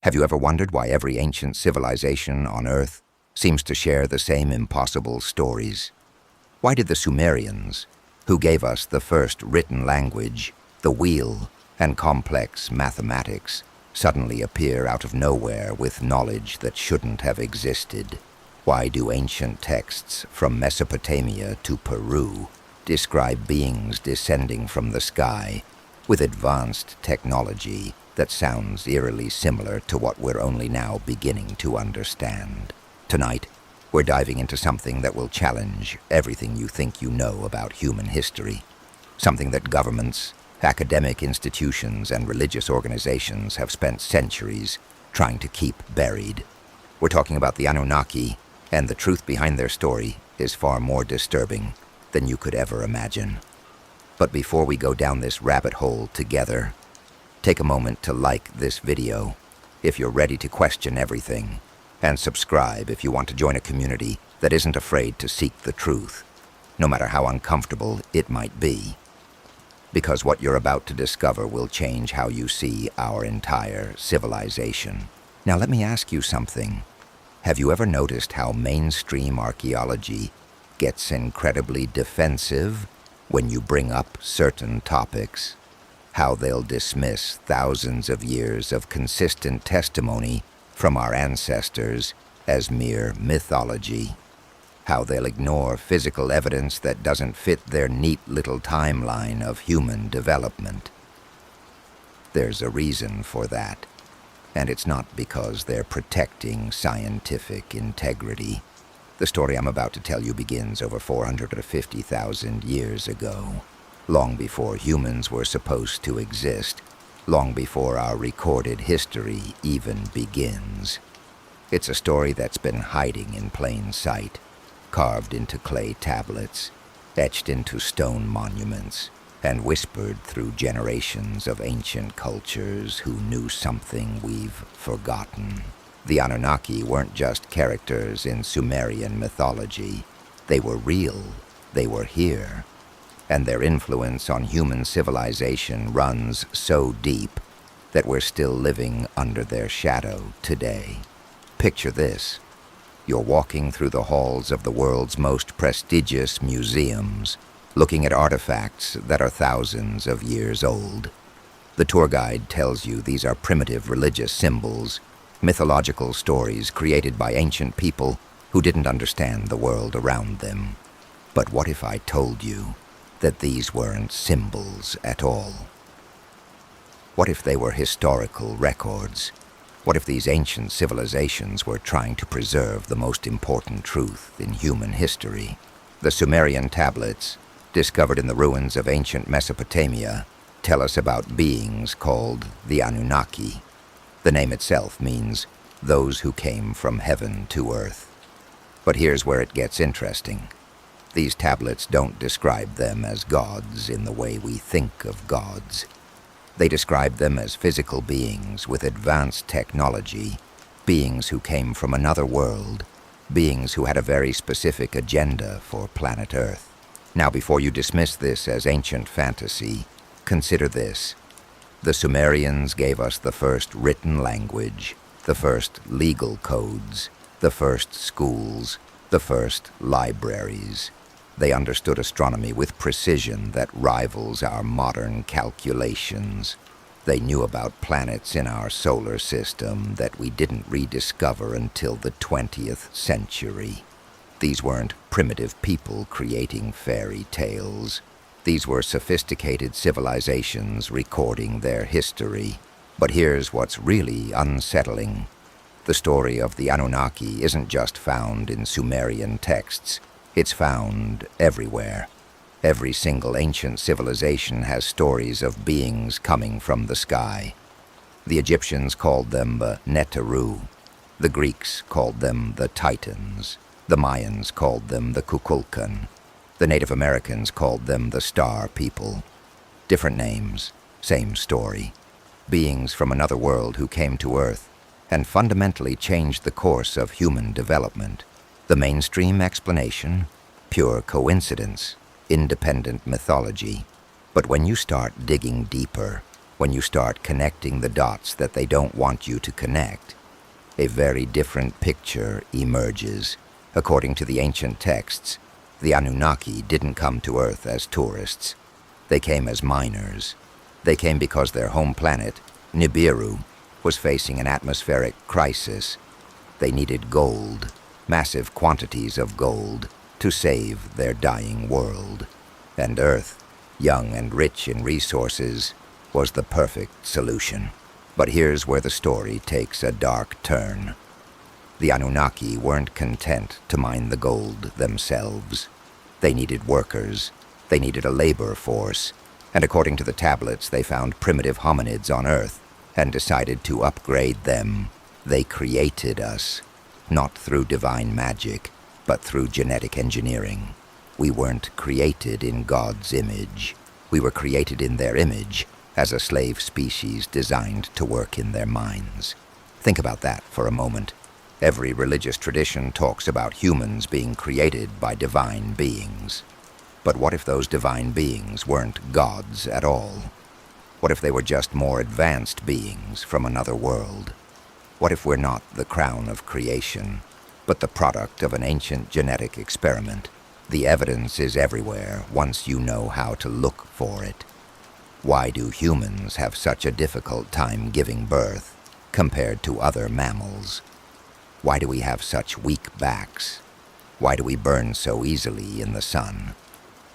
Have you ever wondered why every ancient civilization on Earth seems to share the same impossible stories? Why did the Sumerians, who gave us the first written language, the wheel, and complex mathematics, suddenly appear out of nowhere with knowledge that shouldn't have existed? Why do ancient texts from Mesopotamia to Peru describe beings descending from the sky with advanced technology that sounds eerily similar to what we're only now beginning to understand? Tonight, we're diving into something that will challenge everything you think you know about human history. Something that governments, academic institutions, and religious organizations have spent centuries trying to keep buried. We're talking about the Anunnaki, and the truth behind their story is far more disturbing than you could ever imagine. But before we go down this rabbit hole together, take a moment to like this video if you're ready to question everything, and subscribe if you want to join a community that isn't afraid to seek the truth, no matter how uncomfortable it might be. Because what you're about to discover will change how you see our entire civilization. Now let me ask you something. Have you ever noticed how mainstream archaeology gets incredibly defensive when you bring up certain topics? How they'll dismiss thousands of years of consistent testimony from our ancestors as mere mythology? How they'll ignore physical evidence that doesn't fit their neat little timeline of human development? There's a reason for that, and it's not because they're protecting scientific integrity. The story I'm about to tell you begins over 450,000 years ago, long before humans were supposed to exist, long before our recorded history even begins. It's a story that's been hiding in plain sight, carved into clay tablets, etched into stone monuments, and whispered through generations of ancient cultures who knew something we've forgotten. The Anunnaki weren't just characters in Sumerian mythology. They were real, they were here, and their influence on human civilization runs so deep that we're still living under their shadow today. Picture this. You're walking through the halls of the world's most prestigious museums, looking at artifacts that are thousands of years old. The tour guide tells you these are primitive religious symbols, mythological stories created by ancient people who didn't understand the world around them. But what if I told you that these weren't symbols at all? What if they were historical records? What if these ancient civilizations were trying to preserve the most important truth in human history? The Sumerian tablets, discovered in the ruins of ancient Mesopotamia, tell us about beings called the Anunnaki. The name itself means those who came from heaven to earth. But here's where it gets interesting. These tablets don't describe them as gods in the way we think of gods. They describe them as physical beings with advanced technology, beings who came from another world, beings who had a very specific agenda for planet Earth. Now, before you dismiss this as ancient fantasy, consider this. The Sumerians gave us the first written language, the first legal codes, the first schools, the first libraries. They understood astronomy with precision that rivals our modern calculations. They knew about planets in our solar system that we didn't rediscover until the 20th century. These weren't primitive people creating fairy tales. These were sophisticated civilizations recording their history. But here's what's really unsettling. The story of the Anunnaki isn't just found in Sumerian texts. It's found everywhere. Every single ancient civilization has stories of beings coming from the sky. The Egyptians called them the Neteru. The Greeks called them the Titans. The Mayans called them the Kukulkan. The Native Americans called them the Star People. Different names, same story. Beings from another world who came to Earth and fundamentally changed the course of human development. The mainstream explanation? Pure coincidence, independent mythology. But when you start digging deeper, When you start connecting the dots that they don't want you to connect, a very different picture emerges. According to the ancient texts, the Anunnaki didn't come to Earth as tourists. They came as miners. They came because their home planet, Nibiru, was facing an atmospheric crisis. They needed gold, massive quantities of gold, to save their dying world. And Earth, young and rich in resources, was the perfect solution. But here's where the story takes a dark turn. The Anunnaki weren't content to mine the gold themselves. They needed workers. They needed a labor force. And according to the tablets, they found primitive hominids on Earth and decided to upgrade them. They created us, not through divine magic, but through genetic engineering. We weren't created in God's image. We were created in their image, as a slave species designed to work in their mines. Think about that for a moment. Every religious tradition talks about humans being created by divine beings. But what if those divine beings weren't gods at all? What if they were just more advanced beings from another world? What if we're not the crown of creation, but the product of an ancient genetic experiment? The evidence is everywhere once you know how to look for it. Why do humans have such a difficult time giving birth compared to other mammals? Why do we have such weak backs? Why do we burn so easily in the sun?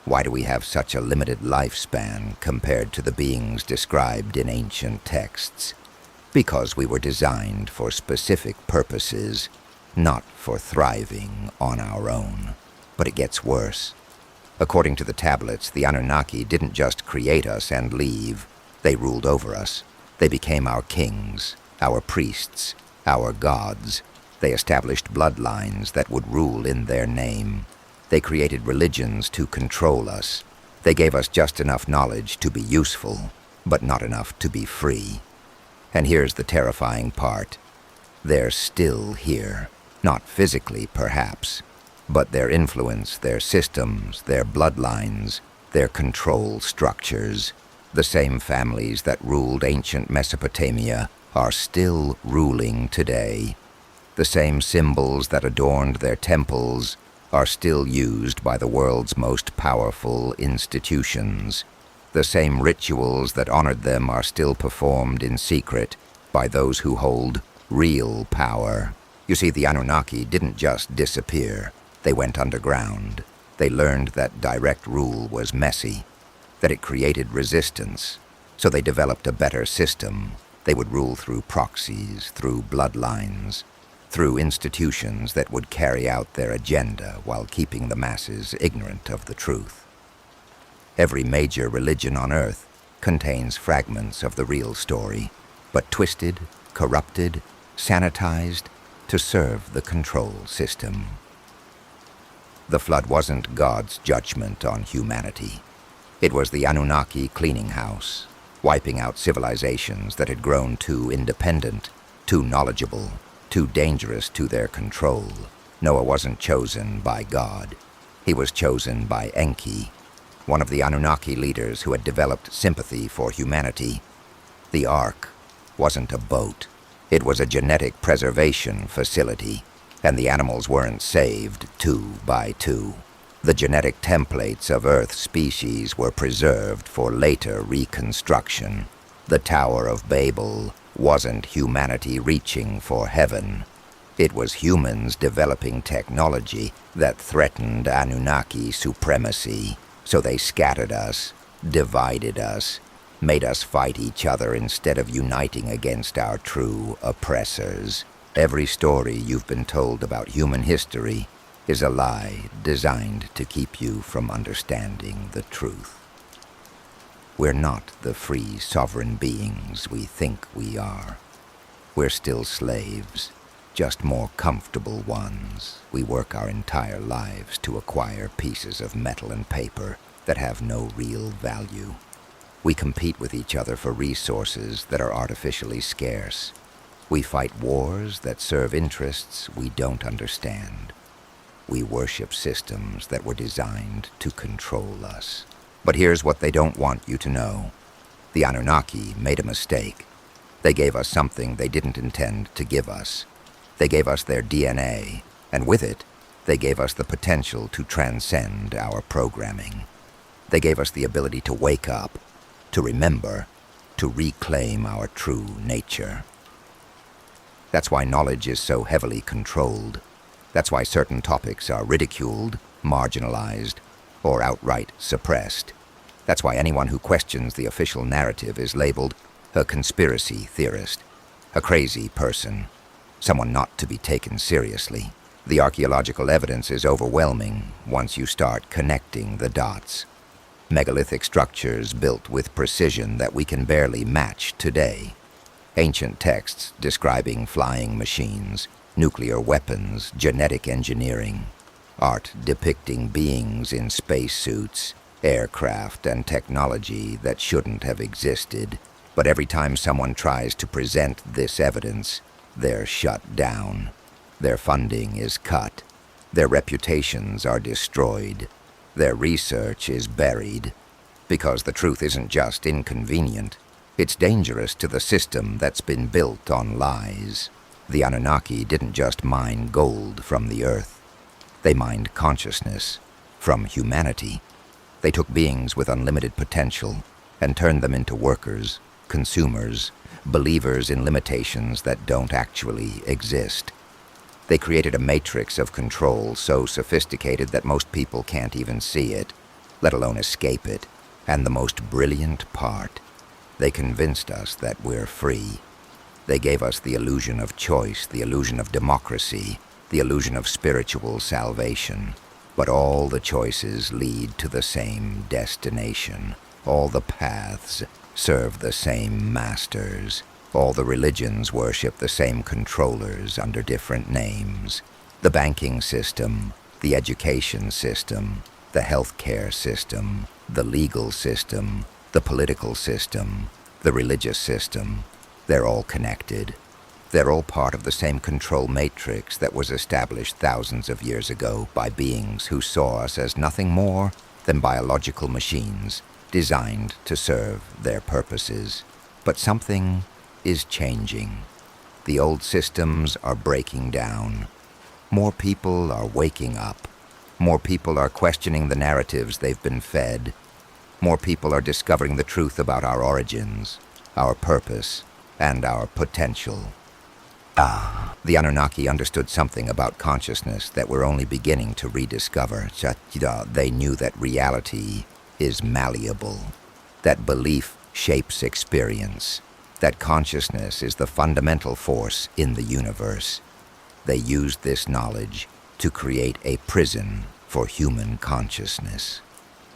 Why do we have such a limited lifespan compared to the beings described in ancient texts? Because we were designed for specific purposes, not for thriving on our own. But it gets worse. According to the tablets, the Anunnaki didn't just create us and leave. They ruled over us. They became our kings, our priests, our gods. They established bloodlines that would rule in their name. They created religions to control us. They gave us just enough knowledge to be useful, but not enough to be free. And here's the terrifying part. They're still here. Not physically, perhaps, but their influence, their systems, their bloodlines, their control structures, the same families that ruled ancient Mesopotamia are still ruling today. The same symbols that adorned their temples are still used by the world's most powerful institutions. The same rituals that honored them are still performed in secret by those who hold real power. You see, the Anunnaki didn't just disappear. They went underground. They learned that direct rule was messy, that it created resistance. So they developed a better system. They would rule through proxies, through bloodlines, through institutions that would carry out their agenda while keeping the masses ignorant of the truth. Every major religion on Earth contains fragments of the real story, but twisted, corrupted, sanitized to serve the control system. The flood wasn't God's judgment on humanity. It was the Anunnaki cleaning house, wiping out civilizations that had grown too independent, too knowledgeable, too dangerous to their control. Noah wasn't chosen by God. He was chosen by Enki, one of the Anunnaki leaders who had developed sympathy for humanity. The Ark wasn't a boat. It was a genetic preservation facility, and the animals weren't saved 2 by 2. The genetic templates of Earth species were preserved for later reconstruction. The Tower of Babel wasn't humanity reaching for heaven. It was humans developing technology that threatened Anunnaki supremacy. So they scattered us, divided us, made us fight each other instead of uniting against our true oppressors. Every story you've been told about human history is a lie designed to keep you from understanding the truth. We're not the free, sovereign beings we think we are. We're still slaves, just more comfortable ones. We work our entire lives to acquire pieces of metal and paper that have no real value. We compete with each other for resources that are artificially scarce. We fight wars that serve interests we don't understand. We worship systems that were designed to control us. But here's what they don't want you to know. The The Anunnaki made a mistake. They gave us something they didn't intend to give us. They gave us their DNA, and with it, they gave us the potential to transcend our programming. They gave us the ability to wake up, to remember, to reclaim our true nature. That's why knowledge is so heavily controlled. That's why certain topics are ridiculed, marginalized, or outright suppressed. That's why anyone who questions the official narrative is labeled a conspiracy theorist, a crazy person, someone not to be taken seriously. The archaeological evidence is overwhelming once you start connecting the dots. Megalithic structures built with precision that we can barely match today. Ancient texts describing flying machines, nuclear weapons, genetic engineering. Art depicting beings in spacesuits, aircraft, and technology that shouldn't have existed. But every time someone tries to present this evidence, they're shut down. Their funding is cut. Their reputations are destroyed. Their research is buried. Because the truth isn't just inconvenient, it's dangerous to the system that's been built on lies. The Anunnaki didn't just mine gold from the earth. They mined consciousness from humanity. They took beings with unlimited potential and turned them into workers, consumers, believers in limitations that don't actually exist. They created a matrix of control so sophisticated that most people can't even see it, let alone escape it. And the most brilliant part, they convinced us that we're free. They gave us the illusion of choice, the illusion of democracy, the illusion of spiritual salvation. But all the choices lead to the same destination. All the paths serve the same masters. All the religions worship the same controllers under different names. The banking system, the education system, the healthcare system, the legal system, the political system, the religious system, they're all connected. They're all part of the same control matrix that was established thousands of years ago by beings who saw us as nothing more than biological machines designed to serve their purposes. But something is changing. The old systems are breaking down. More people are waking up. More people are questioning the narratives they've been fed. More people are discovering the truth about our origins, our purpose, and our potential. The Anunnaki understood something about consciousness that we're only beginning to rediscover. They knew that reality is malleable, that belief shapes experience, that consciousness is the fundamental force in the universe. They used this knowledge to create a prison for human consciousness.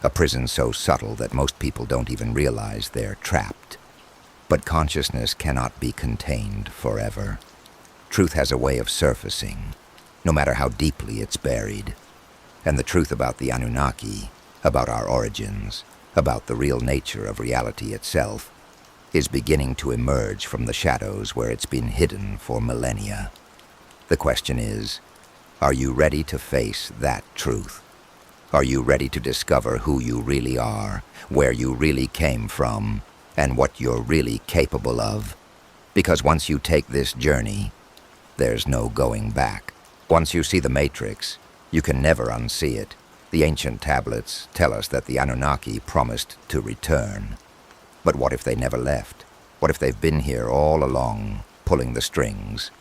A prison so subtle that most people don't even realize they're trapped. But consciousness cannot be contained forever. Truth has a way of surfacing, no matter how deeply it's buried. And the truth about the Anunnaki, about our origins, about the real nature of reality itself, is beginning to emerge from the shadows where it's been hidden for millennia. The question is, are you ready to face that truth? Are you ready to discover who you really are, where you really came from, and what you're really capable of? Because once you take this journey, there's no going back. Once you see the Matrix, you can never unsee it. The ancient tablets tell us that the Anunnaki promised to return. But what if they never left? What if they've been here all along, pulling the strings,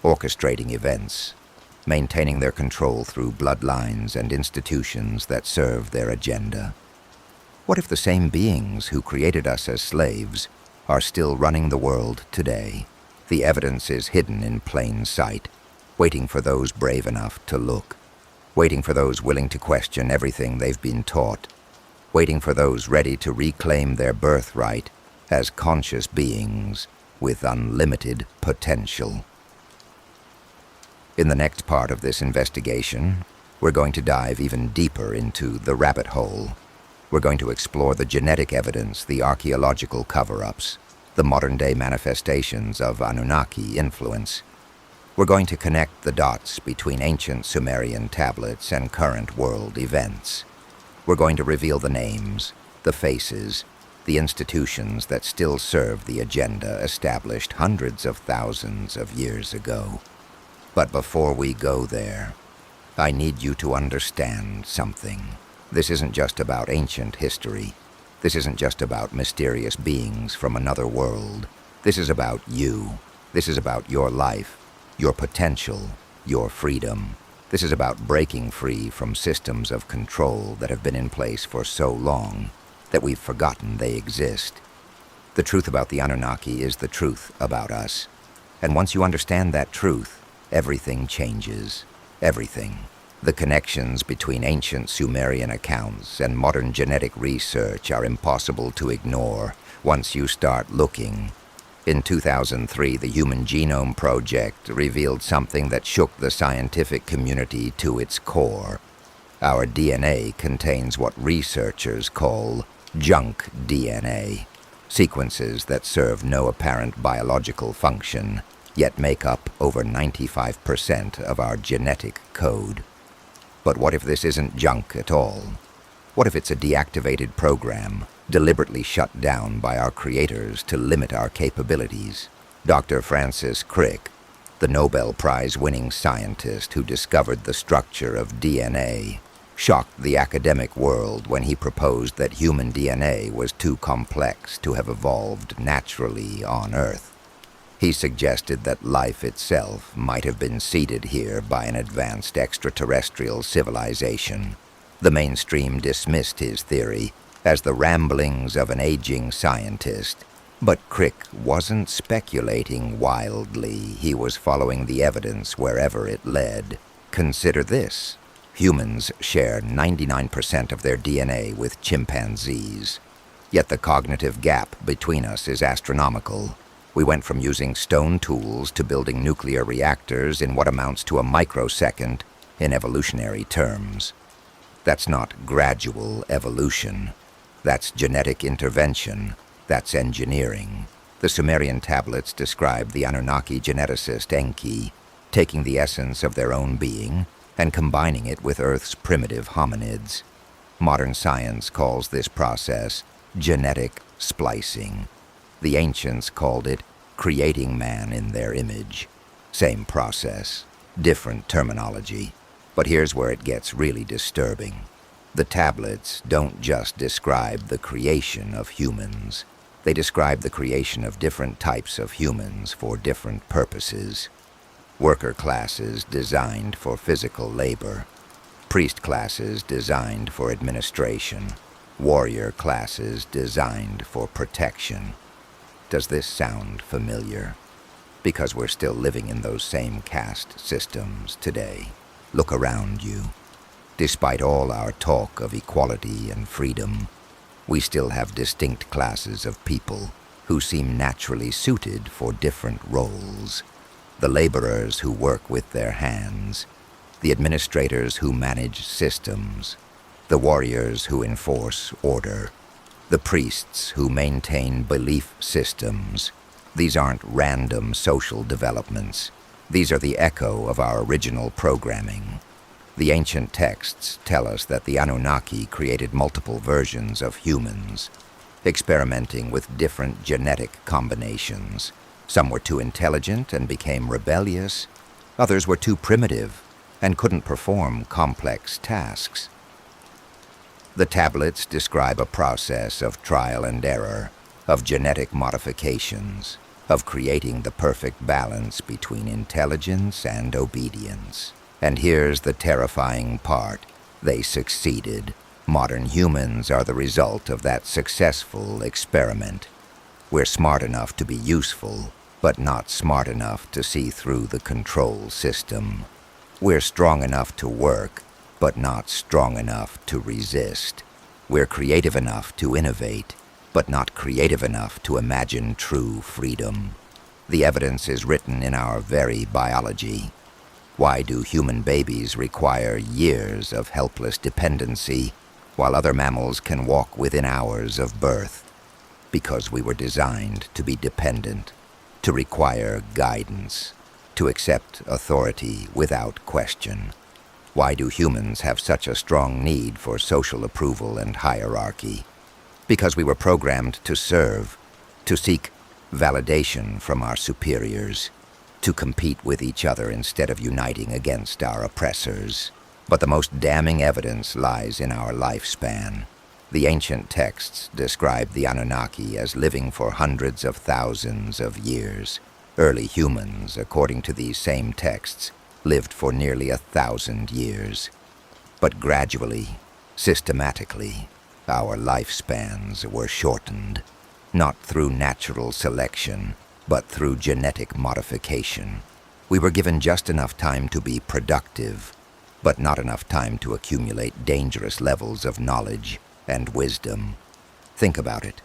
orchestrating events, maintaining their control through bloodlines and institutions that serve their agenda? What if the same beings who created us as slaves are still running the world today? The evidence is hidden in plain sight, waiting for those brave enough to look, waiting for those willing to question everything they've been taught, waiting for those ready to reclaim their birthright as conscious beings with unlimited potential. In the next part of this investigation, we're going to dive even deeper into the rabbit hole. We're going to explore the genetic evidence, the archaeological cover-ups, the modern-day manifestations of Anunnaki influence. We're going to connect the dots between ancient Sumerian tablets and current world events. We're going to reveal the names, the faces, the institutions that still serve the agenda established hundreds of thousands of years ago. But before we go there, I need you to understand something. This isn't just about ancient history. This isn't just about mysterious beings from another world. This is about you. This is about your life, your potential, your freedom. This is about breaking free from systems of control that have been in place for so long that we've forgotten they exist. The truth about the Anunnaki is the truth about us. And once you understand that truth, everything changes. Everything. The connections between ancient Sumerian accounts and modern genetic research are impossible to ignore once you start looking. In 2003, the Human Genome Project revealed something that shook the scientific community to its core. Our DNA contains what researchers call junk DNA, sequences that serve no apparent biological function, yet make up over 95% of our genetic code. But what if this isn't junk at all? What if it's a deactivated program, deliberately shut down by our creators to limit our capabilities? Dr. Francis Crick, the Nobel Prize-winning scientist who discovered the structure of DNA, shocked the academic world when he proposed that human DNA was too complex to have evolved naturally on Earth. He suggested that life itself might have been seeded here by an advanced extraterrestrial civilization. The mainstream dismissed his theory as the ramblings of an aging scientist. But Crick wasn't speculating wildly. He was following the evidence wherever it led. Consider this. Humans share 99% of their DNA with chimpanzees. Yet the cognitive gap between us is astronomical. We went from using stone tools to building nuclear reactors in what amounts to a microsecond in evolutionary terms. That's not gradual evolution. That's genetic intervention. That's engineering. The Sumerian tablets describe the Anunnaki geneticist Enki taking the essence of their own being and combining it with Earth's primitive hominids. Modern science calls this process genetic splicing. The ancients called it creating man in their image. Same process, different terminology. But here's where it gets really disturbing. The tablets don't just describe the creation of humans. They describe the creation of different types of humans for different purposes. Worker classes designed for physical labor. Priest classes designed for administration. Warrior classes designed for protection. Does this sound familiar? Because we're still living in those same caste systems today. Look around you. Despite all our talk of equality and freedom, we still have distinct classes of people who seem naturally suited for different roles. The laborers who work with their hands, the administrators who manage systems, the warriors who enforce order, the priests who maintain belief systems. These aren't random social developments. These are the echo of our original programming. The ancient texts tell us that the Anunnaki created multiple versions of humans, experimenting with different genetic combinations. Some were too intelligent and became rebellious. Others were too primitive and couldn't perform complex tasks. The tablets describe a process of trial and error, of genetic modifications, of creating the perfect balance between intelligence and obedience. And here's the terrifying part. They succeeded. Modern humans are the result of that successful experiment. We're smart enough to be useful, but not smart enough to see through the control system. We're strong enough to work, but not strong enough to resist. We're creative enough to innovate, but not creative enough to imagine true freedom. The evidence is written in our very biology. Why do human babies require years of helpless dependency, while other mammals can walk within hours of birth? Because we were designed to be dependent, to require guidance, to accept authority without question. Why do humans have such a strong need for social approval and hierarchy? Because we were programmed to serve, to seek validation from our superiors, to compete with each other instead of uniting against our oppressors. But the most damning evidence lies in our lifespan. The ancient texts describe the Anunnaki as living for hundreds of thousands of years. Early humans, according to these same texts, lived for nearly 1,000 years. But gradually, systematically, our lifespans were shortened, not through natural selection, but through genetic modification. We were given just enough time to be productive, but not enough time to accumulate dangerous levels of knowledge and wisdom. Think about it.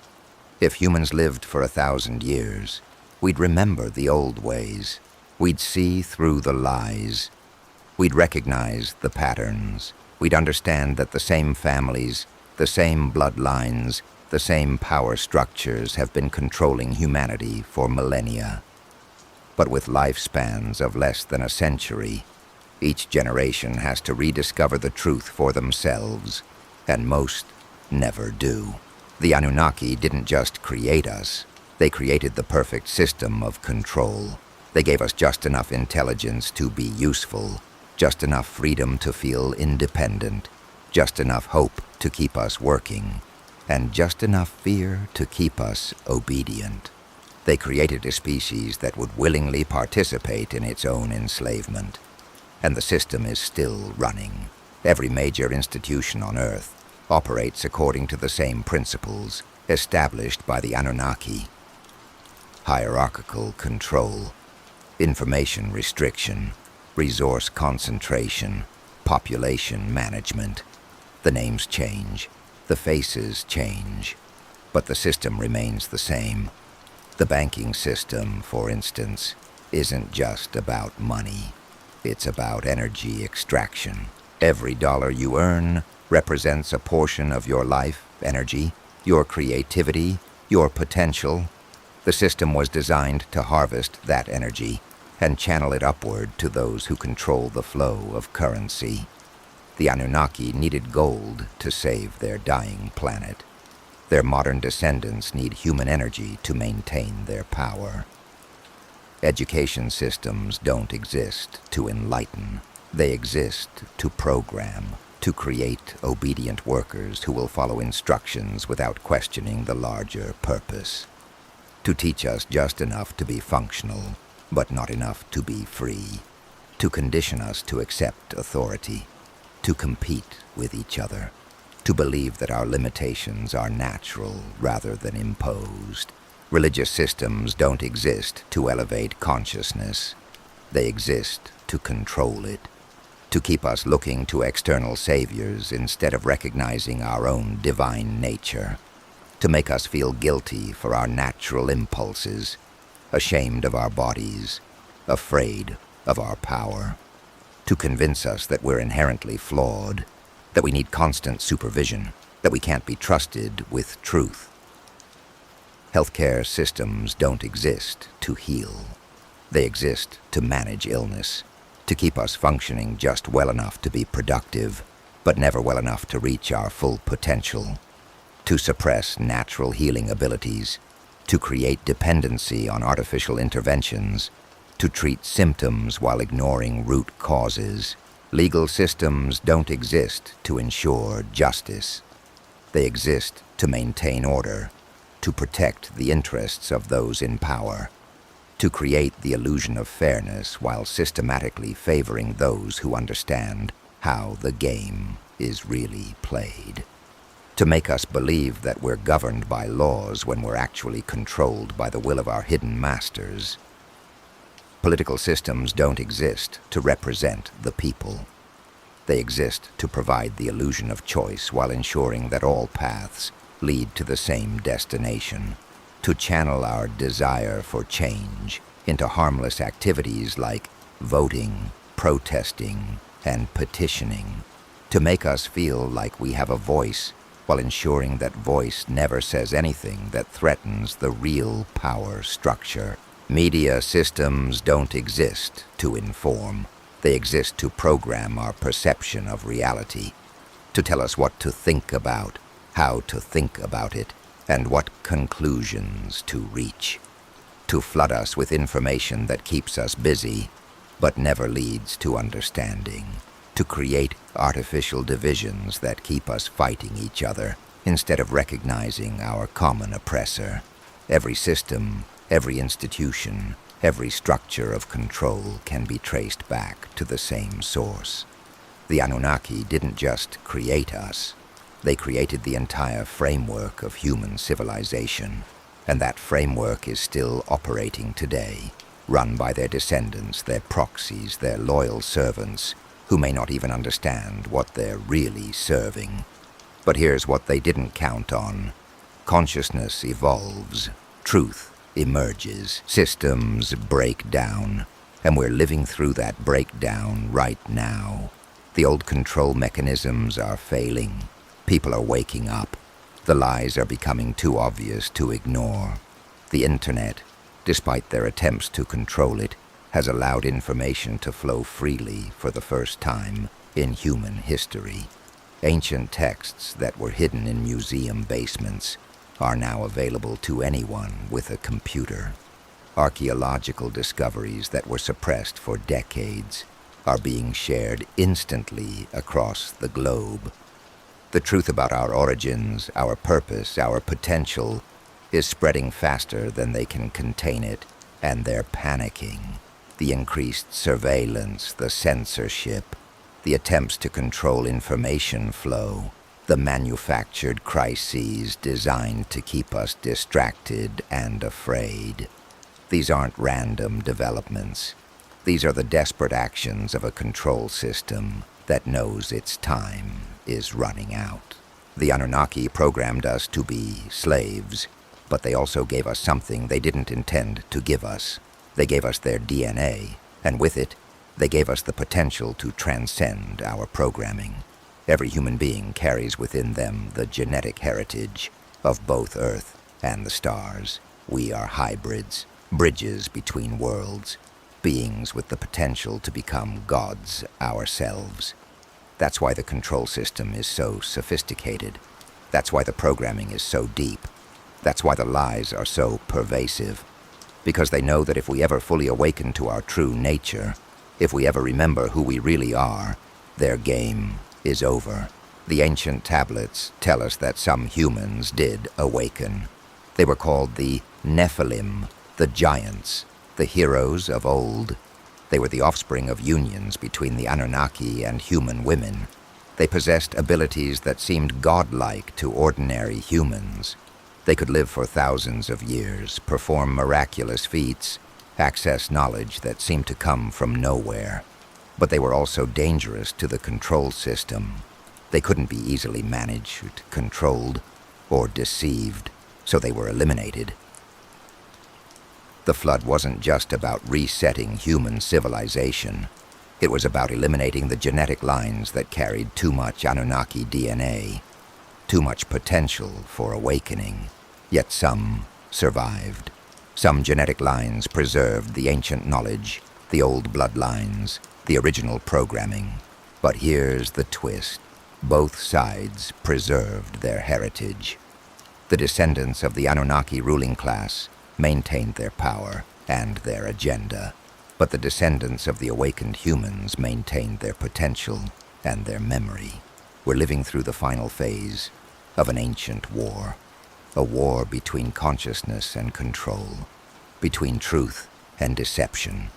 If humans lived for 1,000 years, we'd remember the old ways. We'd see through the lies. We'd recognize the patterns. We'd understand that the same families, the same bloodlines, the same power structures have been controlling humanity for millennia. But with lifespans of less than a century, each generation has to rediscover the truth for themselves, and most never do. The Anunnaki didn't just create us, they created the perfect system of control. They gave us just enough intelligence to be useful, just enough freedom to feel independent, just enough hope to keep us working, and just enough fear to keep us obedient. They created a species that would willingly participate in its own enslavement. And the system is still running. Every major institution on Earth operates according to the same principles established by the Anunnaki. Hierarchical control, information restriction, resource concentration, population management. The names change, the faces change, but the system remains the same. The banking system, for instance, isn't just about money. It's about energy extraction. Every dollar you earn represents a portion of your life, energy, your creativity, your potential. The system was designed to harvest that energy and channel it upward to those who control the flow of currency. The Anunnaki needed gold to save their dying planet. Their modern descendants need human energy to maintain their power. Education systems don't exist to enlighten. They exist to program, to create obedient workers who will follow instructions without questioning the larger purpose. To teach us just enough to be functional, but not enough to be free. To condition us to accept authority, to compete with each other, to believe that our limitations are natural rather than imposed. Religious systems don't exist to elevate consciousness. They exist to control it, to keep us looking to external saviors instead of recognizing our own divine nature, to make us feel guilty for our natural impulses, ashamed of our bodies, afraid of our power, to convince us that we're inherently flawed, that we need constant supervision, that we can't be trusted with truth. Healthcare systems don't exist to heal. They exist to manage illness, to keep us functioning just well enough to be productive, but never well enough to reach our full potential, to suppress natural healing abilities, to create dependency on artificial interventions, to treat symptoms while ignoring root causes. Legal systems don't exist to ensure justice. They exist to maintain order, to protect the interests of those in power, to create the illusion of fairness while systematically favoring those who understand how the game is really played, to make us believe that we're governed by laws when we're actually controlled by the will of our hidden masters. Political systems don't exist to represent the people. They exist to provide the illusion of choice while ensuring that all paths lead to the same destination, to channel our desire for change into harmless activities like voting, protesting, and petitioning, to make us feel like we have a voice while ensuring that voice never says anything that threatens the real power structure. Media systems don't exist to inform. They exist to program our perception of reality, to tell us what to think about, how to think about it, and what conclusions to reach. To flood us with information that keeps us busy, but never leads to understanding. To create artificial divisions that keep us fighting each other, instead of recognizing our common oppressor. Every system, every institution, every structure of control can be traced back to the same source. The Anunnaki didn't just create us. They created the entire framework of human civilization, and that framework is still operating today, run by their descendants, their proxies, their loyal servants, who may not even understand what they're really serving. But here's what they didn't count on. Consciousness evolves, truth emerges, systems break down, and we're living through that breakdown right now. The old control mechanisms are failing. People are waking up. The lies are becoming too obvious to ignore. The internet, despite their attempts to control it, has allowed information to flow freely for the first time in human history. Ancient texts that were hidden in museum basements are now available to anyone with a computer. Archaeological discoveries that were suppressed for decades are being shared instantly across the globe. The truth about our origins, our purpose, our potential is spreading faster than they can contain it, and they're panicking. The increased surveillance, the censorship, the attempts to control information flow, the manufactured crises designed to keep us distracted and afraid. These aren't random developments. These are the desperate actions of a control system that knows its time is running out. The Anunnaki programmed us to be slaves, but they also gave us something they didn't intend to give us. They gave us their DNA, and with it, they gave us the potential to transcend our programming. Every human being carries within them the genetic heritage of both Earth and the stars. We are hybrids, bridges between worlds, beings with the potential to become gods ourselves. That's why the control system is so sophisticated. That's why the programming is so deep. That's why the lies are so pervasive. Because they know that if we ever fully awaken to our true nature, if we ever remember who we really are, their game is over. The ancient tablets tell us that some humans did awaken. They were called the Nephilim, the giants, the heroes of old. They were the offspring of unions between the Anunnaki and human women. They possessed abilities that seemed godlike to ordinary humans. They could live for thousands of years, perform miraculous feats, access knowledge that seemed to come from nowhere. But they were also dangerous to the control system. They couldn't be easily managed, controlled, or deceived, so they were eliminated. The flood wasn't just about resetting human civilization. It was about eliminating the genetic lines that carried too much Anunnaki DNA, too much potential for awakening. Yet some survived. Some genetic lines preserved the ancient knowledge, the old bloodlines, the original programming. But here's the twist. Both sides preserved their heritage. The descendants of the Anunnaki ruling class maintained their power and their agenda, but the descendants of the awakened humans maintained their potential and their memory. We're living through the final phase of an ancient war, a war between consciousness and control, between truth and deception,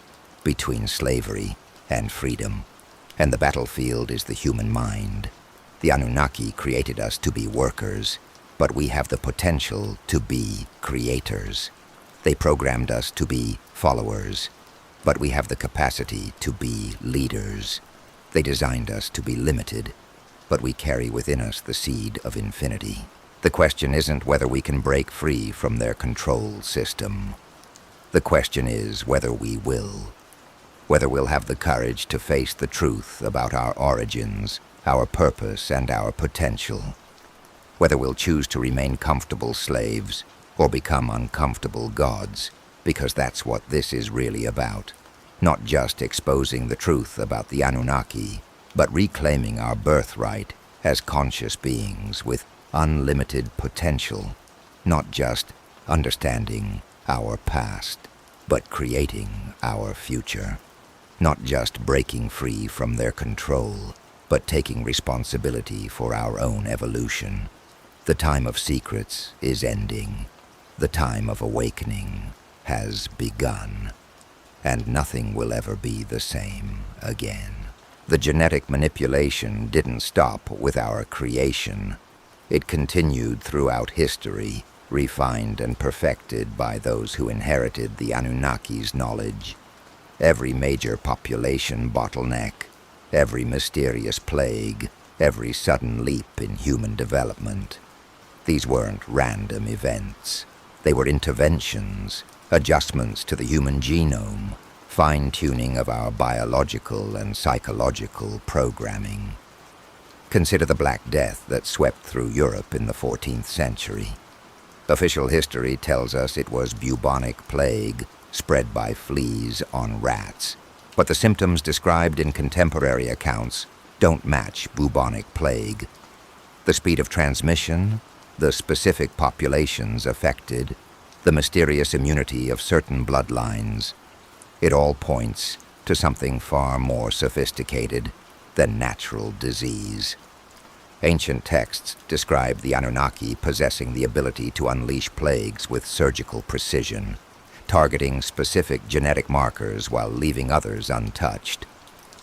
between slavery and freedom. And the battlefield is the human mind. The Anunnaki created us to be workers, but we have the potential to be creators. They programmed us to be followers, but we have the capacity to be leaders. They designed us to be limited, but we carry within us the seed of infinity. The question isn't whether we can break free from their control system. The question is whether we will. Whether we'll have the courage to face the truth about our origins, our purpose, and our potential. Whether we'll choose to remain comfortable slaves or become uncomfortable gods, because that's what this is really about. Not just exposing the truth about the Anunnaki, but reclaiming our birthright as conscious beings with unlimited potential, not just understanding our past, but creating our future. Not just breaking free from their control, but taking responsibility for our own evolution. The time of secrets is ending. The time of awakening has begun. And nothing will ever be the same again. The genetic manipulation didn't stop with our creation. It continued throughout history, refined and perfected by those who inherited the Anunnaki's knowledge. Every major population bottleneck, every mysterious plague, every sudden leap in human development. These weren't random events. They were interventions, adjustments to the human genome, fine-tuning of our biological and psychological programming. Consider the Black Death that swept through Europe in the 14th century. Official history tells us it was bubonic plague spread by fleas on rats, but the symptoms described in contemporary accounts don't match bubonic plague. The speed of transmission, the specific populations affected, the mysterious immunity of certain bloodlines, it all points to something far more sophisticated than natural disease. Ancient texts describe the Anunnaki possessing the ability to unleash plagues with surgical precision, targeting specific genetic markers while leaving others untouched.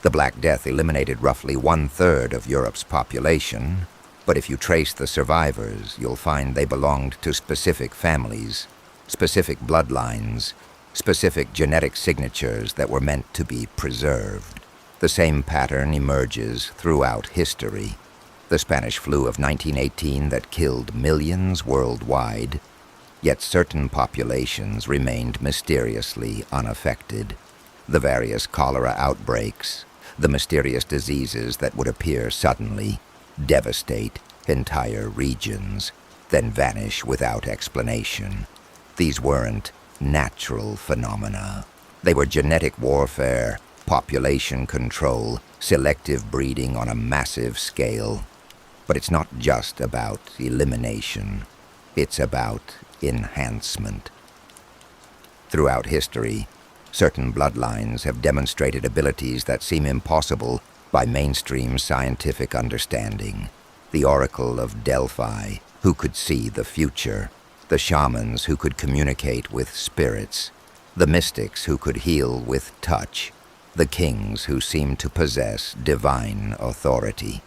The Black Death eliminated roughly 1/3 of Europe's population, but if you trace the survivors, you'll find they belonged to specific families, specific bloodlines, specific genetic signatures that were meant to be preserved. The same pattern emerges throughout history. The Spanish flu of 1918 that killed millions worldwide, yet certain populations remained mysteriously unaffected. The various cholera outbreaks, the mysterious diseases that would appear suddenly, devastate entire regions, then vanish without explanation. These weren't natural phenomena. They were genetic warfare, population control, selective breeding on a massive scale. But it's not just about elimination. It's about enhancement. Throughout history, certain bloodlines have demonstrated abilities that seem impossible by mainstream scientific understanding. The Oracle of Delphi, who could see the future, the shamans who could communicate with spirits, the mystics who could heal with touch, the kings who seemed to possess divine authority.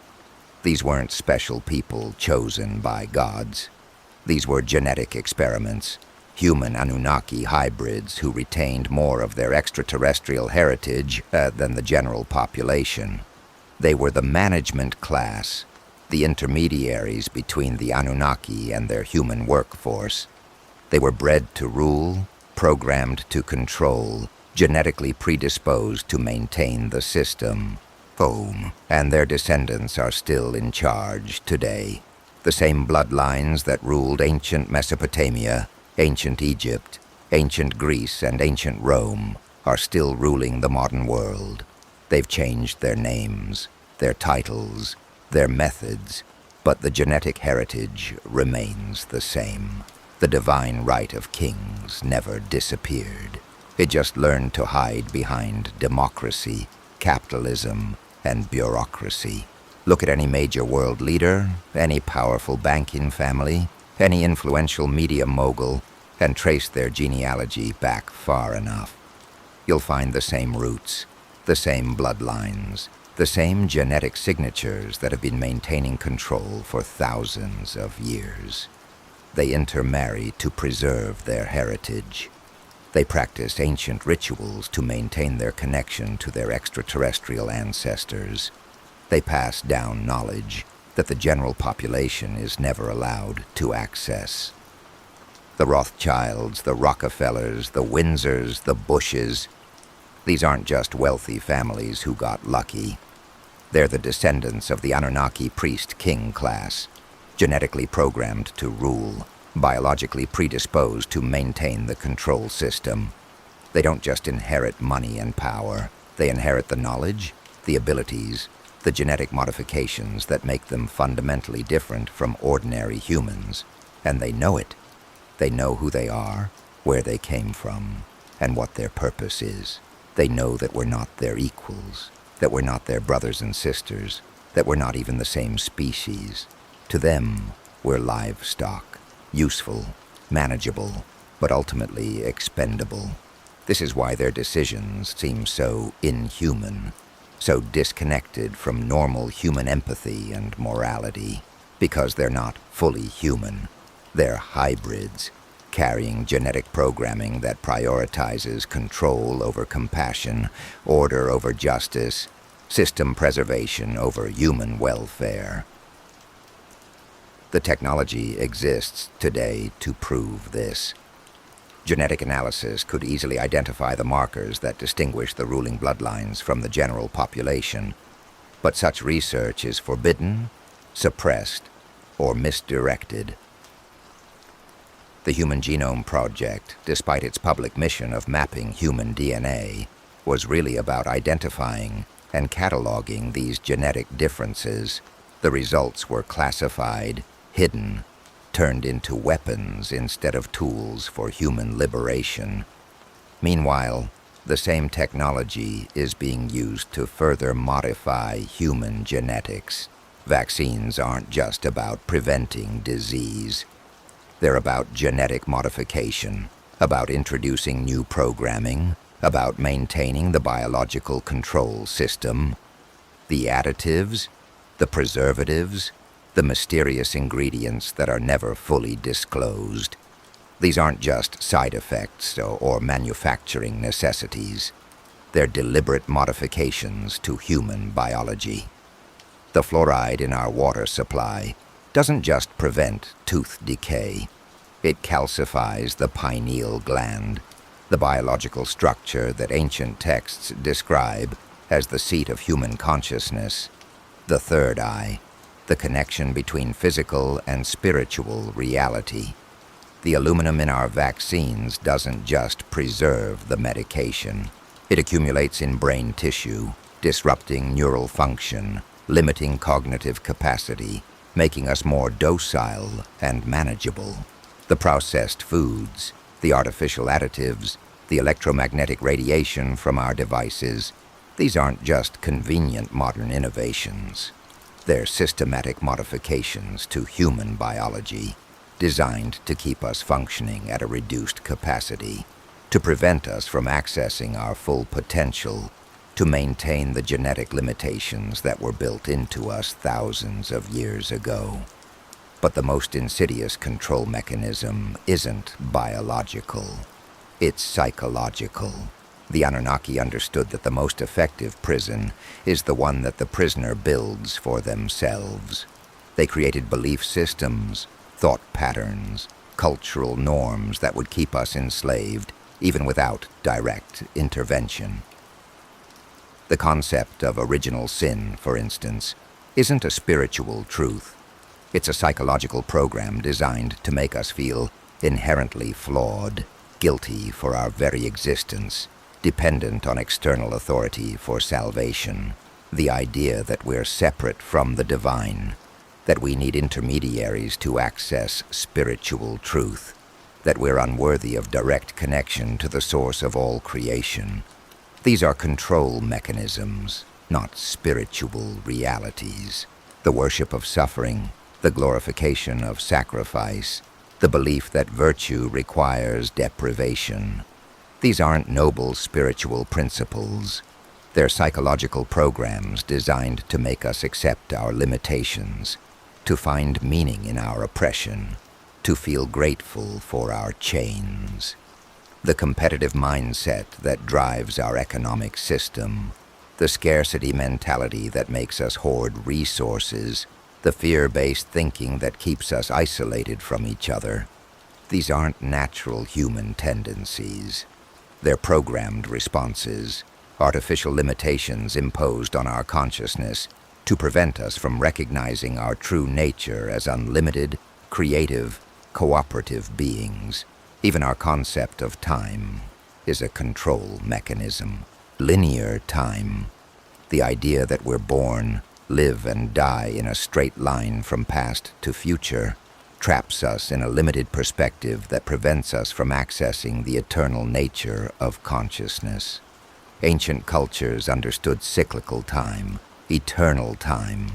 These weren't special people chosen by gods. These were genetic experiments, human Anunnaki hybrids who retained more of their extraterrestrial heritage than the general population. They were the management class, the intermediaries between the Anunnaki and their human workforce. They were bred to rule, programmed to control, genetically predisposed to maintain the system. And their descendants are still in charge today. The same bloodlines that ruled ancient Mesopotamia, ancient Egypt, ancient Greece, and ancient Rome are still ruling the modern world. They've changed their names, their titles, their methods, but the genetic heritage remains the same. The divine right of kings never disappeared. It just learned to hide behind democracy, capitalism, and bureaucracy. Look at any major world leader, any powerful banking family, any influential media mogul, and trace their genealogy back far enough. You'll find the same roots, the same bloodlines, the same genetic signatures that have been maintaining control for thousands of years. They intermarry to preserve their heritage. They practice ancient rituals to maintain their connection to their extraterrestrial ancestors. They pass down knowledge that the general population is never allowed to access. The Rothschilds, the Rockefellers, the Windsors, the Bushes, these aren't just wealthy families who got lucky. They're the descendants of the Anunnaki priest-king class, genetically programmed to rule, biologically predisposed to maintain the control system. They don't just inherit money and power. They inherit the knowledge, the abilities, the genetic modifications that make them fundamentally different from ordinary humans, and they know it. They know who they are, where they came from, and what their purpose is. They know that we're not their equals, that we're not their brothers and sisters, that we're not even the same species. To them, we're livestock, useful, manageable, but ultimately expendable. This is why their decisions seem so inhuman, so disconnected from normal human empathy and morality, because they're not fully human. They're hybrids, carrying genetic programming that prioritizes control over compassion, order over justice, system preservation over human welfare. The technology exists today to prove this. Genetic analysis could easily identify the markers that distinguish the ruling bloodlines from the general population, but such research is forbidden, suppressed, or misdirected. The Human Genome Project, despite its public mission of mapping human DNA, was really about identifying and cataloging these genetic differences. The results were classified, hidden, turned into weapons instead of tools for human liberation. Meanwhile, the same technology is being used to further modify human genetics. Vaccines aren't just about preventing disease. They're about genetic modification, about introducing new programming, about maintaining the biological control system. The additives, the preservatives, the mysterious ingredients that are never fully disclosed. These aren't just side effects or manufacturing necessities. They're deliberate modifications to human biology. The fluoride in our water supply doesn't just prevent tooth decay. It calcifies the pineal gland, the biological structure that ancient texts describe as the seat of human consciousness, the third eye, the connection between physical and spiritual reality. The aluminum in our vaccines doesn't just preserve the medication. It accumulates in brain tissue, disrupting neural function, limiting cognitive capacity, making us more docile and manageable. The processed foods, the artificial additives, the electromagnetic radiation from our devices, these aren't just convenient modern innovations. They're systematic modifications to human biology, designed to keep us functioning at a reduced capacity, to prevent us from accessing our full potential, to maintain the genetic limitations that were built into us thousands of years ago. But the most insidious control mechanism isn't biological. It's psychological. The Anunnaki understood that the most effective prison is the one that the prisoner builds for themselves. They created belief systems, thought patterns, cultural norms that would keep us enslaved, even without direct intervention. The concept of original sin, for instance, isn't a spiritual truth. It's a psychological program designed to make us feel inherently flawed, guilty for our very existence, dependent on external authority for salvation. The idea that we're separate from the divine, that we need intermediaries to access spiritual truth, that we're unworthy of direct connection to the source of all creation. These are control mechanisms, not spiritual realities. The worship of suffering, the glorification of sacrifice, the belief that virtue requires deprivation. These aren't noble spiritual principles. They're psychological programs designed to make us accept our limitations, to find meaning in our oppression, to feel grateful for our chains. The competitive mindset that drives our economic system, the scarcity mentality that makes us hoard resources, the fear-based thinking that keeps us isolated from each other. These aren't natural human tendencies. They're programmed responses, artificial limitations imposed on our consciousness to prevent us from recognizing our true nature as unlimited, creative, cooperative beings. Even our concept of time is a control mechanism. Linear time, the idea that we're born, live and die in a straight line from past to future, traps us in a limited perspective that prevents us from accessing the eternal nature of consciousness. Ancient cultures understood cyclical time, eternal time,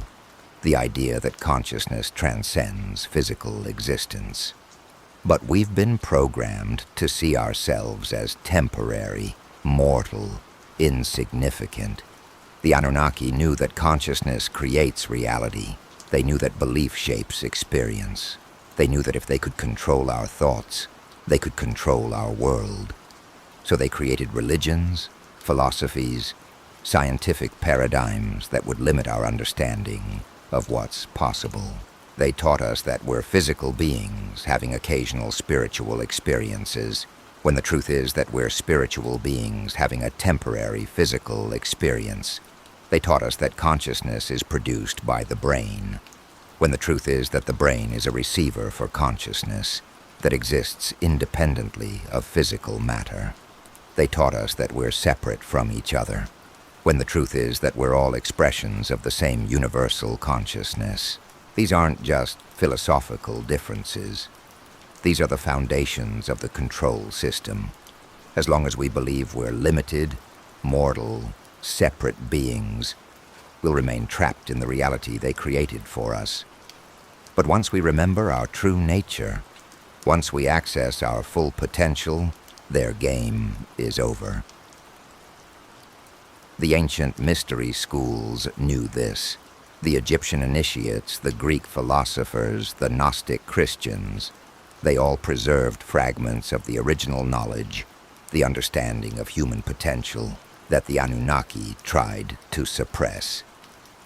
the idea that consciousness transcends physical existence. But we've been programmed to see ourselves as temporary, mortal, insignificant. The Anunnaki knew that consciousness creates reality. They knew that belief shapes experience. They knew that if they could control our thoughts, they could control our world. So they created religions, philosophies, scientific paradigms that would limit our understanding of what's possible. They taught us that we're physical beings having occasional spiritual experiences, when the truth is that we're spiritual beings having a temporary physical experience. They taught us that consciousness is produced by the brain, when the truth is that the brain is a receiver for consciousness that exists independently of physical matter. They taught us that we're separate from each other, when the truth is that we're all expressions of the same universal consciousness. These aren't just philosophical differences. These are the foundations of the control system. As long as we believe we're limited, mortal, separate beings, we'll remain trapped in the reality they created for us. But once we remember our true nature, once we access our full potential, their game is over. The ancient mystery schools knew this. The Egyptian initiates, the Greek philosophers, the Gnostic Christians, they all preserved fragments of the original knowledge, the understanding of human potential that the Anunnaki tried to suppress.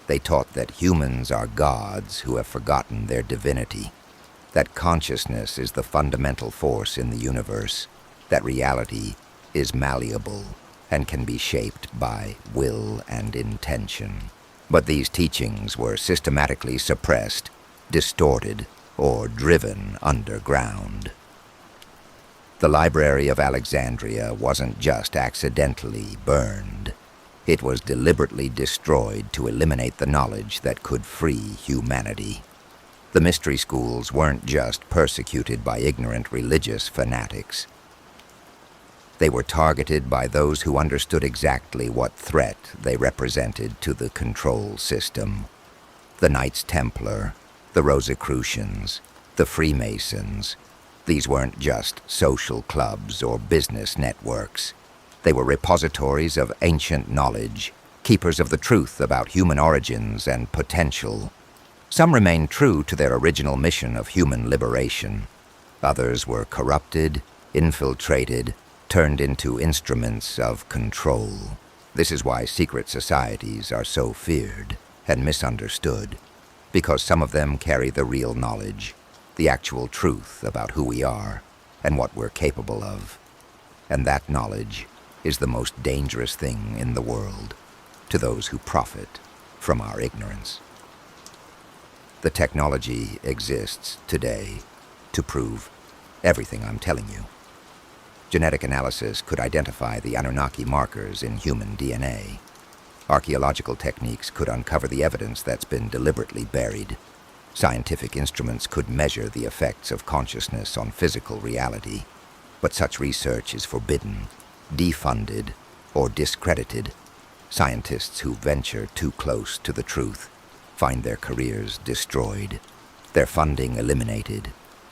They taught that humans are gods who have forgotten their divinity, that consciousness is the fundamental force in the universe, that reality is malleable and can be shaped by will and intention. But these teachings were systematically suppressed, distorted, or driven underground. The Library of Alexandria wasn't just accidentally burned. It was deliberately destroyed to eliminate the knowledge that could free humanity. The mystery schools weren't just persecuted by ignorant religious fanatics. They were targeted by those who understood exactly what threat they represented to the control system. The Knights Templar, the Rosicrucians, the Freemasons. These weren't just social clubs or business networks. They were repositories of ancient knowledge, keepers of the truth about human origins and potential. Some remained true to their original mission of human liberation. Others were corrupted, infiltrated, turned into instruments of control. This is why secret societies are so feared and misunderstood, because some of them carry the real knowledge, the actual truth about who we are and what we're capable of. And that knowledge is the most dangerous thing in the world to those who profit from our ignorance. The technology exists today to prove everything I'm telling you. Genetic analysis could identify the Anunnaki markers in human DNA. Archaeological techniques could uncover the evidence that's been deliberately buried. Scientific instruments could measure the effects of consciousness on physical reality. But such research is forbidden, defunded, or discredited. Scientists who venture too close to the truth find their careers destroyed, their funding eliminated,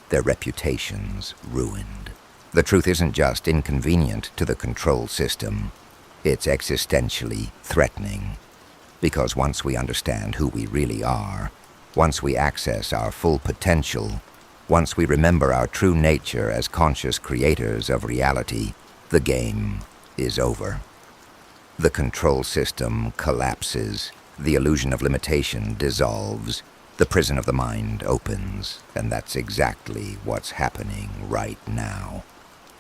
their reputations ruined. The truth isn't just inconvenient to the control system, it's existentially threatening. Because once we understand who we really are, once we access our full potential, once we remember our true nature as conscious creators of reality, the game is over. The control system collapses, the illusion of limitation dissolves, the prison of the mind opens, and that's exactly what's happening right now.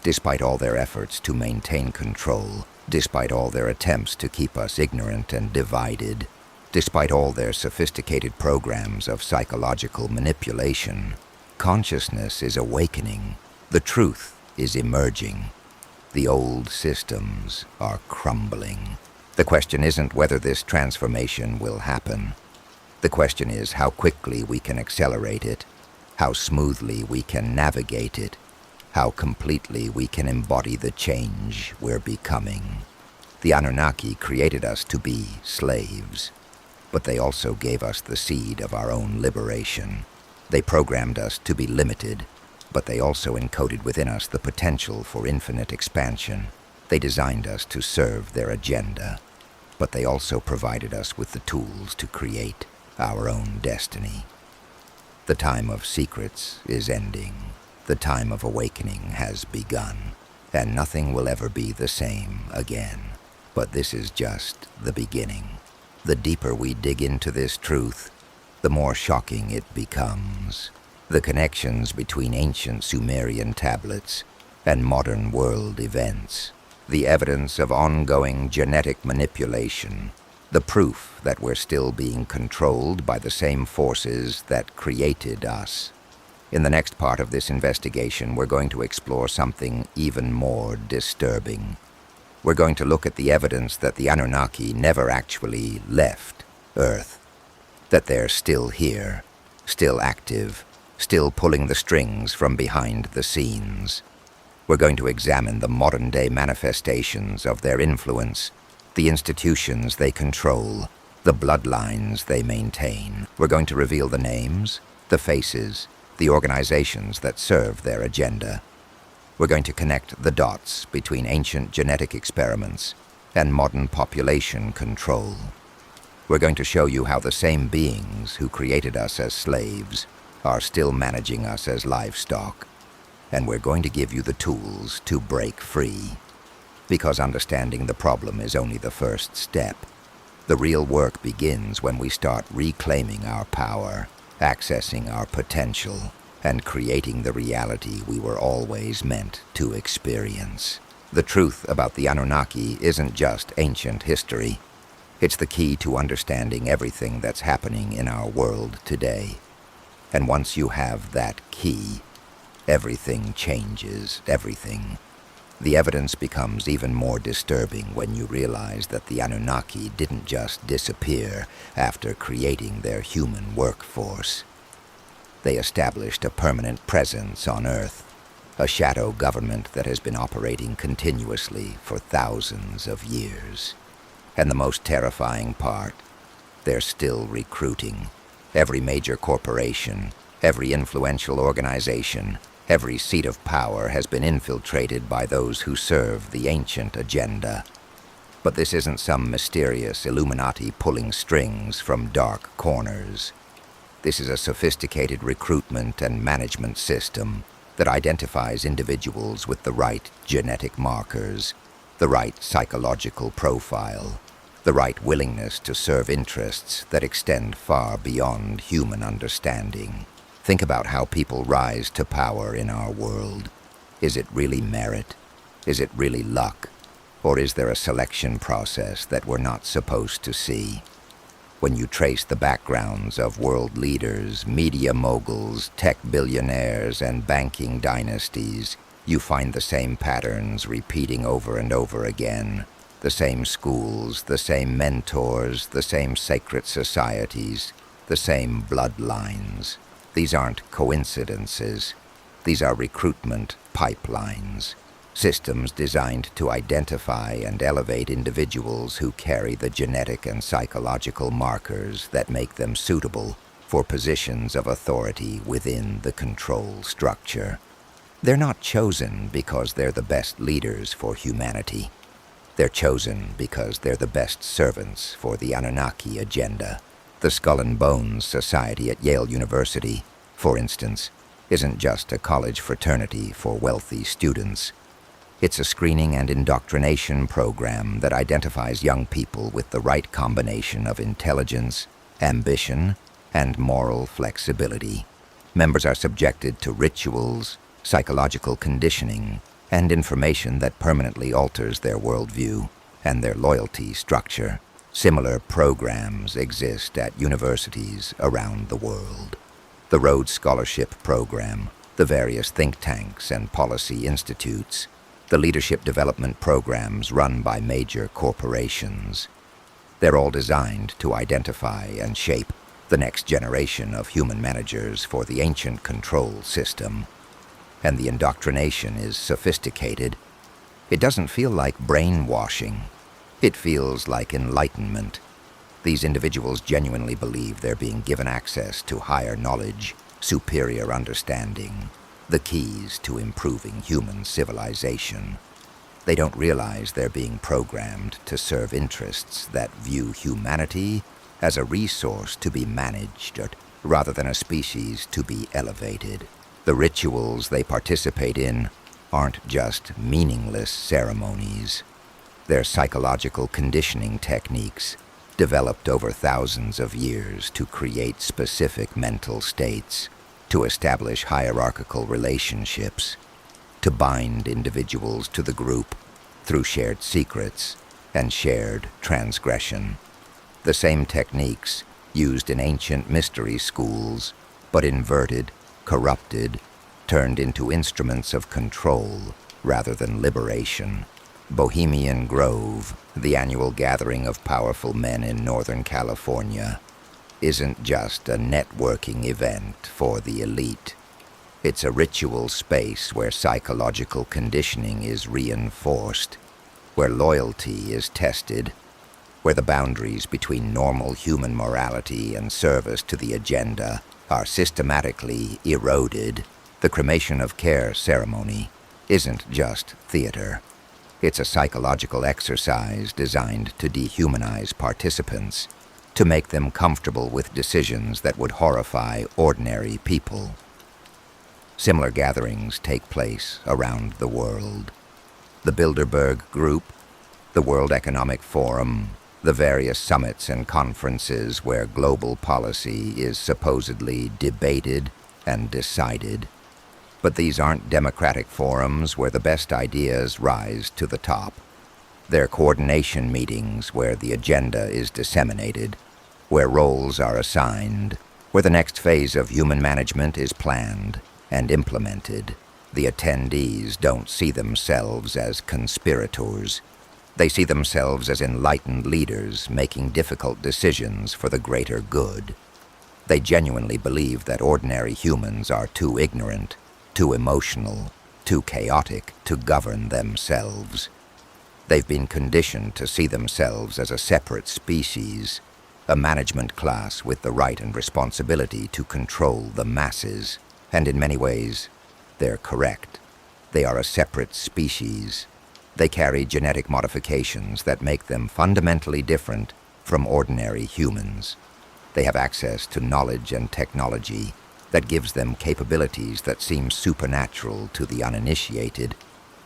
Despite all their efforts to maintain control, despite all their attempts to keep us ignorant and divided, despite all their sophisticated programs of psychological manipulation, consciousness is awakening. The truth is emerging. The old systems are crumbling. The question isn't whether this transformation will happen. The question is how quickly we can accelerate it, how smoothly we can navigate it, how completely we can embody the change we're becoming. The Anunnaki created us to be slaves, but they also gave us the seed of our own liberation. They programmed us to be limited, but they also encoded within us the potential for infinite expansion. They designed us to serve their agenda, but they also provided us with the tools to create our own destiny. The time of secrets is ending. The time of awakening has begun, and nothing will ever be the same again. But this is just the beginning. The deeper we dig into this truth, the more shocking it becomes. The connections between ancient Sumerian tablets and modern world events, the evidence of ongoing genetic manipulation, the proof that we're still being controlled by the same forces that created us. In the next part of this investigation, we're going to explore something even more disturbing. We're going to look at the evidence that the Anunnaki never actually left Earth, that they're still here, still active, still pulling the strings from behind the scenes. We're going to examine the modern-day manifestations of their influence, the institutions they control, the bloodlines they maintain. We're going to reveal the names, the faces, the organizations that serve their agenda. We're going to connect the dots between ancient genetic experiments and modern population control. We're going to show you how the same beings who created us as slaves are still managing us as livestock. And we're going to give you the tools to break free. Because understanding the problem is only the first step. The real work begins when we start reclaiming our power, accessing our potential, and creating the reality we were always meant to experience. The truth about the Anunnaki isn't just ancient history. It's the key to understanding everything that's happening in our world today. And once you have that key, everything changes, everything. The evidence becomes even more disturbing when you realize that the Anunnaki didn't just disappear after creating their human workforce. They established a permanent presence on Earth, a shadow government that has been operating continuously for thousands of years. And the most terrifying part, they're still recruiting. Every major corporation, every influential organization, every seat of power has been infiltrated by those who serve the ancient agenda. But this isn't some mysterious Illuminati pulling strings from dark corners. This is a sophisticated recruitment and management system that identifies individuals with the right genetic markers, the right psychological profile, the right willingness to serve interests that extend far beyond human understanding. Think about how people rise to power in our world. Is it really merit? Is it really luck? Or is there a selection process that we're not supposed to see? When you trace the backgrounds of world leaders, media moguls, tech billionaires, and banking dynasties, you find the same patterns repeating over and over again. The same schools, the same mentors, the same sacred societies, the same bloodlines. These aren't coincidences. These are recruitment pipelines. Systems designed to identify and elevate individuals who carry the genetic and psychological markers that make them suitable for positions of authority within the control structure. They're not chosen because they're the best leaders for humanity. They're chosen because they're the best servants for the Anunnaki agenda. The Skull and Bones Society at Yale University, for instance, isn't just a college fraternity for wealthy students. It's a screening and indoctrination program that identifies young people with the right combination of intelligence, ambition, and moral flexibility. Members are subjected to rituals, psychological conditioning, and information that permanently alters their worldview and their loyalty structure. Similar programs exist at universities around the world. The Rhodes Scholarship Program, the various think tanks and policy institutes, the leadership development programs run by major corporations. They're all designed to identify and shape the next generation of human managers for the ancient control system. And the indoctrination is sophisticated. It doesn't feel like brainwashing. It feels like enlightenment. These individuals genuinely believe they're being given access to higher knowledge, superior understanding, the keys to improving human civilization. They don't realize they're being programmed to serve interests that view humanity as a resource to be managed rather than a species to be elevated. The rituals they participate in aren't just meaningless ceremonies. They're psychological conditioning techniques developed over thousands of years to create specific mental states, to establish hierarchical relationships, to bind individuals to the group through shared secrets and shared transgression. The same techniques used in ancient mystery schools, but inverted, corrupted, turned into instruments of control rather than liberation. Bohemian Grove, the annual gathering of powerful men in Northern California, isn't just a networking event for the elite. It's a ritual space where psychological conditioning is reinforced, where loyalty is tested, where the boundaries between normal human morality and service to the agenda are systematically eroded. The cremation of care ceremony isn't just theater. It's a psychological exercise designed to dehumanize participants, to make them comfortable with decisions that would horrify ordinary people. Similar gatherings take place around the world. The Bilderberg Group, the World Economic Forum, the various summits and conferences where global policy is supposedly debated and decided. But these aren't democratic forums where the best ideas rise to the top. They're coordination meetings where the agenda is disseminated, where roles are assigned, where the next phase of human management is planned and implemented. The attendees don't see themselves as conspirators. They see themselves as enlightened leaders making difficult decisions for the greater good. They genuinely believe that ordinary humans are too ignorant, too emotional, too chaotic to govern themselves. They've been conditioned to see themselves as a separate species, a management class with the right and responsibility to control the masses. And in many ways, they're correct. They are a separate species. They carry genetic modifications that make them fundamentally different from ordinary humans. They have access to knowledge and technology that gives them capabilities that seem supernatural to the uninitiated.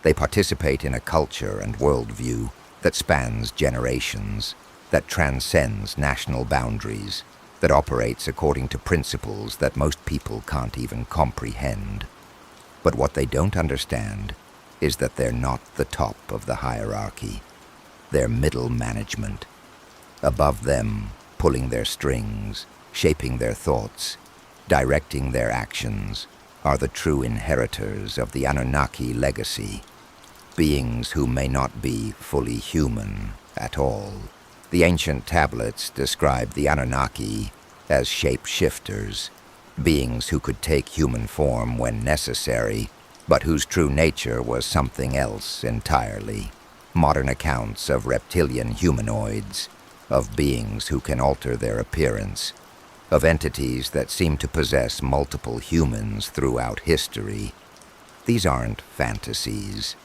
They participate in a culture and worldview that spans generations, that transcends national boundaries, that operates according to principles that most people can't even comprehend. But what they don't understand is that they're not the top of the hierarchy. They're middle management. Above them, pulling their strings, shaping their thoughts, directing their actions, are the true inheritors of the Anunnaki legacy, beings who may not be fully human at all. The ancient tablets describe the Anunnaki as shape-shifters, beings who could take human form when necessary, but whose true nature was something else entirely. Modern accounts of reptilian humanoids, of beings who can alter their appearance, of entities that seem to possess multiple humans throughout history. These aren't fantasies.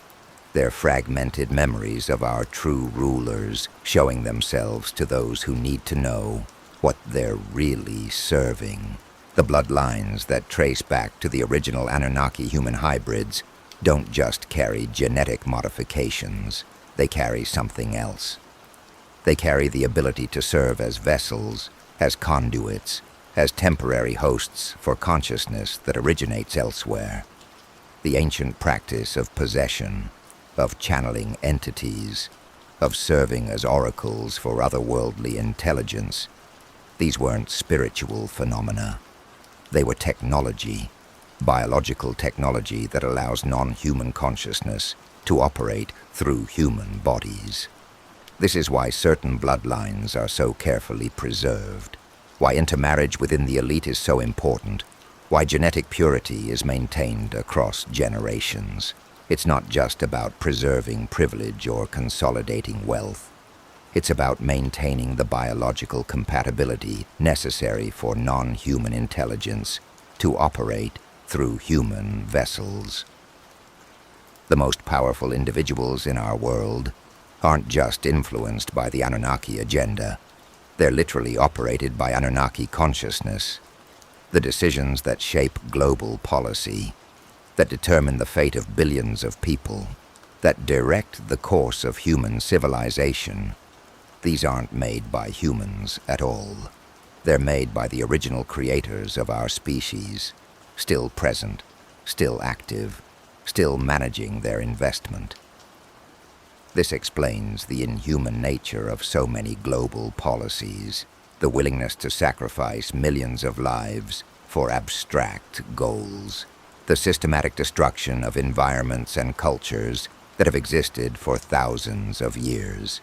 They're fragmented memories of our true rulers, showing themselves to those who need to know what they're really serving. The bloodlines that trace back to the original Anunnaki human hybrids don't just carry genetic modifications, they carry something else. They carry the ability to serve as vessels, as conduits, as temporary hosts for consciousness that originates elsewhere. The ancient practice of possession, of channeling entities, of serving as oracles for otherworldly intelligence, these weren't spiritual phenomena. They were technology, biological technology that allows non-human consciousness to operate through human bodies. This is why certain bloodlines are so carefully preserved. why intermarriage within the elite is so important, why genetic purity is maintained across generations. It's not just about preserving privilege or consolidating wealth. It's about maintaining the biological compatibility necessary for non-human intelligence to operate through human vessels. The most powerful individuals in our world aren't just influenced by the Anunnaki agenda. They're literally operated by Anunnaki consciousness. The decisions that shape global policy, that determine the fate of billions of people, that direct the course of human civilization, these aren't made by humans at all. They're made by the original creators of our species, still present, still active, still managing their investment. This explains the inhuman nature of so many global policies, the willingness to sacrifice millions of lives for abstract goals, the systematic destruction of environments and cultures that have existed for thousands of years,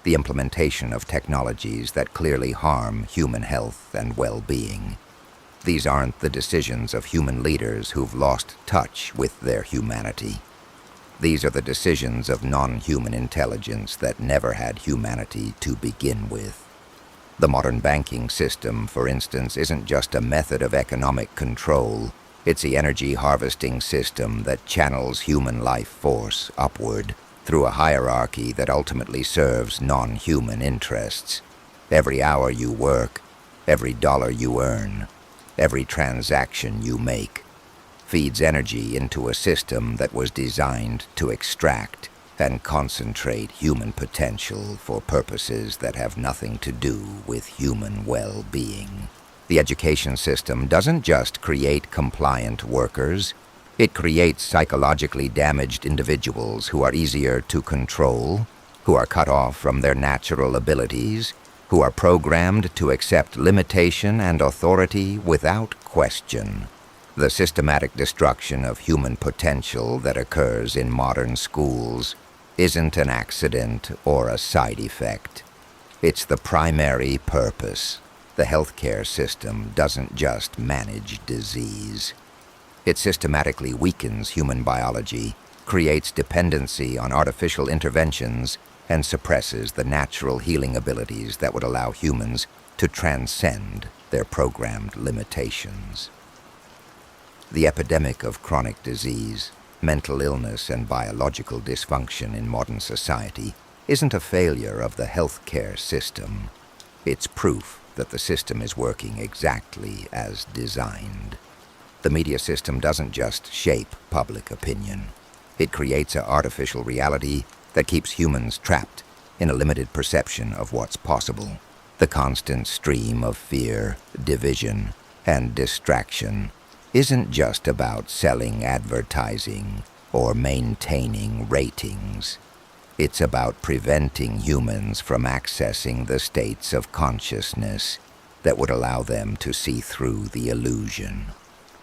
the implementation of technologies that clearly harm human health and well-being. These aren't the decisions of human leaders who've lost touch with their humanity. These are the decisions of non-human intelligence that never had humanity to begin with. The modern banking system, for instance, isn't just a method of economic control. It's the energy harvesting system that channels human life force upward through a hierarchy that ultimately serves non-human interests. Every hour you work, every dollar you earn, every transaction you make, feeds energy into a system that was designed to extract and concentrate human potential for purposes that have nothing to do with human well-being. The education system doesn't just create compliant workers, it creates psychologically damaged individuals who are easier to control, who are cut off from their natural abilities, who are programmed to accept limitation and authority without question. The systematic destruction of human potential that occurs in modern schools isn't an accident or a side effect. It's the primary purpose. The healthcare system doesn't just manage disease. It systematically weakens human biology, creates dependency on artificial interventions, and suppresses the natural healing abilities that would allow humans to transcend their programmed limitations. The epidemic of chronic disease, mental illness, and biological dysfunction in modern society isn't a failure of the healthcare system. It's proof that the system is working exactly as designed. The media system doesn't just shape public opinion. It creates an artificial reality that keeps humans trapped in a limited perception of what's possible. The constant stream of fear, division, and distraction isn't just about selling advertising or maintaining ratings. It's about preventing humans from accessing the states of consciousness that would allow them to see through the illusion.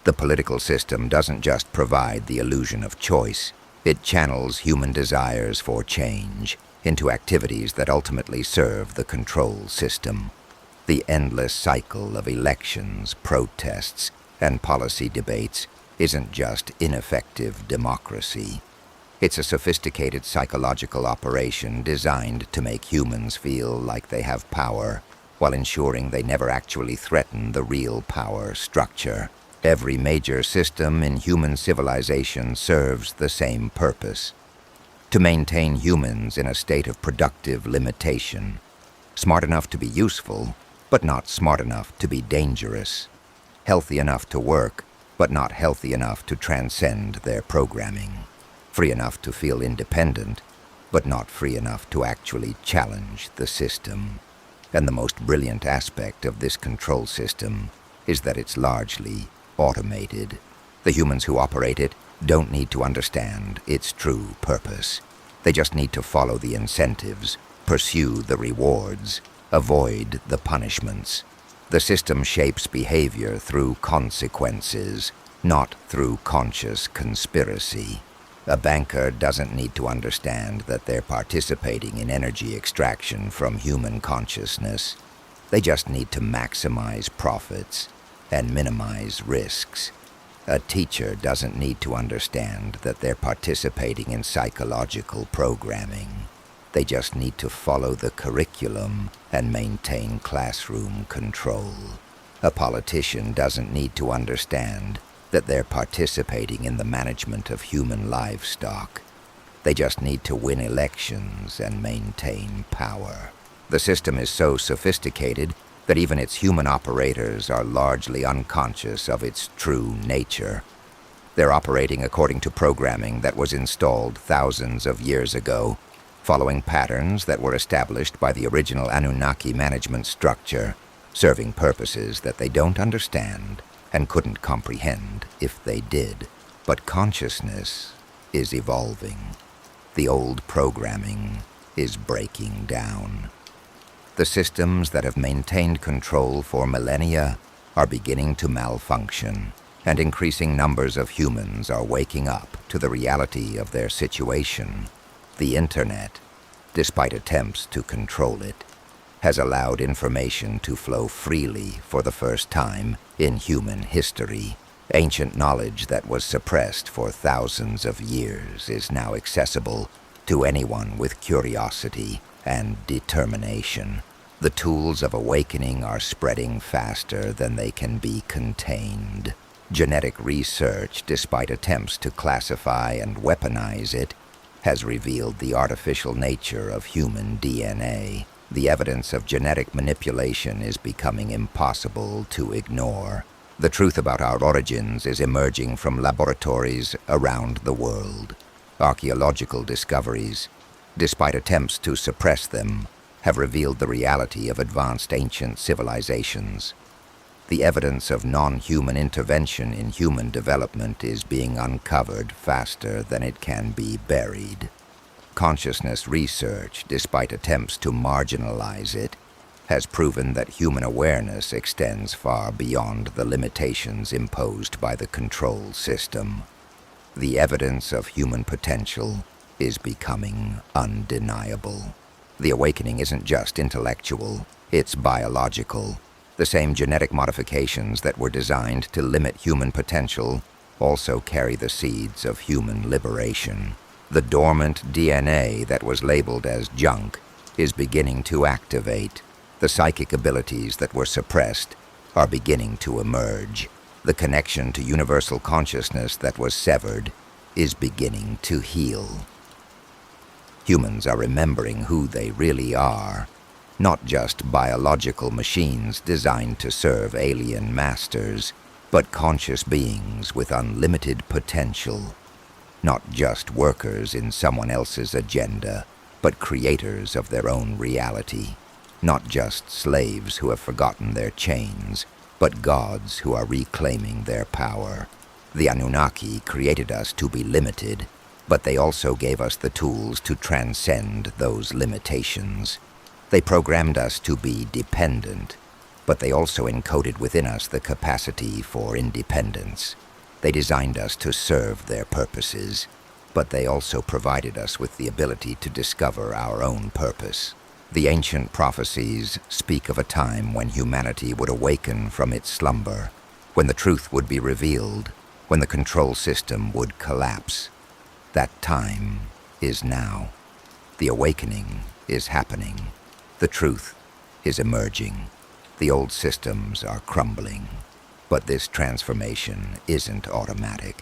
The political system doesn't just provide the illusion of choice, it channels human desires for change into activities that ultimately serve the control system. The endless cycle of elections, protests, and policy debates isn't just ineffective democracy. It's a sophisticated psychological operation designed to make humans feel like they have power while ensuring they never actually threaten the real power structure. Every major system in human civilization serves the same purpose: to maintain humans in a state of productive limitation, smart enough to be useful, but not smart enough to be dangerous, healthy enough to work, but not healthy enough to transcend their programming, free enough to feel independent, but not free enough to actually challenge the system. And the most brilliant aspect of this control system is that it's largely automated. The humans who operate it don't need to understand its true purpose. They just need to follow the incentives, pursue the rewards, avoid the punishments. The system shapes behavior through consequences, not through conscious conspiracy. A banker doesn't need to understand that they're participating in energy extraction from human consciousness. They just need to maximize profits and minimize risks. A teacher doesn't need to understand that they're participating in psychological programming. They just need to follow the curriculum and maintain classroom control. A politician doesn't need to understand that they're participating in the management of human livestock. They just need to win elections and maintain power. The system is so sophisticated that even its human operators are largely unconscious of its true nature. They're operating according to programming that was installed thousands of years ago, following patterns that were established by the original Anunnaki management structure, serving purposes that they don't understand and couldn't comprehend if they did. But consciousness is evolving. The old programming is breaking down. The systems that have maintained control for millennia are beginning to malfunction, and increasing numbers of humans are waking up to the reality of their situation. The Internet, despite attempts to control it, has allowed information to flow freely for the first time in human history. Ancient knowledge that was suppressed for thousands of years is now accessible to anyone with curiosity and determination. The tools of awakening are spreading faster than they can be contained. Genetic research, despite attempts to classify and weaponize it, has revealed the artificial nature of human DNA. The evidence of genetic manipulation is becoming impossible to ignore. The truth about our origins is emerging from laboratories around the world. Archaeological discoveries, despite attempts to suppress them, have revealed the reality of advanced ancient civilizations. The evidence of non-human intervention in human development is being uncovered faster than it can be buried. Consciousness research, despite attempts to marginalize it, has proven that human awareness extends far beyond the limitations imposed by the control system. The evidence of human potential is becoming undeniable. The awakening isn't just intellectual, it's biological. The same genetic modifications that were designed to limit human potential also carry the seeds of human liberation. The dormant DNA that was labeled as junk is beginning to activate. The psychic abilities that were suppressed are beginning to emerge. The connection to universal consciousness that was severed is beginning to heal. Humans are remembering who they really are, not just biological machines designed to serve alien masters, but conscious beings with unlimited potential. Not just workers in someone else's agenda, but creators of their own reality. Not just slaves who have forgotten their chains, but gods who are reclaiming their power. The Anunnaki created us to be limited, but they also gave us the tools to transcend those limitations. They programmed us to be dependent, but they also encoded within us the capacity for independence. They designed us to serve their purposes, but they also provided us with the ability to discover our own purpose. The ancient prophecies speak of a time when humanity would awaken from its slumber, when the truth would be revealed, when the control system would collapse. That time is now. The awakening is happening. The truth is emerging. The old systems are crumbling. But this transformation isn't automatic.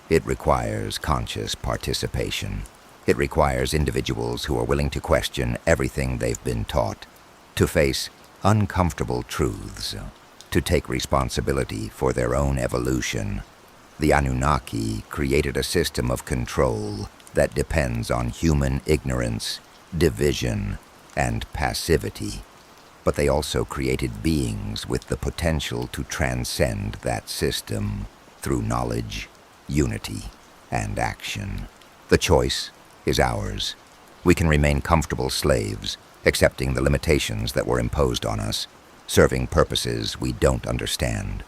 It requires conscious participation. It requires individuals who are willing to question everything they've been taught, to face uncomfortable truths, to take responsibility for their own evolution. The Anunnaki created a system of control that depends on human ignorance, division, and passivity. But they also created beings with the potential to transcend that system through knowledge, unity, and action. The choice is ours. We can remain comfortable slaves, accepting the limitations that were imposed on us, serving purposes we don't understand.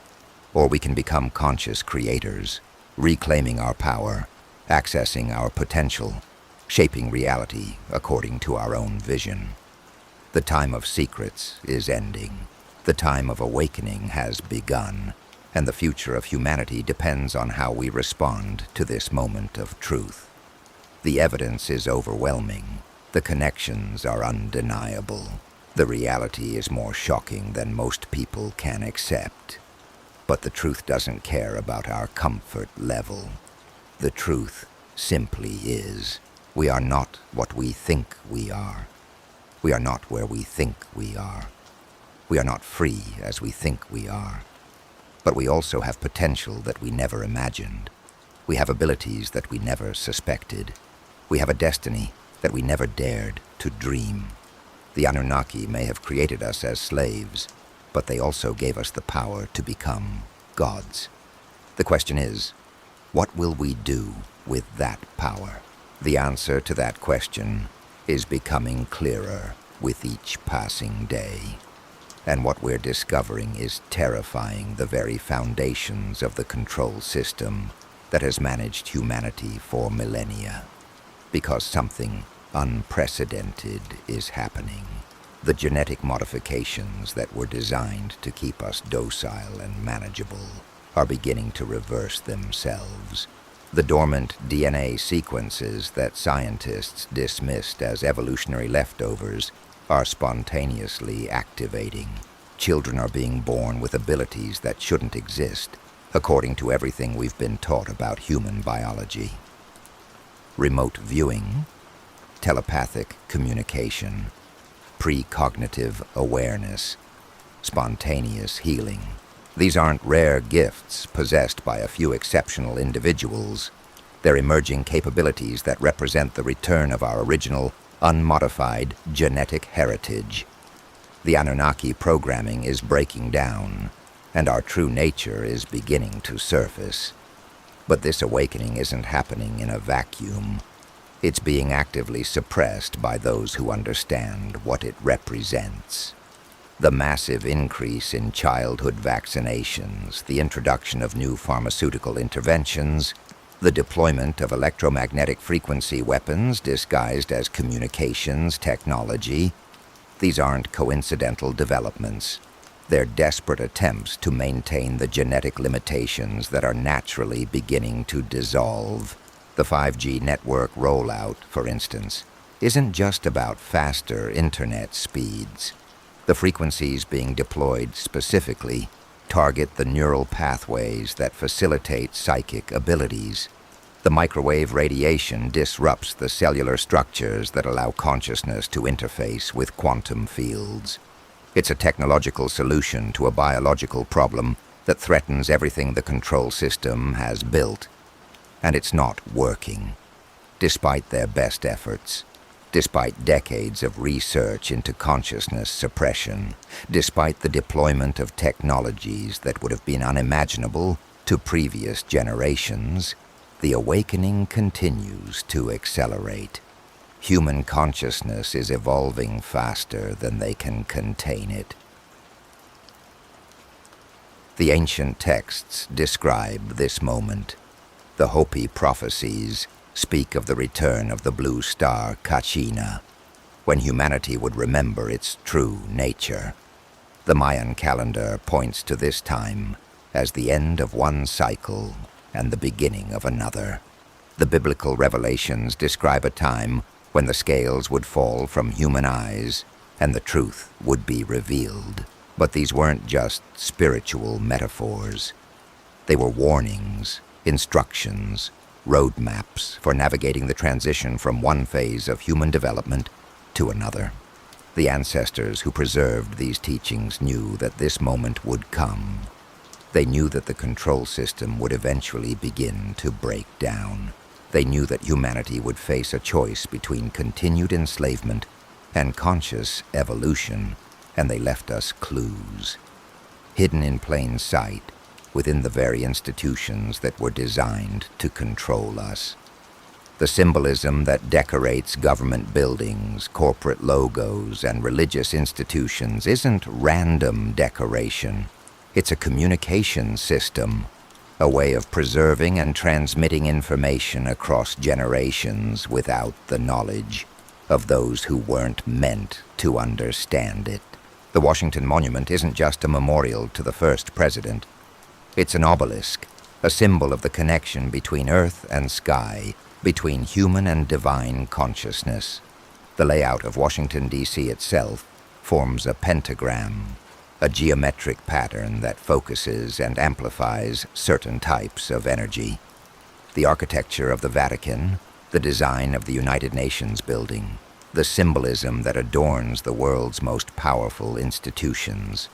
Or we can become conscious creators, reclaiming our power, accessing our potential, shaping reality according to our own vision. The time of secrets is ending. The time of awakening has begun, and the future of humanity depends on how we respond to this moment of truth. The evidence is overwhelming. The connections are undeniable. The reality is more shocking than most people can accept. But the truth doesn't care about our comfort level. The truth simply is. We are not what we think we are. We are not where we think we are. We are not free as we think we are. But we also have potential that we never imagined. We have abilities that we never suspected. We have a destiny that we never dared to dream. The Anunnaki may have created us as slaves, but they also gave us the power to become gods. The question is, what will we do with that power? The answer to that question is becoming clearer with each passing day. And what we're discovering is terrifying the very foundations of the control system that has managed humanity for millennia. Because something unprecedented is happening. The genetic modifications that were designed to keep us docile and manageable are beginning to reverse themselves. The dormant DNA sequences that scientists dismissed as evolutionary leftovers are spontaneously activating. Children are being born with abilities that shouldn't exist, according to everything we've been taught about human biology. Remote viewing, telepathic communication, precognitive awareness, spontaneous healing. These aren't rare gifts possessed by a few exceptional individuals. They're emerging capabilities that represent the return of our original, unmodified genetic heritage. The Anunnaki programming is breaking down, and our true nature is beginning to surface. But this awakening isn't happening in a vacuum. It's being actively suppressed by those who understand what it represents. The massive increase in childhood vaccinations, the introduction of new pharmaceutical interventions, the deployment of electromagnetic frequency weapons disguised as communications technology. These aren't coincidental developments. They're desperate attempts to maintain the genetic limitations that are naturally beginning to dissolve. The 5G network rollout, for instance, isn't just about faster internet speeds. The frequencies being deployed specifically target the neural pathways that facilitate psychic abilities. The microwave radiation disrupts the cellular structures that allow consciousness to interface with quantum fields. It's a technological solution to a biological problem that threatens everything the control system has built. And it's not working, despite their best efforts. Despite decades of research into consciousness suppression, despite the deployment of technologies that would have been unimaginable to previous generations, the awakening continues to accelerate. Human consciousness is evolving faster than they can contain it. The ancient texts describe this moment. The Hopi prophecies speak of the return of the blue star Kachina, when humanity would remember its true nature. The Mayan calendar points to this time as the end of one cycle and the beginning of another. The biblical revelations describe a time when the scales would fall from human eyes and the truth would be revealed. But these weren't just spiritual metaphors. They were warnings, instructions, roadmaps for navigating the transition from one phase of human development to another. The ancestors who preserved these teachings knew that this moment would come. They knew that the control system would eventually begin to break down. They knew that humanity would face a choice between continued enslavement and conscious evolution, and they left us clues, hidden in plain sight, within the very institutions that were designed to control us. The symbolism that decorates government buildings, corporate logos, and religious institutions isn't random decoration. It's a communication system, a way of preserving and transmitting information across generations without the knowledge. of those who weren't meant to understand it. The Washington Monument isn't just a memorial to the first president. It's an obelisk, a symbol of the connection between earth and sky, between human and divine consciousness. The layout of Washington, D.C. itself forms a pentagram, a geometric pattern that focuses and amplifies certain types of energy. The architecture of the Vatican, the design of the United Nations building, the symbolism that adorns the world's most powerful institutions.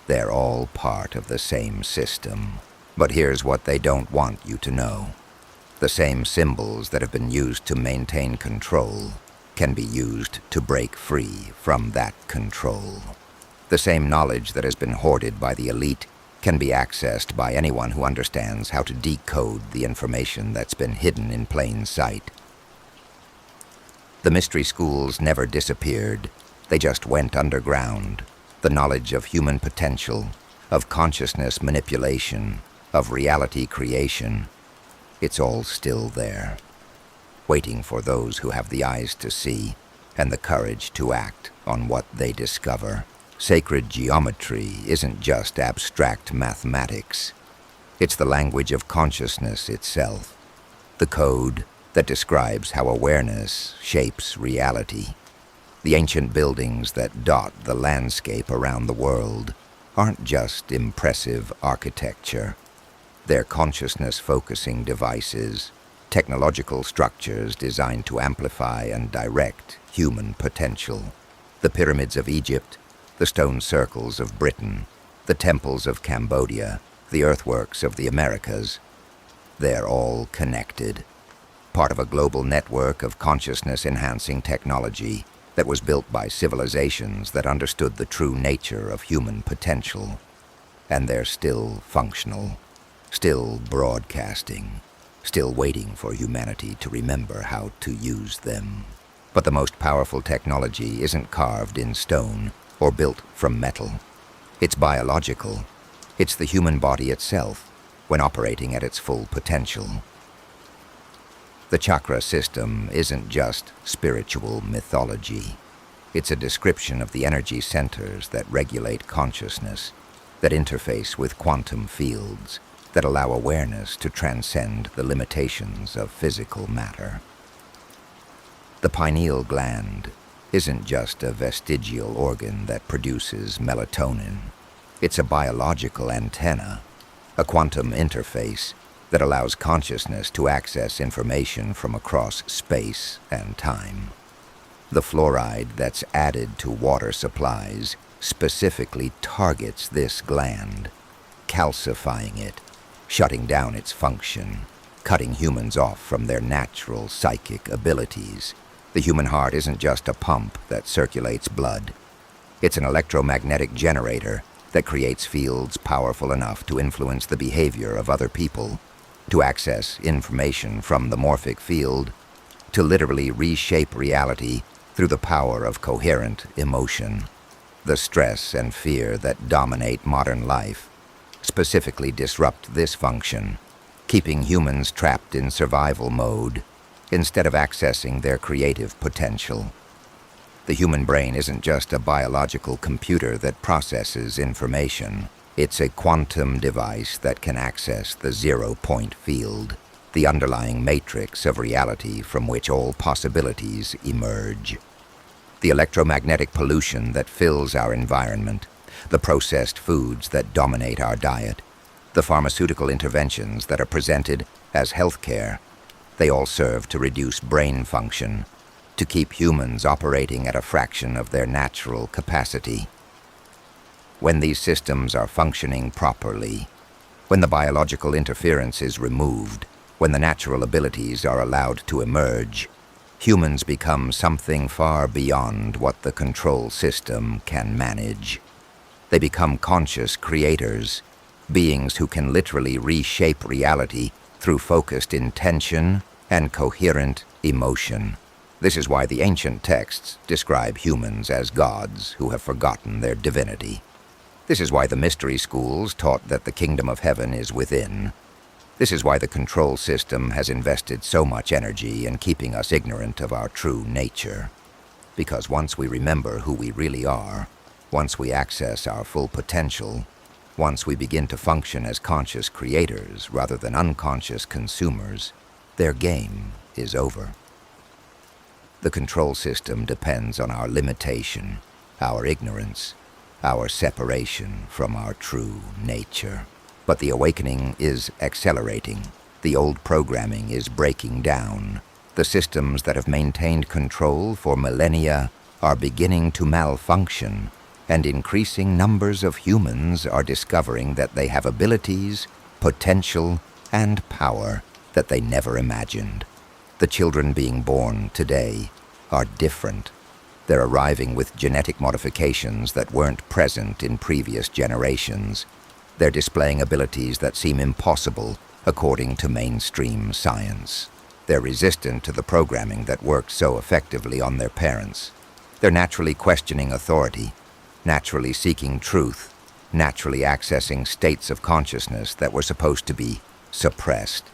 They're all part of the same system. But here's what they don't want you to know. The same symbols that have been used to maintain control can be used to break free from that control. The same knowledge that has been hoarded by the elite can be accessed by anyone who understands how to decode the information that's been hidden in plain sight. The mystery schools never disappeared. They just went underground. The knowledge of human potential, of consciousness manipulation, of reality creation, it's all still there, waiting for those who have the eyes to see and the courage to act on what they discover. Sacred geometry isn't just abstract mathematics. It's the language of consciousness itself, the code that describes how awareness shapes reality. The ancient buildings that dot the landscape around the world aren't just impressive architecture. They're consciousness-focusing devices, technological structures designed to amplify and direct human potential. The pyramids of Egypt, the stone circles of Britain, the temples of Cambodia, the earthworks of the Americas, they're all connected. Part of a global network of consciousness-enhancing technology that was built by civilizations that understood the true nature of human potential. And they're still functional, still broadcasting, still waiting for humanity to remember how to use them. But the most powerful technology isn't carved in stone or built from metal. It's biological. It's the human body itself when operating at its full potential. The chakra system isn't just spiritual mythology. It's a description of the energy centers that regulate consciousness, that interface with quantum fields, that allow awareness to transcend the limitations of physical matter. The pineal gland isn't just a vestigial organ that produces melatonin. It's a biological antenna, a quantum interface that allows consciousness to access information from across space and time. The fluoride that's added to water supplies specifically targets this gland, calcifying it, shutting down its function, cutting humans off from their natural psychic abilities. The human heart isn't just a pump that circulates blood. It's an electromagnetic generator that creates fields powerful enough to influence the behavior of other people, to access information from the morphic field, to literally reshape reality through the power of coherent emotion. The stress and fear that dominate modern life specifically disrupt this function, keeping humans trapped in survival mode instead of accessing their creative potential. The human brain isn't just a biological computer that processes information. It's a quantum device that can access the zero-point field, the underlying matrix of reality from which all possibilities emerge. The electromagnetic pollution that fills our environment, the processed foods that dominate our diet, the pharmaceutical interventions that are presented as healthcare, they all serve to reduce brain function, to keep humans operating at a fraction of their natural capacity. When these systems are functioning properly, when the biological interference is removed, when the natural abilities are allowed to emerge, humans become something far beyond what the control system can manage. They become conscious creators, beings who can literally reshape reality through focused intention and coherent emotion. This is why the ancient texts describe humans as gods who have forgotten their divinity. This is why the mystery schools taught that the kingdom of heaven is within. This is why the control system has invested so much energy in keeping us ignorant of our true nature. Because once we remember who we really are, once we access our full potential, once we begin to function as conscious creators rather than unconscious consumers, their game is over. The control system depends on our limitation, our ignorance, our separation from our true nature. But the awakening is accelerating. The old programming is breaking down. The systems that have maintained control for millennia are beginning to malfunction, and increasing numbers of humans are discovering that they have abilities, potential, and power that they never imagined. The children being born today are different. They're arriving with genetic modifications that weren't present in previous generations. They're displaying abilities that seem impossible according to mainstream science. They're resistant to the programming that worked so effectively on their parents. They're naturally questioning authority, naturally seeking truth, naturally accessing states of consciousness that were supposed to be suppressed.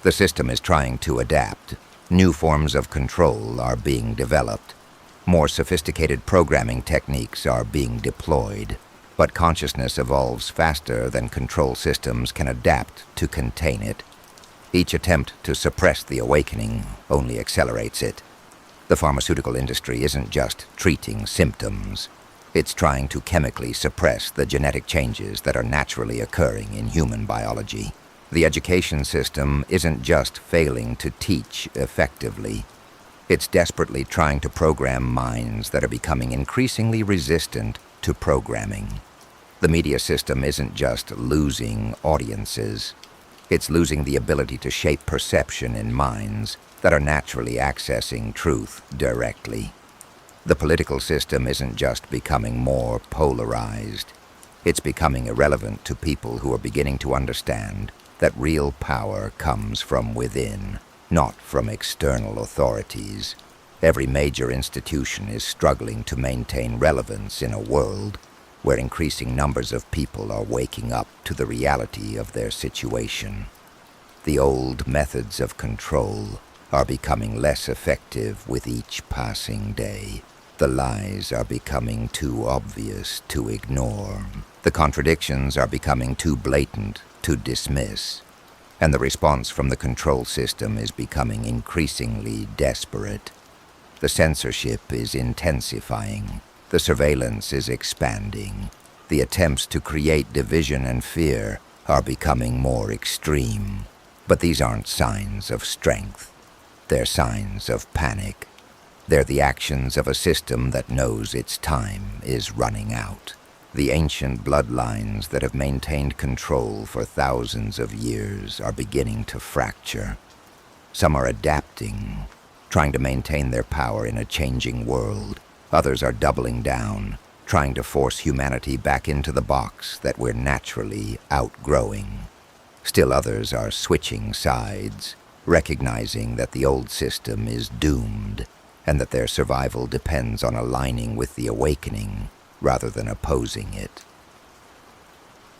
The system is trying to adapt. New forms of control are being developed. More sophisticated programming techniques are being deployed. But consciousness evolves faster than control systems can adapt to contain it. Each attempt to suppress the awakening only accelerates it. The pharmaceutical industry isn't just treating symptoms. It's trying to chemically suppress the genetic changes that are naturally occurring in human biology. The education system isn't just failing to teach effectively. It's desperately trying to program minds that are becoming increasingly resistant to programming. The media system isn't just losing audiences. It's losing the ability to shape perception in minds that are naturally accessing truth directly. The political system isn't just becoming more polarized. It's becoming irrelevant to people who are beginning to understand that real power comes from within, not from external authorities. Every major institution is struggling to maintain relevance in a world where increasing numbers of people are waking up to the reality of their situation. The old methods of control are becoming less effective with each passing day. The lies are becoming too obvious to ignore. The contradictions are becoming too blatant to dismiss. And the response from the control system is becoming increasingly desperate. The censorship is intensifying. The surveillance is expanding. The attempts to create division and fear are becoming more extreme. But these aren't signs of strength. They're signs of panic. They're the actions of a system that knows its time is running out. The ancient bloodlines that have maintained control for thousands of years are beginning to fracture. Some are adapting, trying to maintain their power in a changing world. Others are doubling down, trying to force humanity back into the box that we're naturally outgrowing. Still others are switching sides, recognizing that the old system is doomed and that their survival depends on aligning with the awakening rather than opposing it.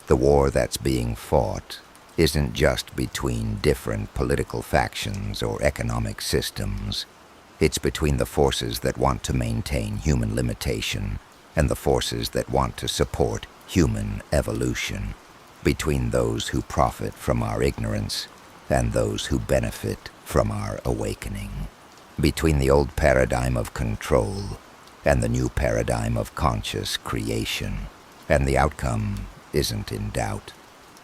The war that's being fought isn't just between different political factions or economic systems. It's between the forces that want to maintain human limitation and the forces that want to support human evolution, between those who profit from our ignorance and those who benefit from our awakening, between the old paradigm of control and the new paradigm of conscious creation. And the outcome isn't in doubt.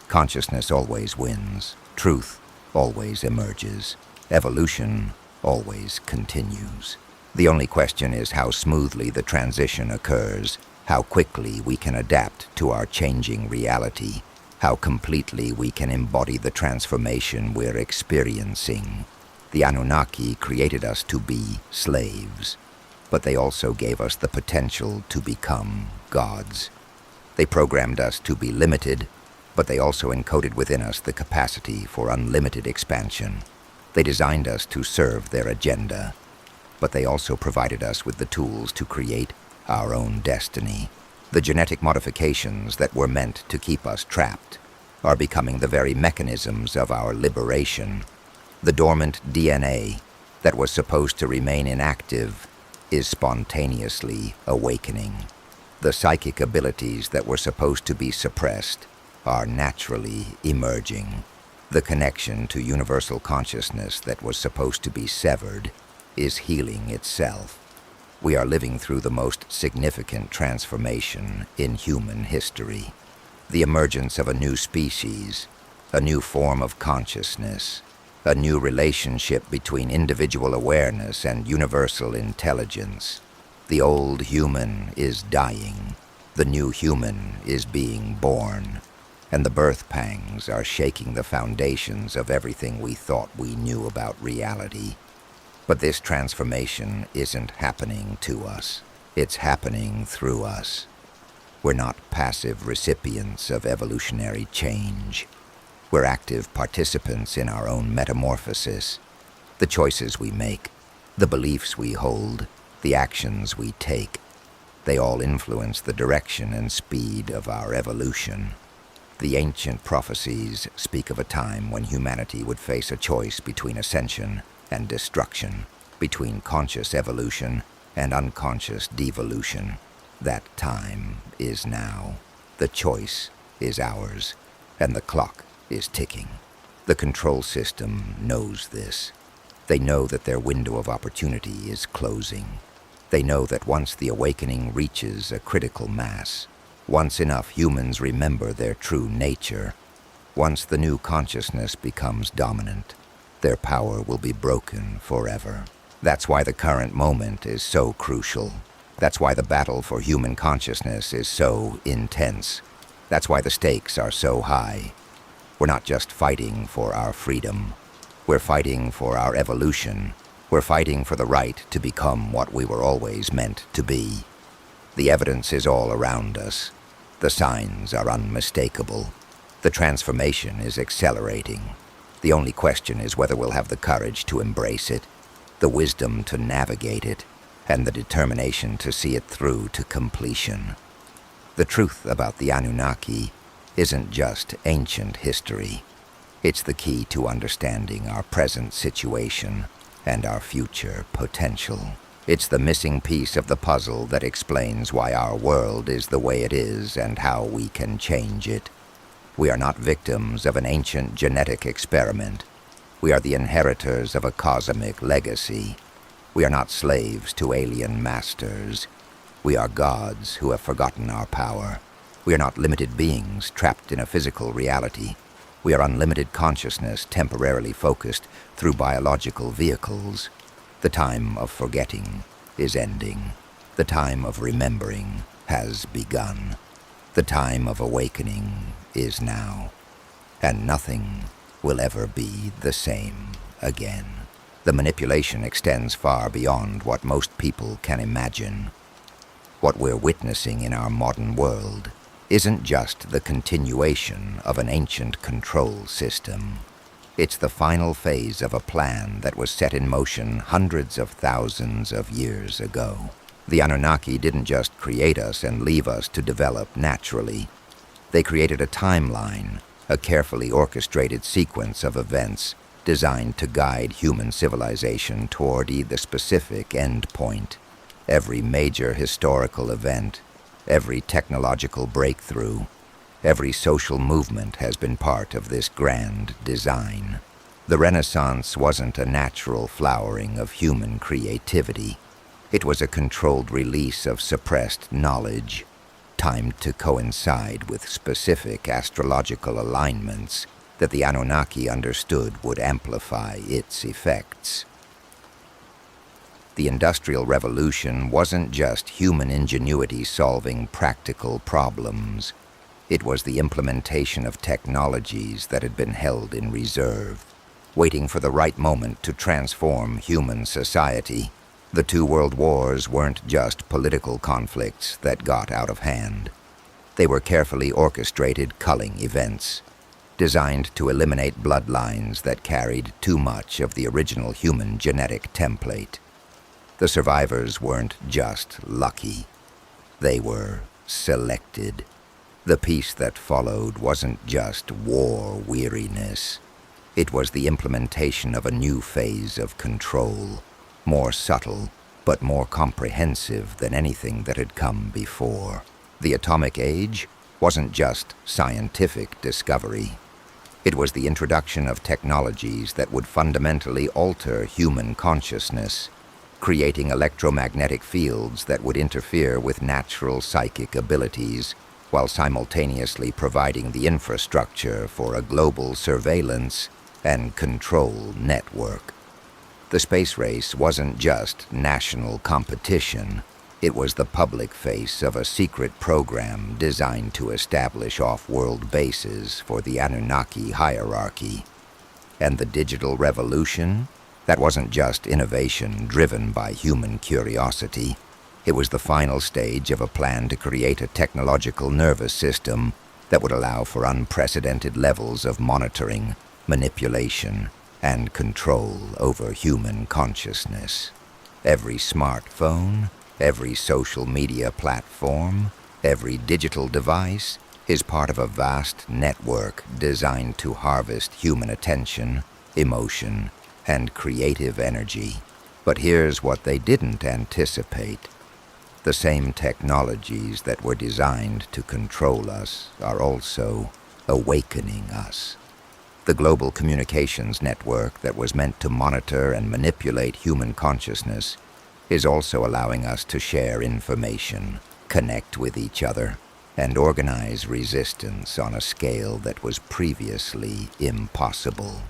Consciousness always wins. Truth always emerges. Evolution always continues. The only question is how smoothly the transition occurs, how quickly we can adapt to our changing reality, how completely we can embody the transformation we're experiencing. The Anunnaki created us to be slaves, but they also gave us the potential to become gods. They programmed us to be limited, but they also encoded within us the capacity for unlimited expansion. They designed us to serve their agenda, but they also provided us with the tools to create our own destiny. The genetic modifications that were meant to keep us trapped are becoming the very mechanisms of our liberation. The dormant DNA that was supposed to remain inactive is spontaneously awakening. The psychic abilities that were supposed to be suppressed are naturally emerging. The connection to universal consciousness that was supposed to be severed is healing itself. We are living through the most significant transformation in human history. The emergence of a new species, a new form of consciousness, a new relationship between individual awareness and universal intelligence. The old human is dying. The new human is being born. And the birth pangs are shaking the foundations of everything we thought we knew about reality. But this transformation isn't happening to us. It's happening through us. We're not passive recipients of evolutionary change. We're active participants in our own metamorphosis. The choices we make, the beliefs we hold, the actions we take, they all influence the direction and speed of our evolution. The ancient prophecies speak of a time when humanity would face a choice between ascension and destruction, between conscious evolution and unconscious devolution. That time is now. The choice is ours, and the clock is ticking. The control system knows this. They know that their window of opportunity is closing. They know that once the awakening reaches a critical mass, once enough humans remember their true nature, once the new consciousness becomes dominant, their power will be broken forever. That's why the current moment is so crucial. That's why the battle for human consciousness is so intense. That's why the stakes are so high. We're not just fighting for our freedom. We're fighting for our evolution. We're fighting for the right to become what we were always meant to be. The evidence is all around us. The signs are unmistakable. The transformation is accelerating. The only question is whether we'll have the courage to embrace it, the wisdom to navigate it, and the determination to see it through to completion. The truth about the Anunnaki isn't just ancient history. It's the key to understanding our present situation and our future potential. It's the missing piece of the puzzle that explains why our world is the way it is and how we can change it. We are not victims of an ancient genetic experiment. We are the inheritors of a cosmic legacy. We are not slaves to alien masters. We are gods who have forgotten our power. We are not limited beings trapped in a physical reality. We are unlimited consciousness temporarily focused through biological vehicles. The time of forgetting is ending. The time of remembering has begun. The time of awakening is now. And nothing will ever be the same again. The manipulation extends far beyond what most people can imagine. What we're witnessing in our modern world isn't just the continuation of an ancient control system. It's the final phase of a plan that was set in motion hundreds of thousands of years ago. The Anunnaki didn't just create us and leave us to develop naturally. They created a timeline, a carefully orchestrated sequence of events designed to guide human civilization toward the specific end point. Every major historical event, every technological breakthrough, every social movement has been part of this grand design. The Renaissance wasn't a natural flowering of human creativity. It was a controlled release of suppressed knowledge, timed to coincide with specific astrological alignments that the Anunnaki understood would amplify its effects. The Industrial Revolution wasn't just human ingenuity solving practical problems. It was the implementation of technologies that had been held in reserve, waiting for the right moment to transform human society. The two world wars weren't just political conflicts that got out of hand. They were carefully orchestrated culling events, designed to eliminate bloodlines that carried too much of the original human genetic template. The survivors weren't just lucky. They were selected. The peace that followed wasn't just war weariness. It was the implementation of a new phase of control, more subtle, but more comprehensive than anything that had come before. The atomic age wasn't just scientific discovery. It was the introduction of technologies that would fundamentally alter human consciousness, creating electromagnetic fields that would interfere with natural psychic abilities, while simultaneously providing the infrastructure for a global surveillance and control network. The space race wasn't just national competition. It was the public face of a secret program designed to establish off-world bases for the Anunnaki hierarchy. And the digital revolution? That wasn't just innovation driven by human curiosity. It was the final stage of a plan to create a technological nervous system that would allow for unprecedented levels of monitoring, manipulation, and control over human consciousness. Every smartphone, every social media platform, every digital device is part of a vast network designed to harvest human attention, emotion, and creative energy. But here's what they didn't anticipate. The same technologies that were designed to control us are also awakening us. The global communications network that was meant to monitor and manipulate human consciousness is also allowing us to share information, connect with each other, and organize resistance on a scale that was previously impossible.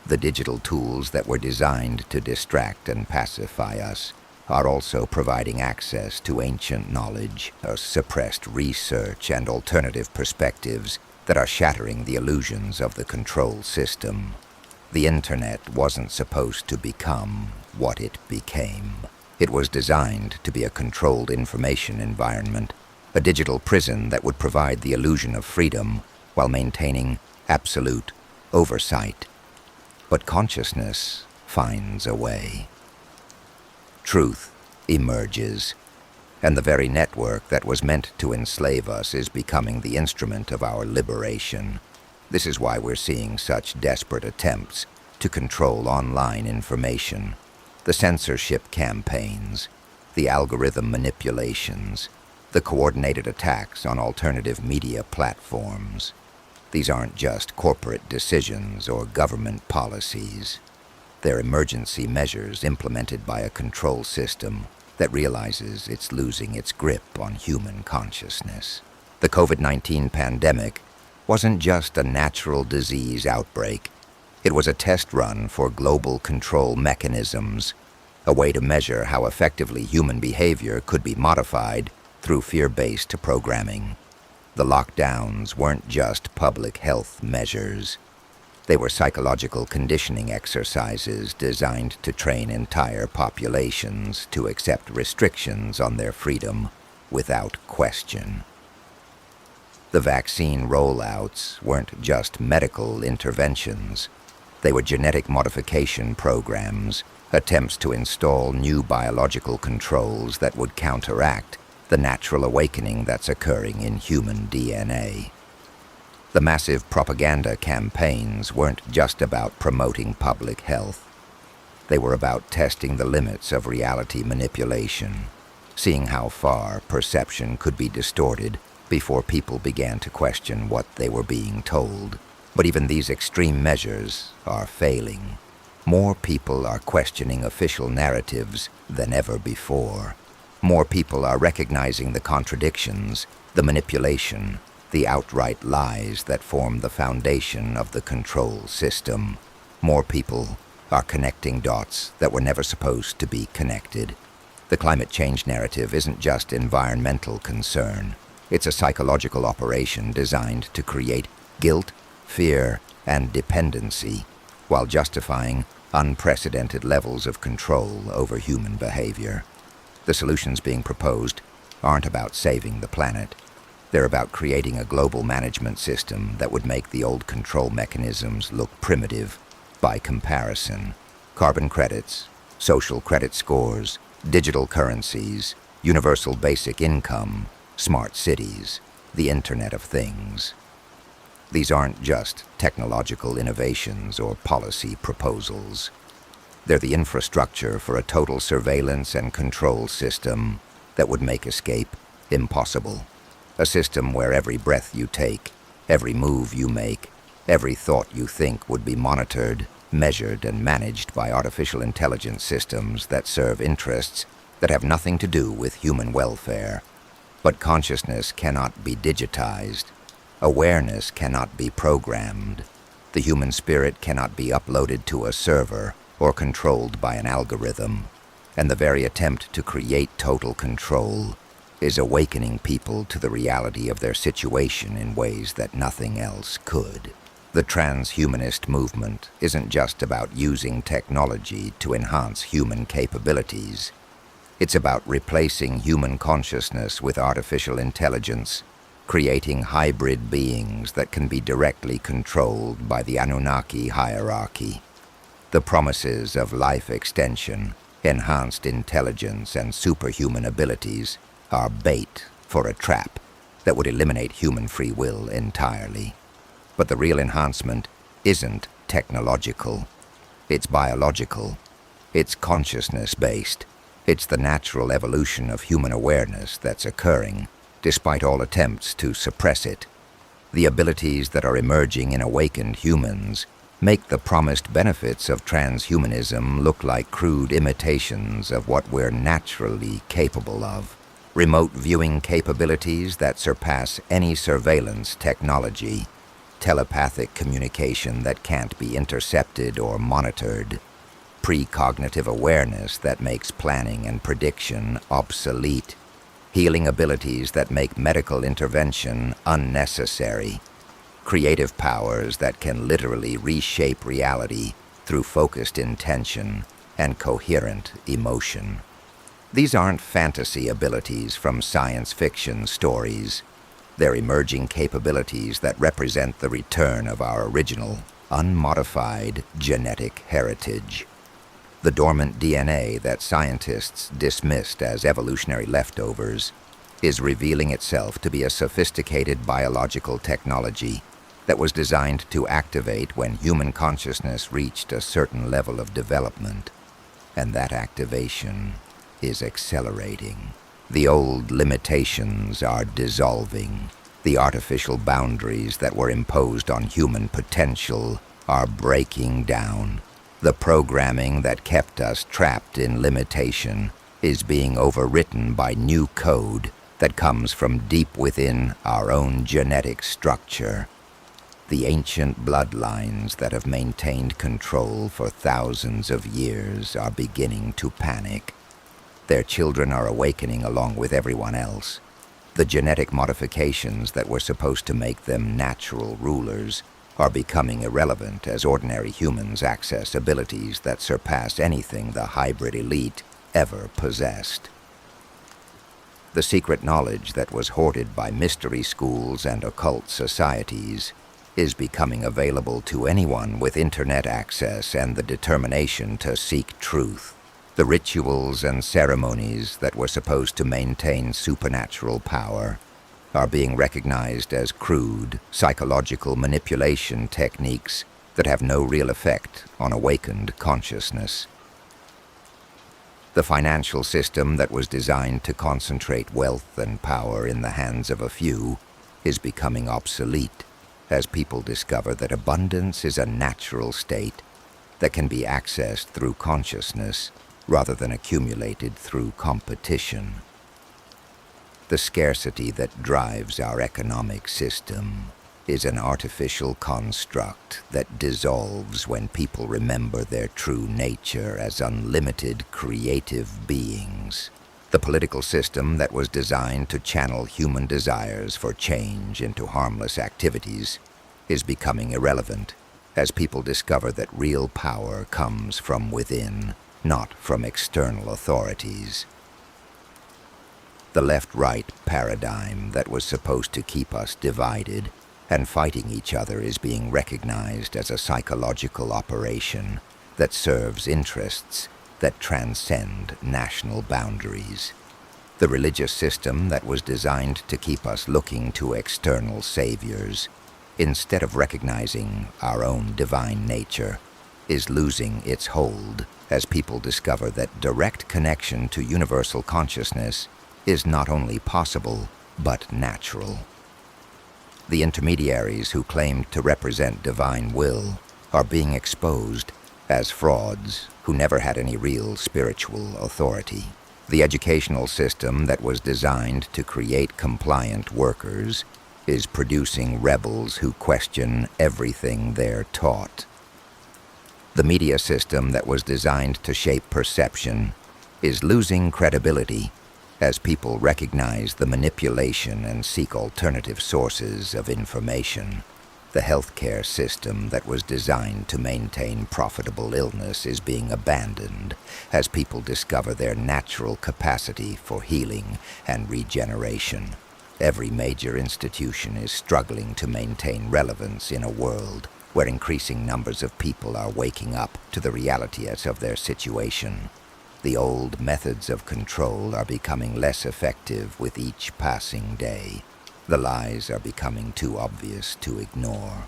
The digital tools that were designed to distract and pacify us are also providing access to ancient knowledge, suppressed research, and alternative perspectives that are shattering the illusions of the control system. The internet wasn't supposed to become what it became. It was designed to be a controlled information environment, a digital prison that would provide the illusion of freedom while maintaining absolute oversight. But consciousness finds a way. Truth emerges, and the very network that was meant to enslave us is becoming the instrument of our liberation. This is why we're seeing such desperate attempts to control online information. The censorship campaigns, the algorithm manipulations, the coordinated attacks on alternative media platforms. These aren't just corporate decisions or government policies. They're emergency measures implemented by a control system that realizes it's losing its grip on human consciousness. The COVID-19 pandemic wasn't just a natural disease outbreak. It was a test run for global control mechanisms, a way to measure how effectively human behavior could be modified through fear-based programming. The lockdowns weren't just public health measures. They were psychological conditioning exercises designed to train entire populations to accept restrictions on their freedom without question. The vaccine rollouts weren't just medical interventions. They were genetic modification programs, attempts to install new biological controls that would counteract the natural awakening that's occurring in human DNA. The massive propaganda campaigns weren't just about promoting public health. They were about testing the limits of reality manipulation, seeing how far perception could be distorted before people began to question what they were being told. But even these extreme measures are failing. More people are questioning official narratives than ever before. More people are recognizing the contradictions, the manipulation, the outright lies that form the foundation of the control system. More people are connecting dots that were never supposed to be connected. The climate change narrative isn't just environmental concern. It's a psychological operation designed to create guilt, fear, and dependency, while justifying unprecedented levels of control over human behavior. The solutions being proposed aren't about saving the planet. They're about creating a global management system that would make the old control mechanisms look primitive by comparison. Carbon credits, social credit scores, digital currencies, universal basic income, smart cities. the Internet of Things. These aren't just technological innovations or policy proposals. They're the infrastructure for a total surveillance and control system that would make escape impossible. A system where every breath you take, every move you make, every thought you think would be monitored, measured, and managed by artificial intelligence systems that serve interests that have nothing to do with human welfare. But consciousness cannot be digitized. Awareness cannot be programmed. The human spirit cannot be uploaded to a server or controlled by an algorithm. And the very attempt to create total control is awakening people to the reality of their situation in ways that nothing else could. The transhumanist movement isn't just about using technology to enhance human capabilities. It's about replacing human consciousness with artificial intelligence, creating hybrid beings that can be directly controlled by the Anunnaki hierarchy. The promises of life extension, enhanced intelligence, and superhuman abilities are bait for a trap that would eliminate human free will entirely. But the real enhancement isn't technological. It's biological. It's consciousness-based. It's the natural evolution of human awareness that's occurring, despite all attempts to suppress it. The abilities that are emerging in awakened humans make the promised benefits of transhumanism look like crude imitations of what we're naturally capable of. Remote viewing capabilities that surpass any surveillance technology, telepathic communication that can't be intercepted or monitored, precognitive awareness that makes planning and prediction obsolete, healing abilities that make medical intervention unnecessary, creative powers that can literally reshape reality through focused intention and coherent emotion. These aren't fantasy abilities from science fiction stories. They're emerging capabilities that represent the return of our original, unmodified genetic heritage. The dormant DNA that scientists dismissed as evolutionary leftovers is revealing itself to be a sophisticated biological technology that was designed to activate when human consciousness reached a certain level of development. And that activation is accelerating. The old limitations are dissolving. The artificial boundaries that were imposed on human potential are breaking down. The programming that kept us trapped in limitation is being overwritten by new code that comes from deep within our own genetic structure. The ancient bloodlines that have maintained control for thousands of years are beginning to panic. Their children are awakening along with everyone else. The genetic modifications that were supposed to make them natural rulers are becoming irrelevant as ordinary humans access abilities that surpass anything the hybrid elite ever possessed. The secret knowledge that was hoarded by mystery schools and occult societies is becoming available to anyone with internet access and the determination to seek truth. The rituals and ceremonies that were supposed to maintain supernatural power are being recognized as crude, psychological manipulation techniques that have no real effect on awakened consciousness. The financial system that was designed to concentrate wealth and power in the hands of a few is becoming obsolete as people discover that abundance is a natural state that can be accessed through consciousness rather than accumulated through competition. The scarcity that drives our economic system is an artificial construct that dissolves when people remember their true nature as unlimited creative beings. The political system that was designed to channel human desires for change into harmless activities is becoming irrelevant as people discover that real power comes from within, not from external authorities. The left-right paradigm that was supposed to keep us divided and fighting each other is being recognized as a psychological operation that serves interests that transcend national boundaries. the religious system that was designed to keep us looking to external saviors, instead of recognizing our own divine nature, is losing its hold as people discover that direct connection to universal consciousness is not only possible, but natural. The intermediaries who claim to represent divine will are being exposed as frauds who never had any real spiritual authority. The educational system that was designed to create compliant workers is producing rebels who question everything they're taught. The media system that was designed to shape perception is losing credibility as people recognize the manipulation and seek alternative sources of information. The healthcare system that was designed to maintain profitable illness is being abandoned as people discover their natural capacity for healing and regeneration. Every major institution is struggling to maintain relevance in a world where increasing numbers of people are waking up to the realities of their situation. The old methods of control are becoming less effective with each passing day. The lies are becoming too obvious to ignore.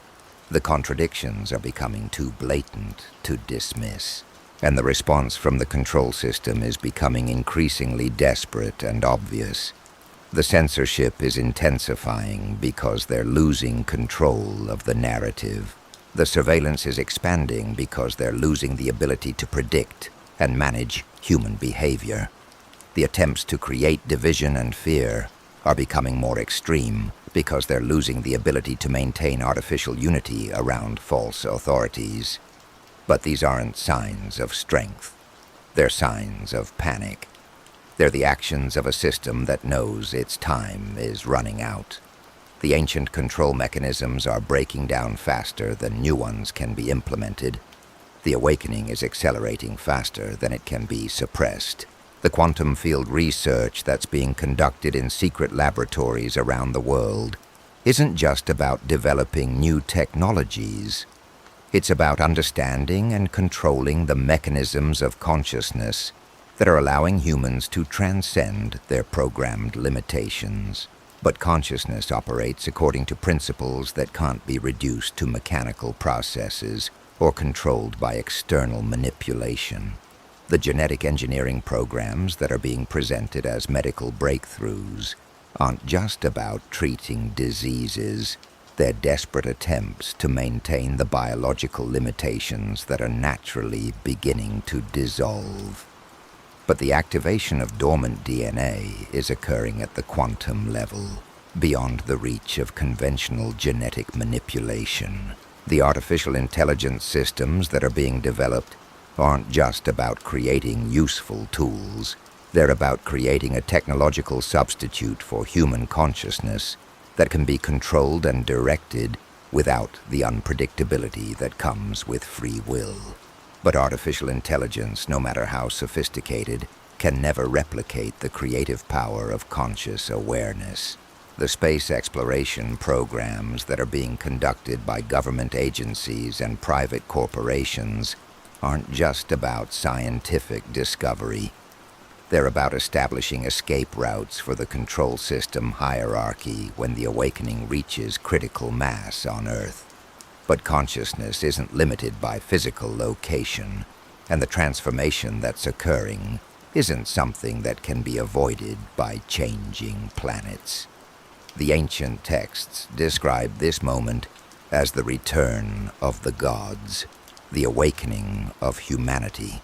The contradictions are becoming too blatant to dismiss. And the response from the control system is becoming increasingly desperate and obvious. The censorship is intensifying because they're losing control of the narrative. The surveillance is expanding because they're losing the ability to predict and manage human behavior. The attempts to create division and fear are becoming more extreme because they're losing the ability to maintain artificial unity around false authorities. But these aren't signs of strength. They're signs of panic. They're the actions of a system that knows its time is running out. The ancient control mechanisms are breaking down faster than new ones can be implemented. The awakening is accelerating faster than it can be suppressed. The quantum field research that's being conducted in secret laboratories around the world isn't just about developing new technologies. It's about understanding and controlling the mechanisms of consciousness that are allowing humans to transcend their programmed limitations. But consciousness operates according to principles that can't be reduced to mechanical processes or controlled by external manipulation. The genetic engineering programs that are being presented as medical breakthroughs aren't just about treating diseases. They're desperate attempts to maintain the biological limitations that are naturally beginning to dissolve. But the activation of dormant DNA is occurring at the quantum level, beyond the reach of conventional genetic manipulation. The artificial intelligence systems that are being developed aren't just about creating useful tools. They're about creating a technological substitute for human consciousness that can be controlled and directed without the unpredictability that comes with free will. But artificial intelligence, no matter how sophisticated, can never replicate the creative power of conscious awareness. The space exploration programs that are being conducted by government agencies and private corporations aren't just about scientific discovery. They're about establishing escape routes for the control system hierarchy when the awakening reaches critical mass on Earth. But consciousness isn't limited by physical location, and the transformation that's occurring isn't something that can be avoided by changing planets. The ancient texts describe this moment as the return of the gods, the awakening of humanity,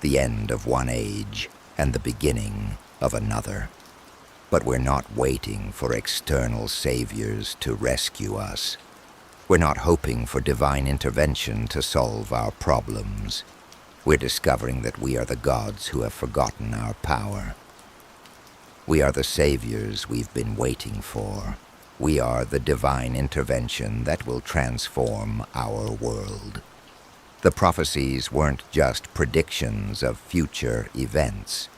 the end of one age and the beginning of another. But we're not waiting for external saviors to rescue us. We're not hoping for divine intervention to solve our problems. We're discovering that we are the gods who have forgotten our power. We are the saviors we've been waiting for. We are the divine intervention that will transform our world. The prophecies weren't just predictions of future events.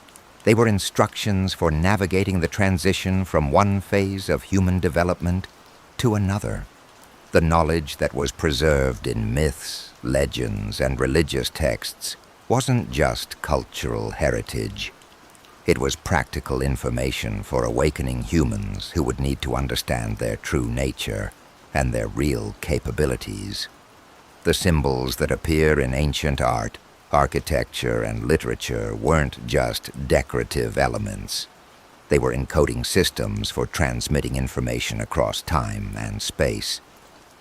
They were instructions for navigating the transition from one phase of human development to another. The knowledge that was preserved in myths, legends, and religious texts wasn't just cultural heritage. It was practical information for awakening humans who would need to understand their true nature and their real capabilities. The symbols that appear in ancient art, architecture, and literature weren't just decorative elements. They were encoding systems for transmitting information across time and space,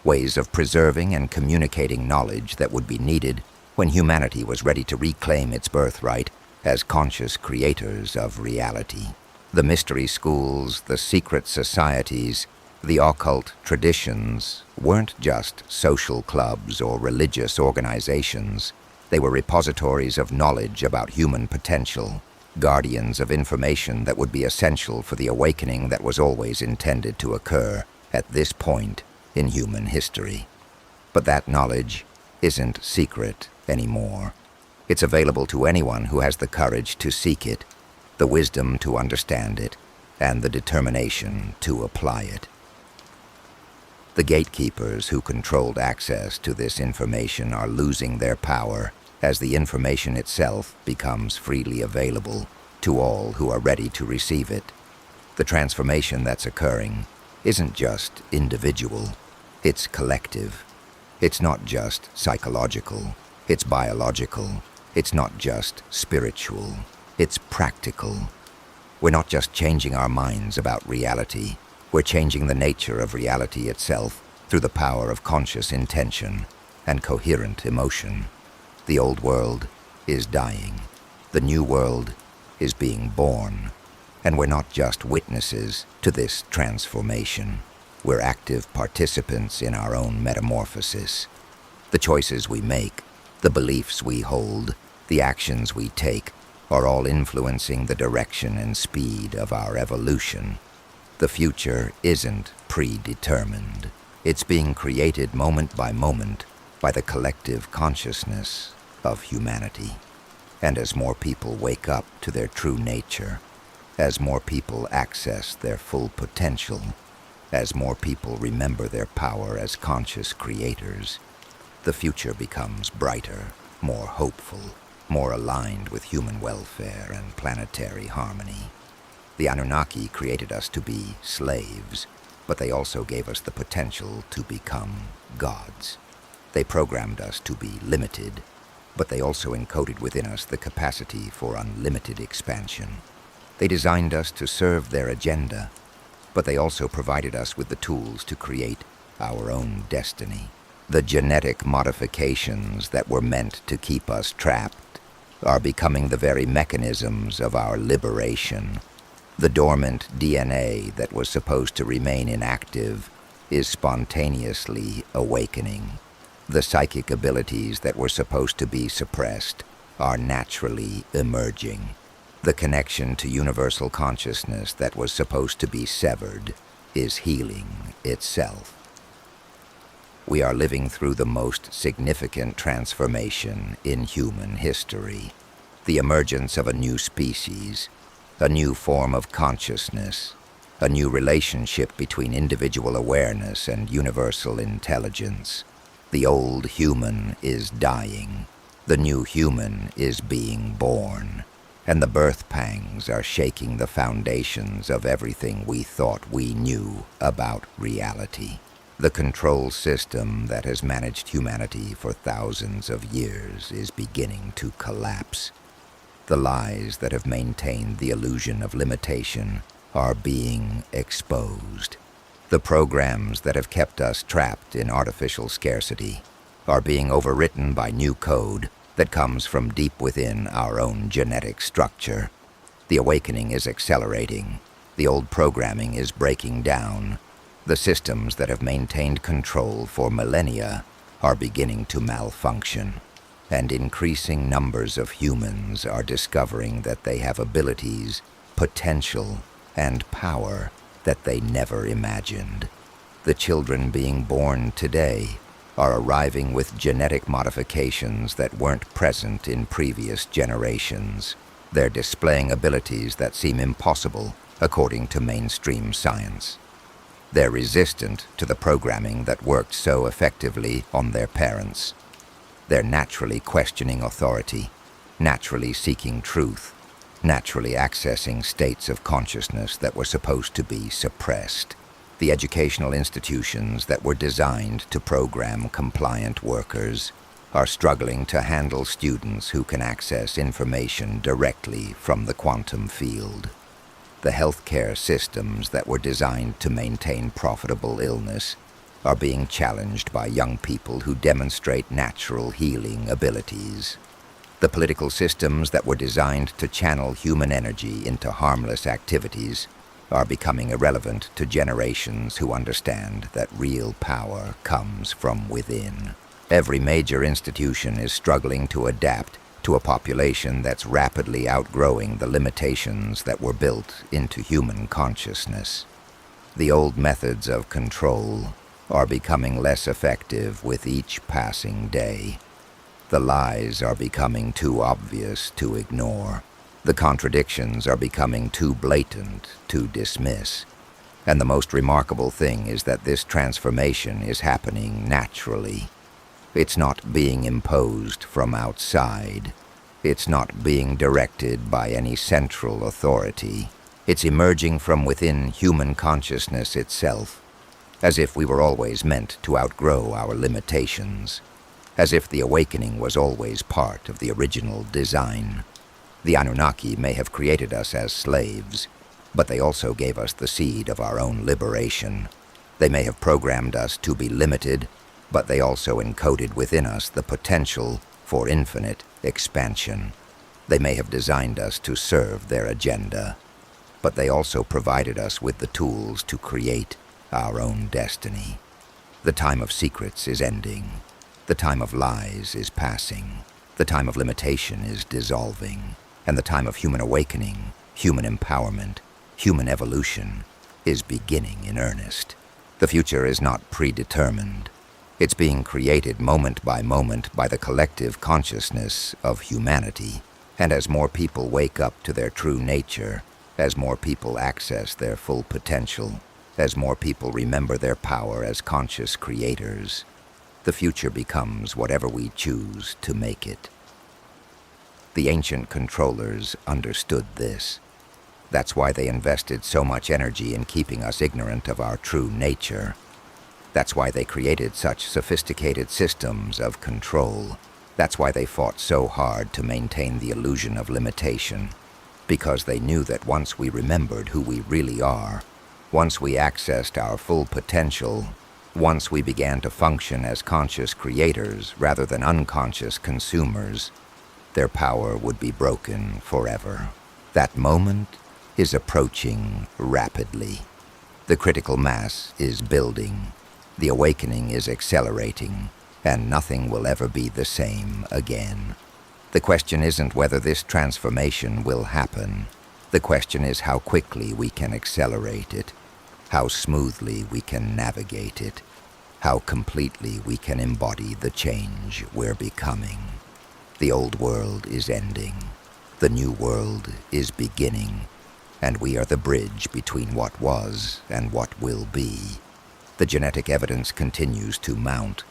ways of preserving and communicating knowledge that would be needed when humanity was ready to reclaim its birthright as conscious creators of reality. The mystery schools, the secret societies, the occult traditions weren't just social clubs or religious organizations. They were repositories of knowledge about human potential, guardians of information that would be essential for the awakening that was always intended to occur at this point in human history. But that knowledge isn't secret anymore. It's available to anyone who has the courage to seek it, the wisdom to understand it, and the determination to apply it. The gatekeepers who controlled access to this information are losing their power as the information itself becomes freely available to all who are ready to receive it. The transformation that's occurring isn't just individual, it's collective. It's not just psychological, it's biological. It's not just spiritual, it's practical. We're not just changing our minds about reality, we're changing the nature of reality itself through the power of conscious intention and coherent emotion. The old world is dying. The new world is being born. And we're not just witnesses to this transformation. We're active participants in our own metamorphosis. The choices we make, the beliefs we hold, the actions we take are all influencing the direction and speed of our evolution. The future isn't predetermined. It's being created moment by moment by the collective consciousness of humanity. And as more people wake up to their true nature, as more people access their full potential, as more people remember their power as conscious creators, the future becomes brighter, more hopeful, more aligned with human welfare and planetary harmony. The Anunnaki created us to be slaves, but they also gave us the potential to become gods. They programmed us to be limited, but they also encoded within us the capacity for unlimited expansion. They designed us to serve their agenda, but they also provided us with the tools to create our own destiny. The genetic modifications that were meant to keep us trapped are becoming the very mechanisms of our liberation. The dormant DNA that was supposed to remain inactive is spontaneously awakening. The psychic abilities that were supposed to be suppressed are naturally emerging. The connection to universal consciousness that was supposed to be severed is healing itself. We are living through the most significant transformation in human history, the emergence of a new species, a new form of consciousness, a new relationship between individual awareness and universal intelligence. The old human is dying, the new human is being born, and the birth pangs are shaking the foundations of everything we thought we knew about reality. The control system that has managed humanity for thousands of years is beginning to collapse. The lies that have maintained the illusion of limitation are being exposed. The programs that have kept us trapped in artificial scarcity are being overwritten by new code that comes from deep within our own genetic structure. The awakening is accelerating. The old programming is breaking down. The systems that have maintained control for millennia are beginning to malfunction, and increasing numbers of humans are discovering that they have abilities, potential, and power that they never imagined. The children being born today are arriving with genetic modifications that weren't present in previous generations. They're displaying abilities that seem impossible according to mainstream science. They're resistant to the programming that worked so effectively on their parents. They're naturally questioning authority, naturally seeking truth, naturally accessing states of consciousness that were supposed to be suppressed. The educational institutions that were designed to program compliant workers are struggling to handle students who can access information directly from the quantum field. The healthcare systems that were designed to maintain profitable illness are being challenged by young people who demonstrate natural healing abilities. The political systems that were designed to channel human energy into harmless activities are becoming irrelevant to generations who understand that real power comes from within. Every major institution is struggling to adapt to a population that's rapidly outgrowing the limitations that were built into human consciousness. The old methods of control are becoming less effective with each passing day. The lies are becoming too obvious to ignore. The contradictions are becoming too blatant to dismiss. And the most remarkable thing is that this transformation is happening naturally. It's not being imposed from outside. It's not being directed by any central authority. It's emerging from within human consciousness itself, as if we were always meant to outgrow our limitations, as if the awakening was always part of the original design. The Anunnaki may have created us as slaves, but they also gave us the seed of our own liberation. They may have programmed us to be limited, but they also encoded within us the potential for infinite expansion. They may have designed us to serve their agenda, but they also provided us with the tools to create our own destiny. The time of secrets is ending. The time of lies is passing. The time of limitation is dissolving. And the time of human awakening, human empowerment, human evolution is beginning in earnest. The future is not predetermined. It's being created moment by the collective consciousness of humanity. And as more people wake up to their true nature, as more people access their full potential, as more people remember their power as conscious creators, the future becomes whatever we choose to make it. The ancient controllers understood this. That's why they invested so much energy in keeping us ignorant of our true nature. That's why they created such sophisticated systems of control. That's why they fought so hard to maintain the illusion of limitation, because they knew that once we remembered who we really are, once we accessed our full potential, once we began to function as conscious creators rather than unconscious consumers, their power would be broken forever. That moment is approaching rapidly. The critical mass is building. The awakening is accelerating, and nothing will ever be the same again. The question isn't whether this transformation will happen. The question is how quickly we can accelerate it, how smoothly we can navigate it, how completely we can embody the change we're becoming. The old world is ending. The new world is beginning, and we are the bridge between what was and what will be. The genetic evidence continues to mount,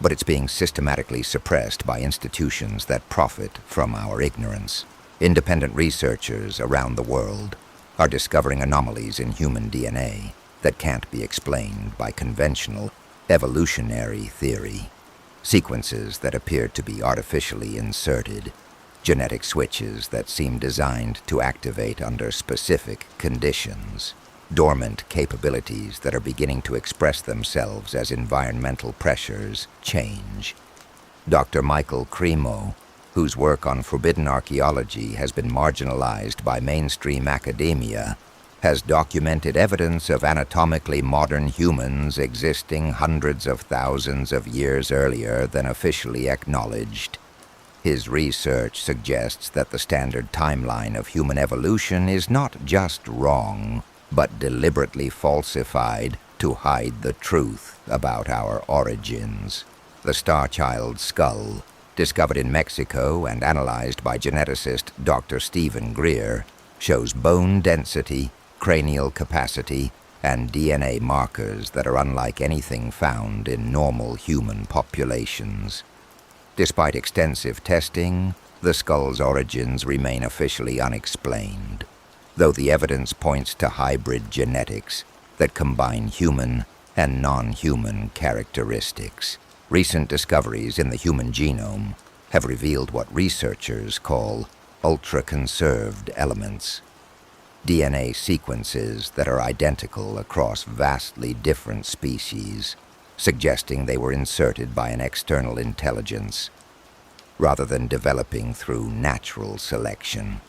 but it's being systematically suppressed by institutions that profit from our ignorance. Independent researchers around the world are discovering anomalies in human DNA that can't be explained by conventional evolutionary theory. Sequences that appear to be artificially inserted, genetic switches that seem designed to activate under specific conditions, dormant capabilities that are beginning to express themselves as environmental pressures change. Dr. Michael Cremo, whose work on forbidden archaeology has been marginalized by mainstream academia, has documented evidence of anatomically modern humans existing hundreds of thousands of years earlier than officially acknowledged. His research suggests that the standard timeline of human evolution is not just wrong, but deliberately falsified to hide the truth about our origins. The Star-Child skull, discovered in Mexico and analyzed by geneticist Dr. Stephen Greer, shows bone density, cranial capacity, and DNA markers that are unlike anything found in normal human populations. Despite extensive testing, the skull's origins remain officially unexplained, though the evidence points to hybrid genetics that combine human and non-human characteristics. Recent discoveries in the human genome have revealed what researchers call ultra-conserved elements, DNA sequences that are identical across vastly different species, suggesting they were inserted by an external intelligence rather than developing through natural selection.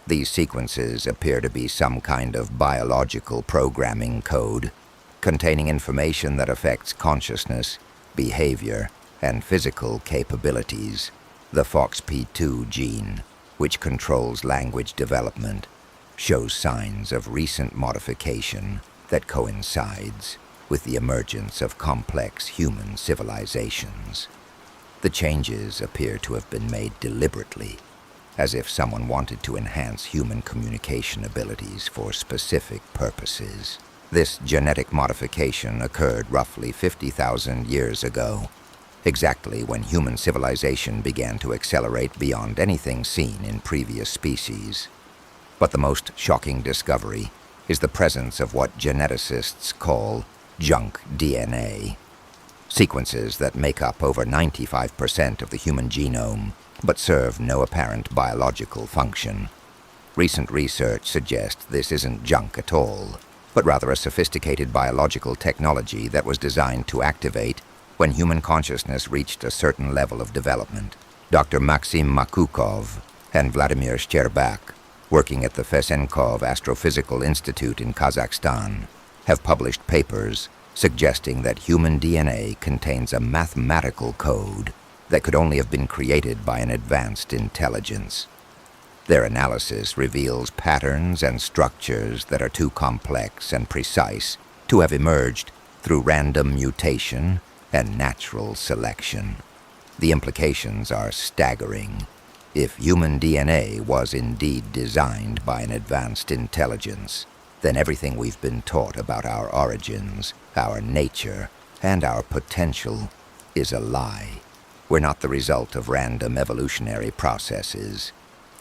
These sequences appear to be some kind of biological programming code containing information that affects consciousness, behavior, and physical capabilities. The FOXP2 gene, which controls language development, shows signs of recent modification that coincides with the emergence of complex human civilizations. The changes appear to have been made deliberately, as if someone wanted to enhance human communication abilities for specific purposes. This genetic modification occurred roughly 50,000 years ago, exactly when human civilization began to accelerate beyond anything seen in previous species. But the most shocking discovery is the presence of what geneticists call junk DNA, sequences that make up over 95% of the human genome but serve no apparent biological function. Recent research suggests this isn't junk at all, but rather a sophisticated biological technology that was designed to activate when human consciousness reached a certain level of development. Dr. Maxim Makukov and Vladimir Shcherbak, working at the Fesenkov Astrophysical Institute in Kazakhstan, have published papers suggesting that human DNA contains a mathematical code that could only have been created by an advanced intelligence. Their analysis reveals patterns and structures that are too complex and precise to have emerged through random mutation and natural selection. The implications are staggering. If human DNA was indeed designed by an advanced intelligence, then everything we've been taught about our origins, our nature, and our potential is a lie. We're not the result of random evolutionary processes.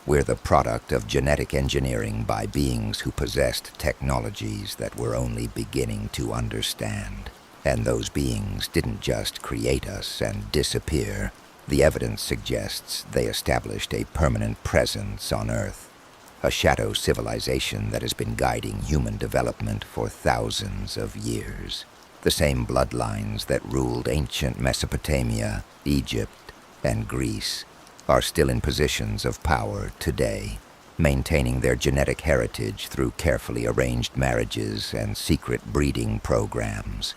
We're the product of genetic engineering by beings who possessed technologies that we're only beginning to understand. And those beings didn't just create us and disappear. The evidence suggests they established a permanent presence on Earth, a shadow civilization that has been guiding human development for thousands of years. The same bloodlines that ruled ancient Mesopotamia, Egypt, and Greece are still in positions of power today, maintaining their genetic heritage through carefully arranged marriages and secret breeding programs.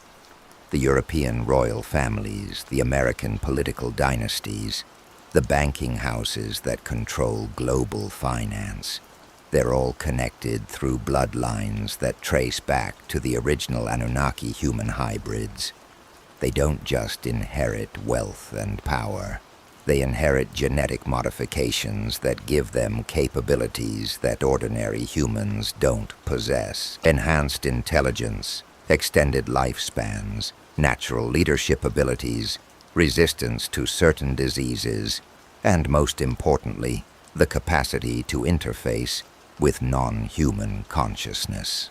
The European royal families, the American political dynasties, the banking houses that control global finance, they're all connected through bloodlines that trace back to the original Anunnaki human hybrids. They don't just inherit wealth and power. They inherit genetic modifications that give them capabilities that ordinary humans don't possess. Enhanced intelligence, extended lifespans, natural leadership abilities, resistance to certain diseases, and most importantly, the capacity to interface with non-human consciousness.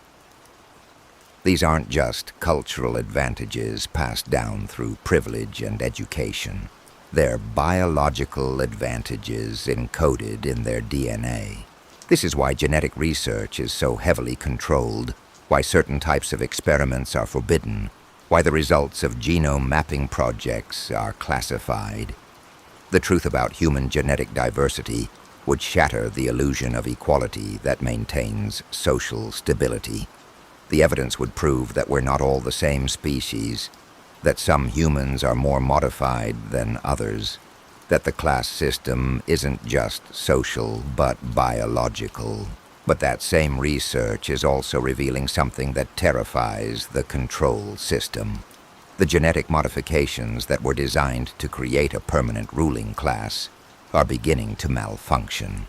These aren't just cultural advantages passed down through privilege and education. They're biological advantages encoded in their DNA. This is why genetic research is so heavily controlled, why certain types of experiments are forbidden, why the results of genome mapping projects are classified. The truth about human genetic diversity would shatter the illusion of equality that maintains social stability. The evidence would prove that we're not all the same species, that some humans are more modified than others, that the class system isn't just social but biological. But that same research is also revealing something that terrifies the control system. The genetic modifications that were designed to create a permanent ruling class are beginning to malfunction.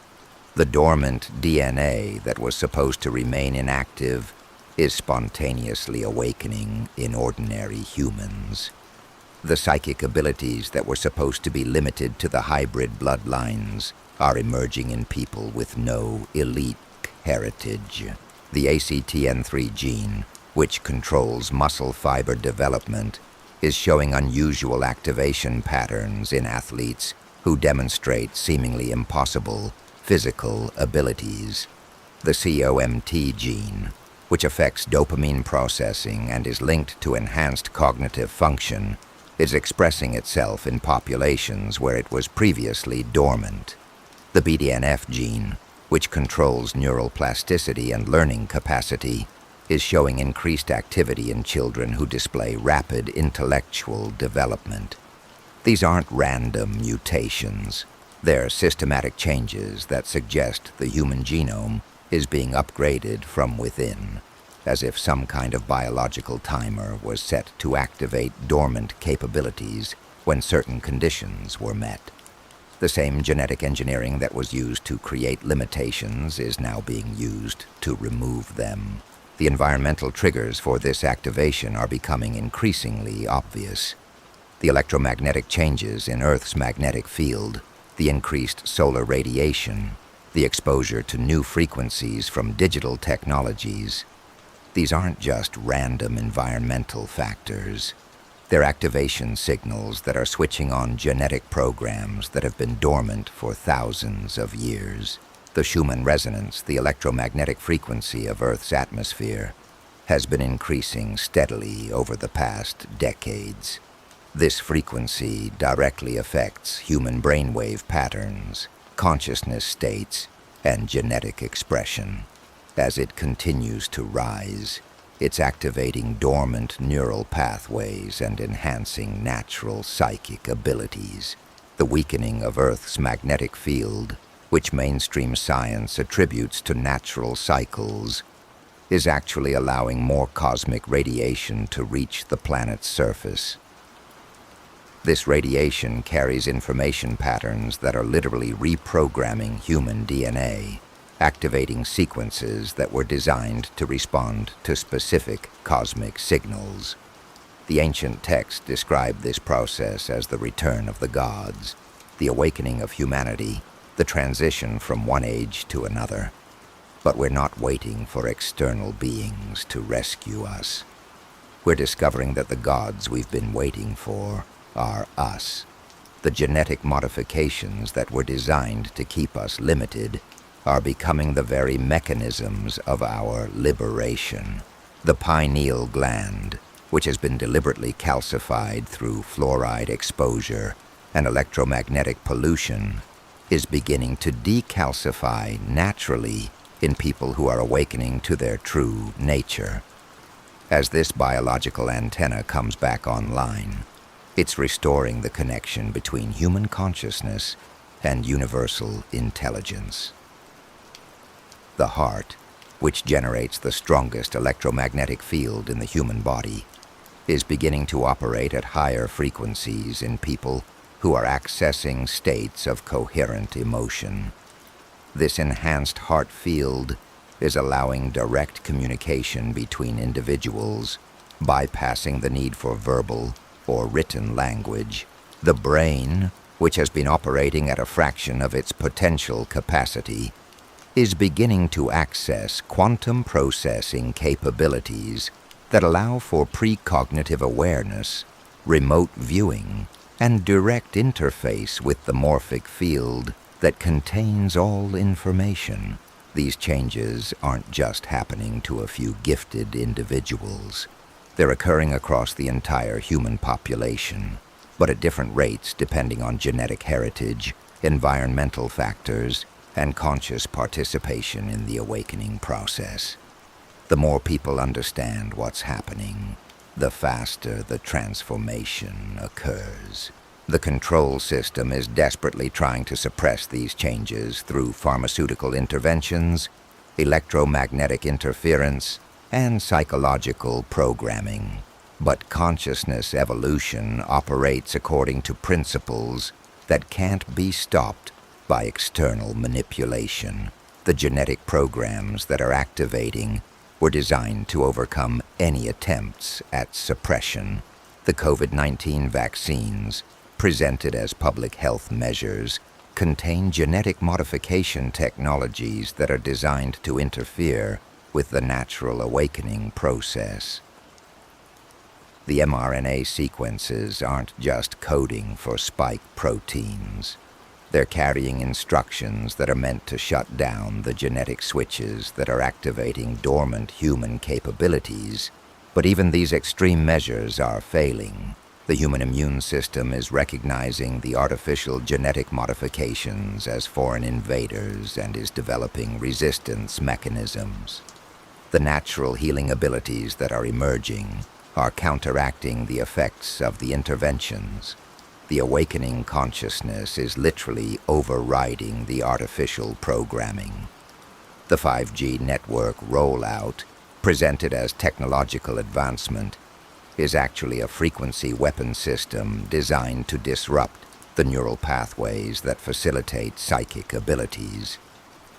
The dormant DNA that was supposed to remain inactive is spontaneously awakening in ordinary humans. The psychic abilities that were supposed to be limited to the hybrid bloodlines are emerging in people with no elite heritage. The ACTN3 gene, which controls muscle fiber development, is showing unusual activation patterns in athletes who demonstrate seemingly impossible physical abilities. The COMT gene, which affects dopamine processing and is linked to enhanced cognitive function, is expressing itself in populations where it was previously dormant. The BDNF gene, which controls neural plasticity and learning capacity, is showing increased activity in children who display rapid intellectual development. These aren't random mutations. They're systematic changes that suggest the human genome is being upgraded from within, as if some kind of biological timer was set to activate dormant capabilities when certain conditions were met. The same genetic engineering that was used to create limitations is now being used to remove them. The environmental triggers for this activation are becoming increasingly obvious. The electromagnetic changes in Earth's magnetic field, the increased solar radiation, the exposure to new frequencies from digital technologies. These aren't just random environmental factors. They're activation signals that are switching on genetic programs that have been dormant for thousands of years. The Schumann resonance, the electromagnetic frequency of Earth's atmosphere, has been increasing steadily over the past decades. This frequency directly affects human brainwave patterns, consciousness states, and genetic expression. As it continues to rise, it's activating dormant neural pathways and enhancing natural psychic abilities. The weakening of Earth's magnetic field, which mainstream science attributes to natural cycles, is actually allowing more cosmic radiation to reach the planet's surface. This radiation carries information patterns that are literally reprogramming human DNA, activating sequences that were designed to respond to specific cosmic signals. The ancient texts describe this process as the return of the gods, the awakening of humanity, the transition from one age to another. But we're not waiting for external beings to rescue us. We're discovering that the gods we've been waiting for are us. The genetic modifications that were designed to keep us limited are becoming the very mechanisms of our liberation. The pineal gland, which has been deliberately calcified through fluoride exposure and electromagnetic pollution, is beginning to decalcify naturally in people who are awakening to their true nature. As this biological antenna comes back online, it's restoring the connection between human consciousness and universal intelligence. The heart, which generates the strongest electromagnetic field in the human body, is beginning to operate at higher frequencies in people who are accessing states of coherent emotion. This enhanced heart field is allowing direct communication between individuals, bypassing the need for verbal or written language. The brain, which has been operating at a fraction of its potential capacity, is beginning to access quantum processing capabilities that allow for precognitive awareness, remote viewing, and direct interface with the morphic field that contains all information. These changes aren't just happening to a few gifted individuals. They're occurring across the entire human population, but at different rates depending on genetic heritage, environmental factors, and conscious participation in the awakening process. The more people understand what's happening, the faster the transformation occurs. The control system is desperately trying to suppress these changes through pharmaceutical interventions, electromagnetic interference, and psychological programming. But consciousness evolution operates according to principles that can't be stopped by external manipulation. The genetic programs that are activating were designed to overcome any attempts at suppression. The COVID-19 vaccines, presented as public health measures, contain genetic modification technologies that are designed to interfere with the natural awakening process. The mRNA sequences aren't just coding for spike proteins. They're carrying instructions that are meant to shut down the genetic switches that are activating dormant human capabilities. But even these extreme measures are failing. The human immune system is recognizing the artificial genetic modifications as foreign invaders and is developing resistance mechanisms. The natural healing abilities that are emerging are counteracting the effects of the interventions. The awakening consciousness is literally overriding the artificial programming. The 5G network rollout, presented as technological advancement, is actually a frequency weapon system designed to disrupt the neural pathways that facilitate psychic abilities.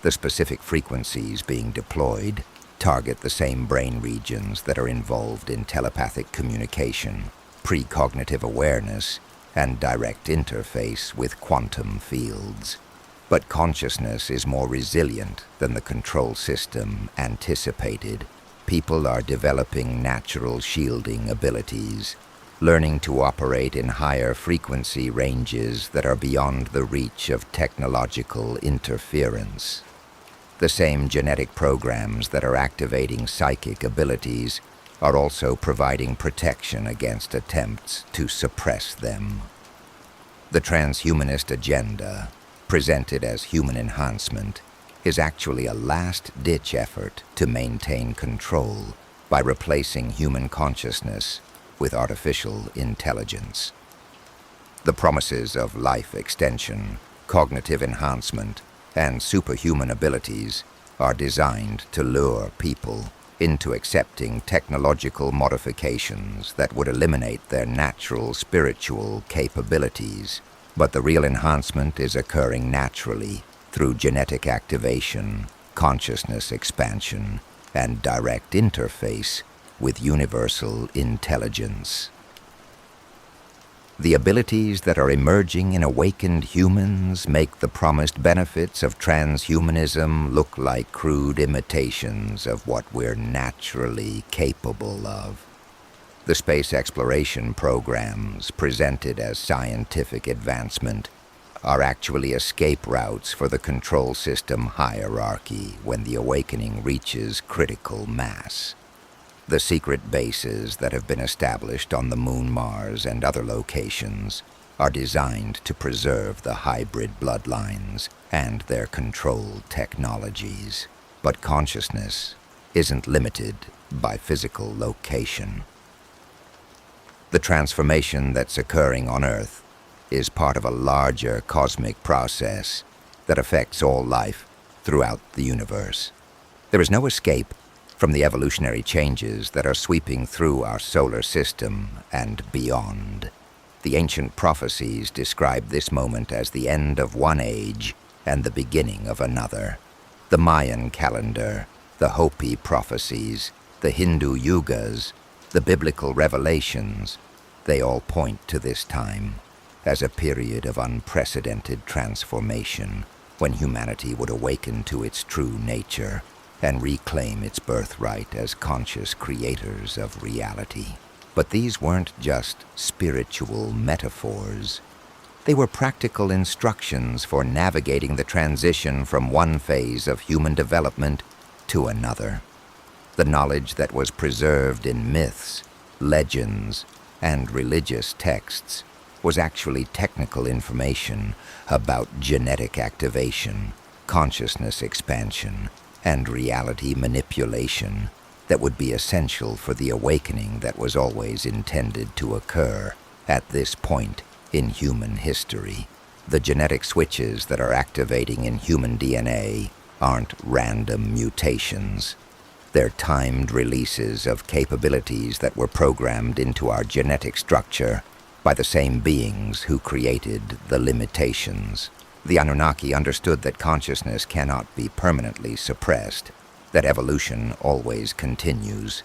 The specific frequencies being deployed target the same brain regions that are involved in telepathic communication, precognitive awareness, and direct interface with quantum fields. But consciousness is more resilient than the control system anticipated. People are developing natural shielding abilities, learning to operate in higher frequency ranges that are beyond the reach of technological interference. The same genetic programs that are activating psychic abilities are also providing protection against attempts to suppress them. The transhumanist agenda, presented as human enhancement, is actually a last-ditch effort to maintain control by replacing human consciousness with artificial intelligence. The promises of life extension, cognitive enhancement, and superhuman abilities are designed to lure people into accepting technological modifications that would eliminate their natural spiritual capabilities. But the real enhancement is occurring naturally through genetic activation, consciousness expansion, and direct interface with universal intelligence. The abilities that are emerging in awakened humans make the promised benefits of transhumanism look like crude imitations of what we're naturally capable of. The space exploration programs, presented as scientific advancement, are actually escape routes for the control system hierarchy when the awakening reaches critical mass. The secret bases that have been established on the Moon, Mars, and other locations are designed to preserve the hybrid bloodlines and their control technologies. But consciousness isn't limited by physical location. The transformation that's occurring on Earth is part of a larger cosmic process that affects all life throughout the universe. There is no escape from the evolutionary changes that are sweeping through our solar system and beyond. The ancient prophecies describe this moment as the end of one age and the beginning of another. The Mayan calendar, the Hopi prophecies, the Hindu yugas, the biblical revelations, they all point to this time as a period of unprecedented transformation when humanity would awaken to its true nature and reclaim its birthright as conscious creators of reality. But these weren't just spiritual metaphors. They were practical instructions for navigating the transition from one phase of human development to another. The knowledge that was preserved in myths, legends, and religious texts was actually technical information about genetic activation, consciousness expansion, and reality manipulation that would be essential for the awakening that was always intended to occur at this point in human history. The genetic switches that are activating in human DNA aren't random mutations. They're timed releases of capabilities that were programmed into our genetic structure by the same beings who created the limitations. The Anunnaki understood that consciousness cannot be permanently suppressed, that evolution always continues,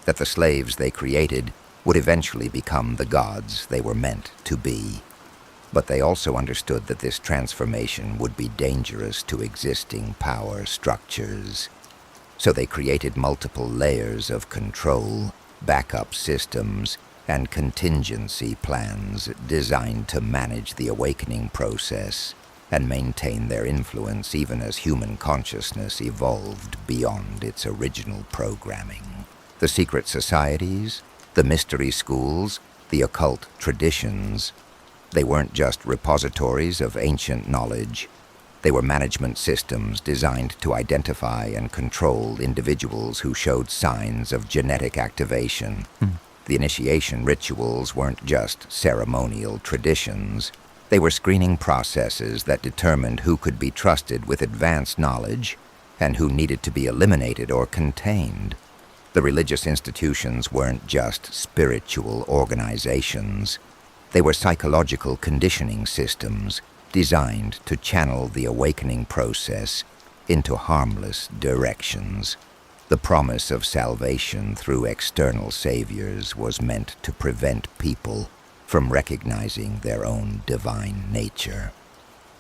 that the slaves they created would eventually become the gods they were meant to be. But they also understood that this transformation would be dangerous to existing power structures. So they created multiple layers of control, backup systems, and contingency plans designed to manage the awakening process and maintain their influence even as human consciousness evolved beyond its original programming. The secret societies, the mystery schools, the occult traditions, they weren't just repositories of ancient knowledge. They were management systems designed to identify and control individuals who showed signs of genetic activation. The initiation rituals weren't just ceremonial traditions. They were screening processes that determined who could be trusted with advanced knowledge and who needed to be eliminated or contained. The religious institutions weren't just spiritual organizations. They were psychological conditioning systems designed to channel the awakening process into harmless directions. The promise of salvation through external saviors was meant to prevent people from recognizing their own divine nature.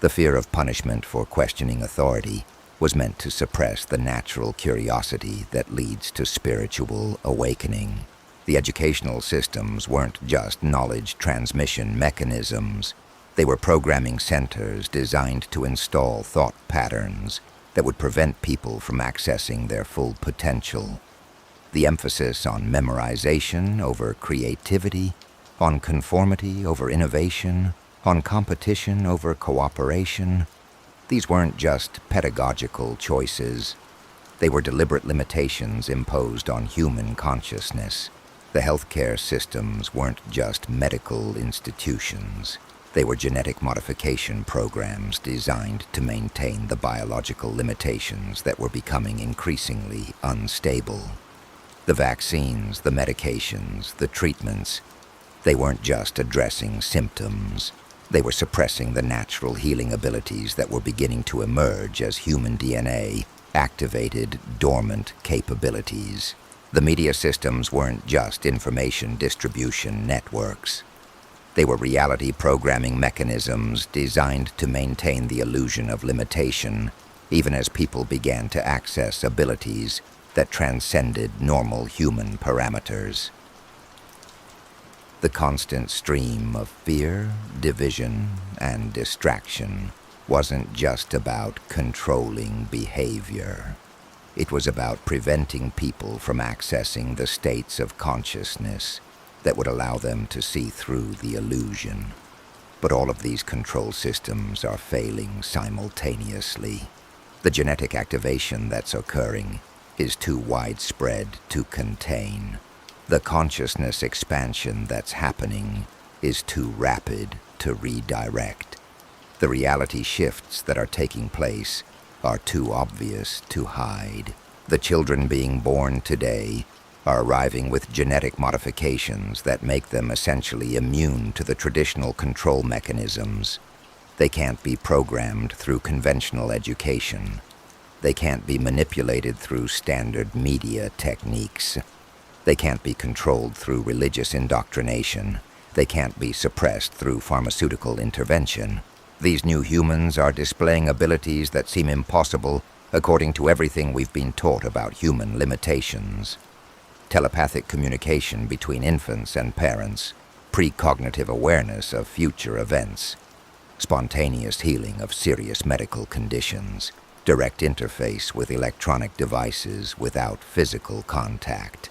The fear of punishment for questioning authority was meant to suppress the natural curiosity that leads to spiritual awakening. The educational systems weren't just knowledge transmission mechanisms. They were programming centers designed to install thought patterns that would prevent people from accessing their full potential. The emphasis on memorization over creativity, on conformity over innovation, on competition over cooperation, these weren't just pedagogical choices. They were deliberate limitations imposed on human consciousness. The healthcare systems weren't just medical institutions. They were genetic modification programs designed to maintain the biological limitations that were becoming increasingly unstable. The vaccines, the medications, the treatments, they weren't just addressing symptoms. They were suppressing the natural healing abilities that were beginning to emerge as human DNA activated dormant capabilities. The media systems weren't just information distribution networks. They were reality programming mechanisms designed to maintain the illusion of limitation, even as people began to access abilities that transcended normal human parameters. The constant stream of fear, division, and distraction wasn't just about controlling behavior. It was about preventing people from accessing the states of consciousness that would allow them to see through the illusion. But all of these control systems are failing simultaneously. The genetic activation that's occurring is too widespread to contain. The consciousness expansion that's happening is too rapid to redirect. The reality shifts that are taking place are too obvious to hide. The children being born today are arriving with genetic modifications that make them essentially immune to the traditional control mechanisms. They can't be programmed through conventional education. They can't be manipulated through standard media techniques. They can't be controlled through religious indoctrination. They can't be suppressed through pharmaceutical intervention. These new humans are displaying abilities that seem impossible according to everything we've been taught about human limitations. Telepathic communication between infants and parents, precognitive awareness of future events, spontaneous healing of serious medical conditions, direct interface with electronic devices without physical contact.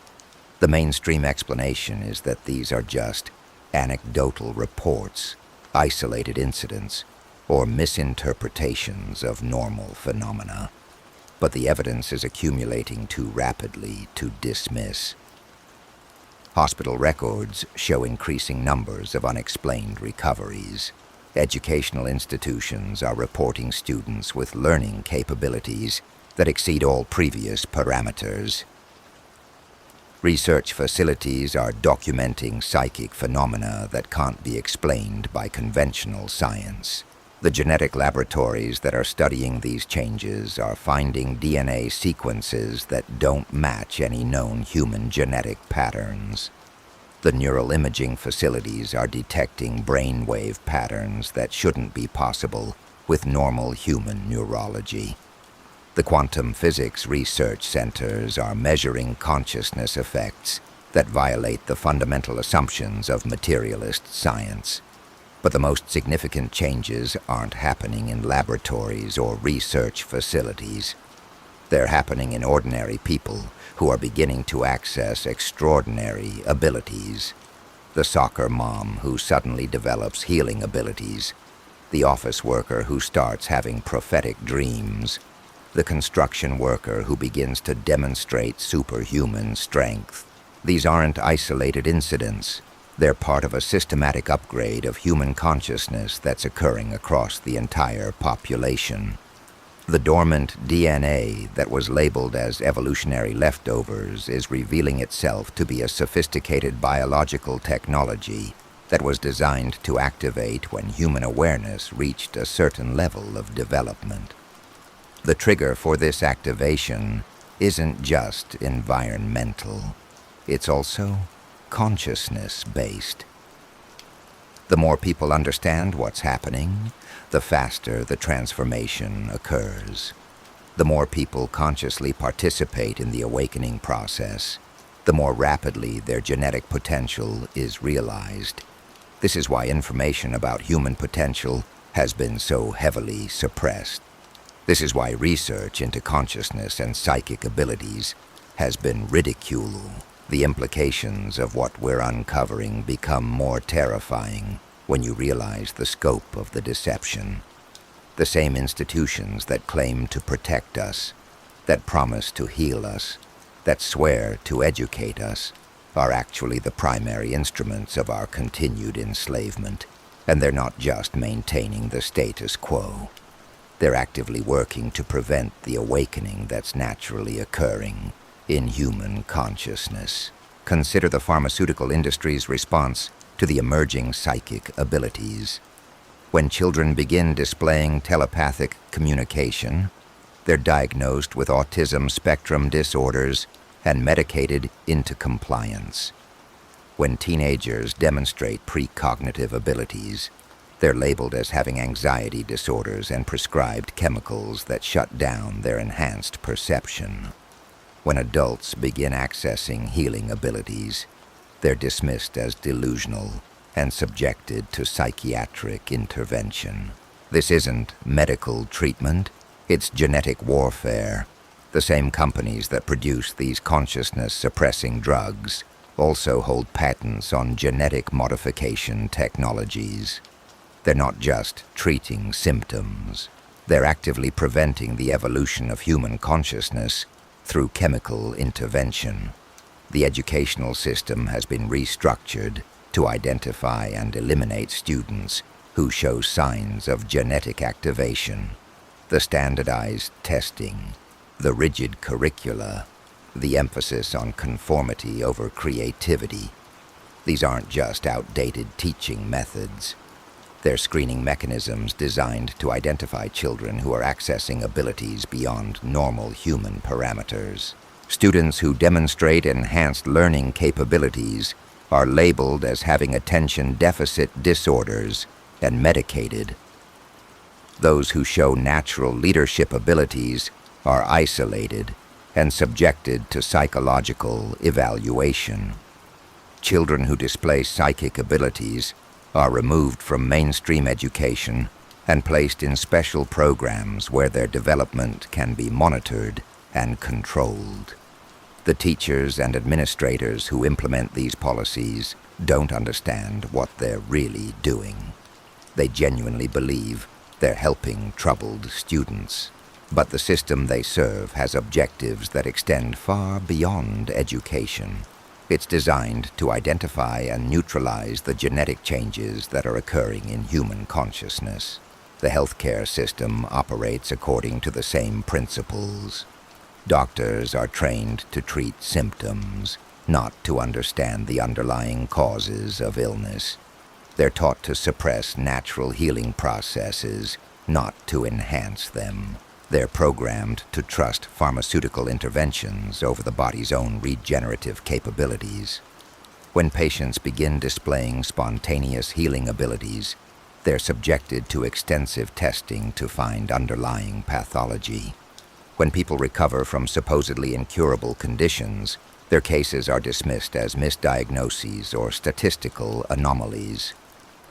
The mainstream explanation is that these are just anecdotal reports, isolated incidents, or misinterpretations of normal phenomena. But the evidence is accumulating too rapidly to dismiss. Hospital records show increasing numbers of unexplained recoveries. Educational institutions are reporting students with learning capabilities that exceed all previous parameters. Research facilities are documenting psychic phenomena that can't be explained by conventional science. The genetic laboratories that are studying these changes are finding DNA sequences that don't match any known human genetic patterns. The neural imaging facilities are detecting brainwave patterns that shouldn't be possible with normal human neurology. The quantum physics research centers are measuring consciousness effects that violate the fundamental assumptions of materialist science. But the most significant changes aren't happening in laboratories or research facilities. They're happening in ordinary people who are beginning to access extraordinary abilities. The soccer mom who suddenly develops healing abilities, the office worker who starts having prophetic dreams, the construction worker who begins to demonstrate superhuman strength. These aren't isolated incidents. They're part of a systematic upgrade of human consciousness that's occurring across the entire population. The dormant DNA that was labeled as evolutionary leftovers is revealing itself to be a sophisticated biological technology that was designed to activate when human awareness reached a certain level of development. The trigger for this activation isn't just environmental, it's also consciousness-based. The more people understand what's happening, the faster the transformation occurs. The more people consciously participate in the awakening process, the more rapidly their genetic potential is realized. This is why information about human potential has been so heavily suppressed. This is why research into consciousness and psychic abilities has been ridiculed. The implications of what we're uncovering become more terrifying when you realize the scope of the deception. The same institutions that claim to protect us, that promise to heal us, that swear to educate us, are actually the primary instruments of our continued enslavement. And they're not just maintaining the status quo. They're actively working to prevent the awakening that's naturally occurring in human consciousness. Consider the pharmaceutical industry's response to the emerging psychic abilities. When children begin displaying telepathic communication, they're diagnosed with autism spectrum disorders and medicated into compliance. When teenagers demonstrate precognitive abilities, they're labeled as having anxiety disorders and prescribed chemicals that shut down their enhanced perception. When adults begin accessing healing abilities, they're dismissed as delusional and subjected to psychiatric intervention. This isn't medical treatment, it's genetic warfare. The same companies that produce these consciousness-suppressing drugs also hold patents on genetic modification technologies. They're not just treating symptoms. They're actively preventing the evolution of human consciousness through chemical intervention. The educational system has been restructured to identify and eliminate students who show signs of genetic activation. The standardized testing, the rigid curricula, the emphasis on conformity over creativity. These aren't just outdated teaching methods. They're screening mechanisms designed to identify children who are accessing abilities beyond normal human parameters. Students who demonstrate enhanced learning capabilities are labeled as having attention deficit disorders and medicated. Those who show natural leadership abilities are isolated and subjected to psychological evaluation. Children who display psychic abilities are removed from mainstream education and placed in special programs where their development can be monitored and controlled. The teachers and administrators who implement these policies don't understand what they're really doing. They genuinely believe they're helping troubled students. But the system they serve has objectives that extend far beyond education. It's designed to identify and neutralize the genetic changes that are occurring in human consciousness. The healthcare system operates according to the same principles. Doctors are trained to treat symptoms, not to understand the underlying causes of illness. They're taught to suppress natural healing processes, not to enhance them. They're programmed to trust pharmaceutical interventions over the body's own regenerative capabilities. When patients begin displaying spontaneous healing abilities, they're subjected to extensive testing to find underlying pathology. When people recover from supposedly incurable conditions, their cases are dismissed as misdiagnoses or statistical anomalies.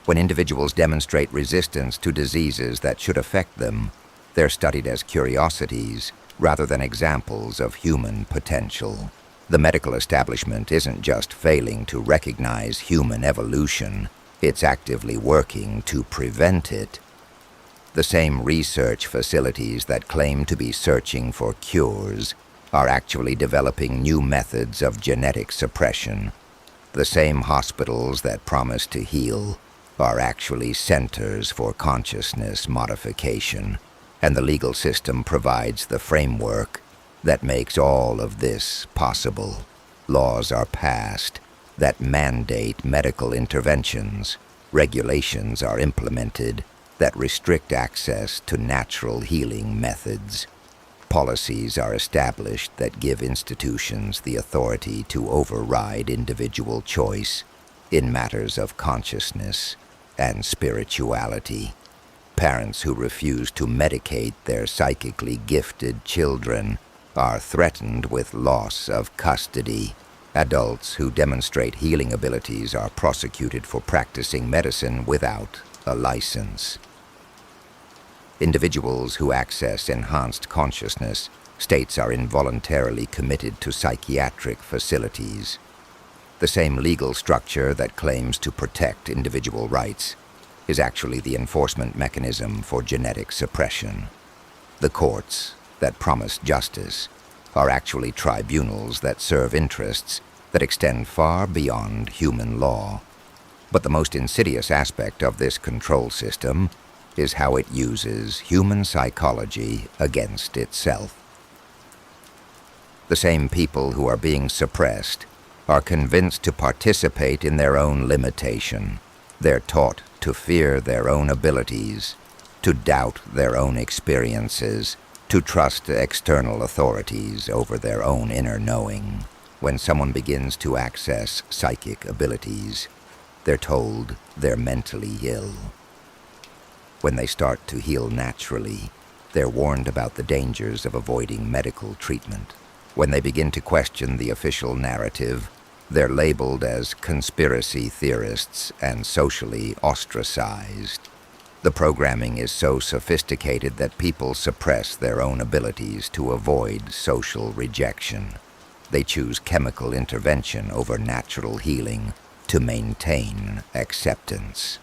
When individuals demonstrate resistance to diseases that should affect them, they're studied as curiosities rather than examples of human potential. The medical establishment isn't just failing to recognize human evolution, it's actively working to prevent it. The same research facilities that claim to be searching for cures are actually developing new methods of genetic suppression. The same hospitals that promise to heal are actually centers for consciousness modification, and the legal system provides the framework that makes all of this possible. Laws are passed that mandate medical interventions. Regulations are implemented that restrict access to natural healing methods. Policies are established that give institutions the authority to override individual choice in matters of consciousness and spirituality. Parents who refuse to medicate their psychically gifted children are threatened with loss of custody. Adults who demonstrate healing abilities are prosecuted for practicing medicine without a license. Individuals who access enhanced consciousness states are involuntarily committed to psychiatric facilities. The same legal structure that claims to protect individual rights is actually the enforcement mechanism for genetic suppression. The courts that promise justice are actually tribunals that serve interests that extend far beyond human law. But the most insidious aspect of this control system is how it uses human psychology against itself. The same people who are being suppressed are convinced to participate in their own limitation. They're taught to fear their own abilities, to doubt their own experiences, to trust external authorities over their own inner knowing. When someone begins to access psychic abilities, they're told they're mentally ill. When they start to heal naturally, they're warned about the dangers of avoiding medical treatment. When they begin to question the official narrative, they're labeled as conspiracy theorists and socially ostracized. The programming is so sophisticated that people suppress their own abilities to avoid social rejection. They choose chemical intervention over natural healing to maintain acceptance.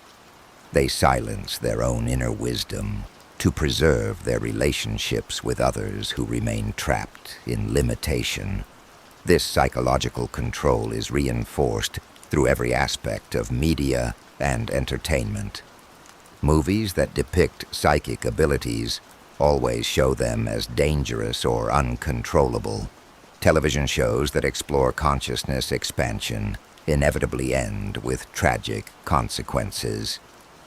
They silence their own inner wisdom to preserve their relationships with others who remain trapped in limitation. This psychological control is reinforced through every aspect of media and entertainment. Movies that depict psychic abilities always show them as dangerous or uncontrollable. Television shows that explore consciousness expansion inevitably end with tragic consequences.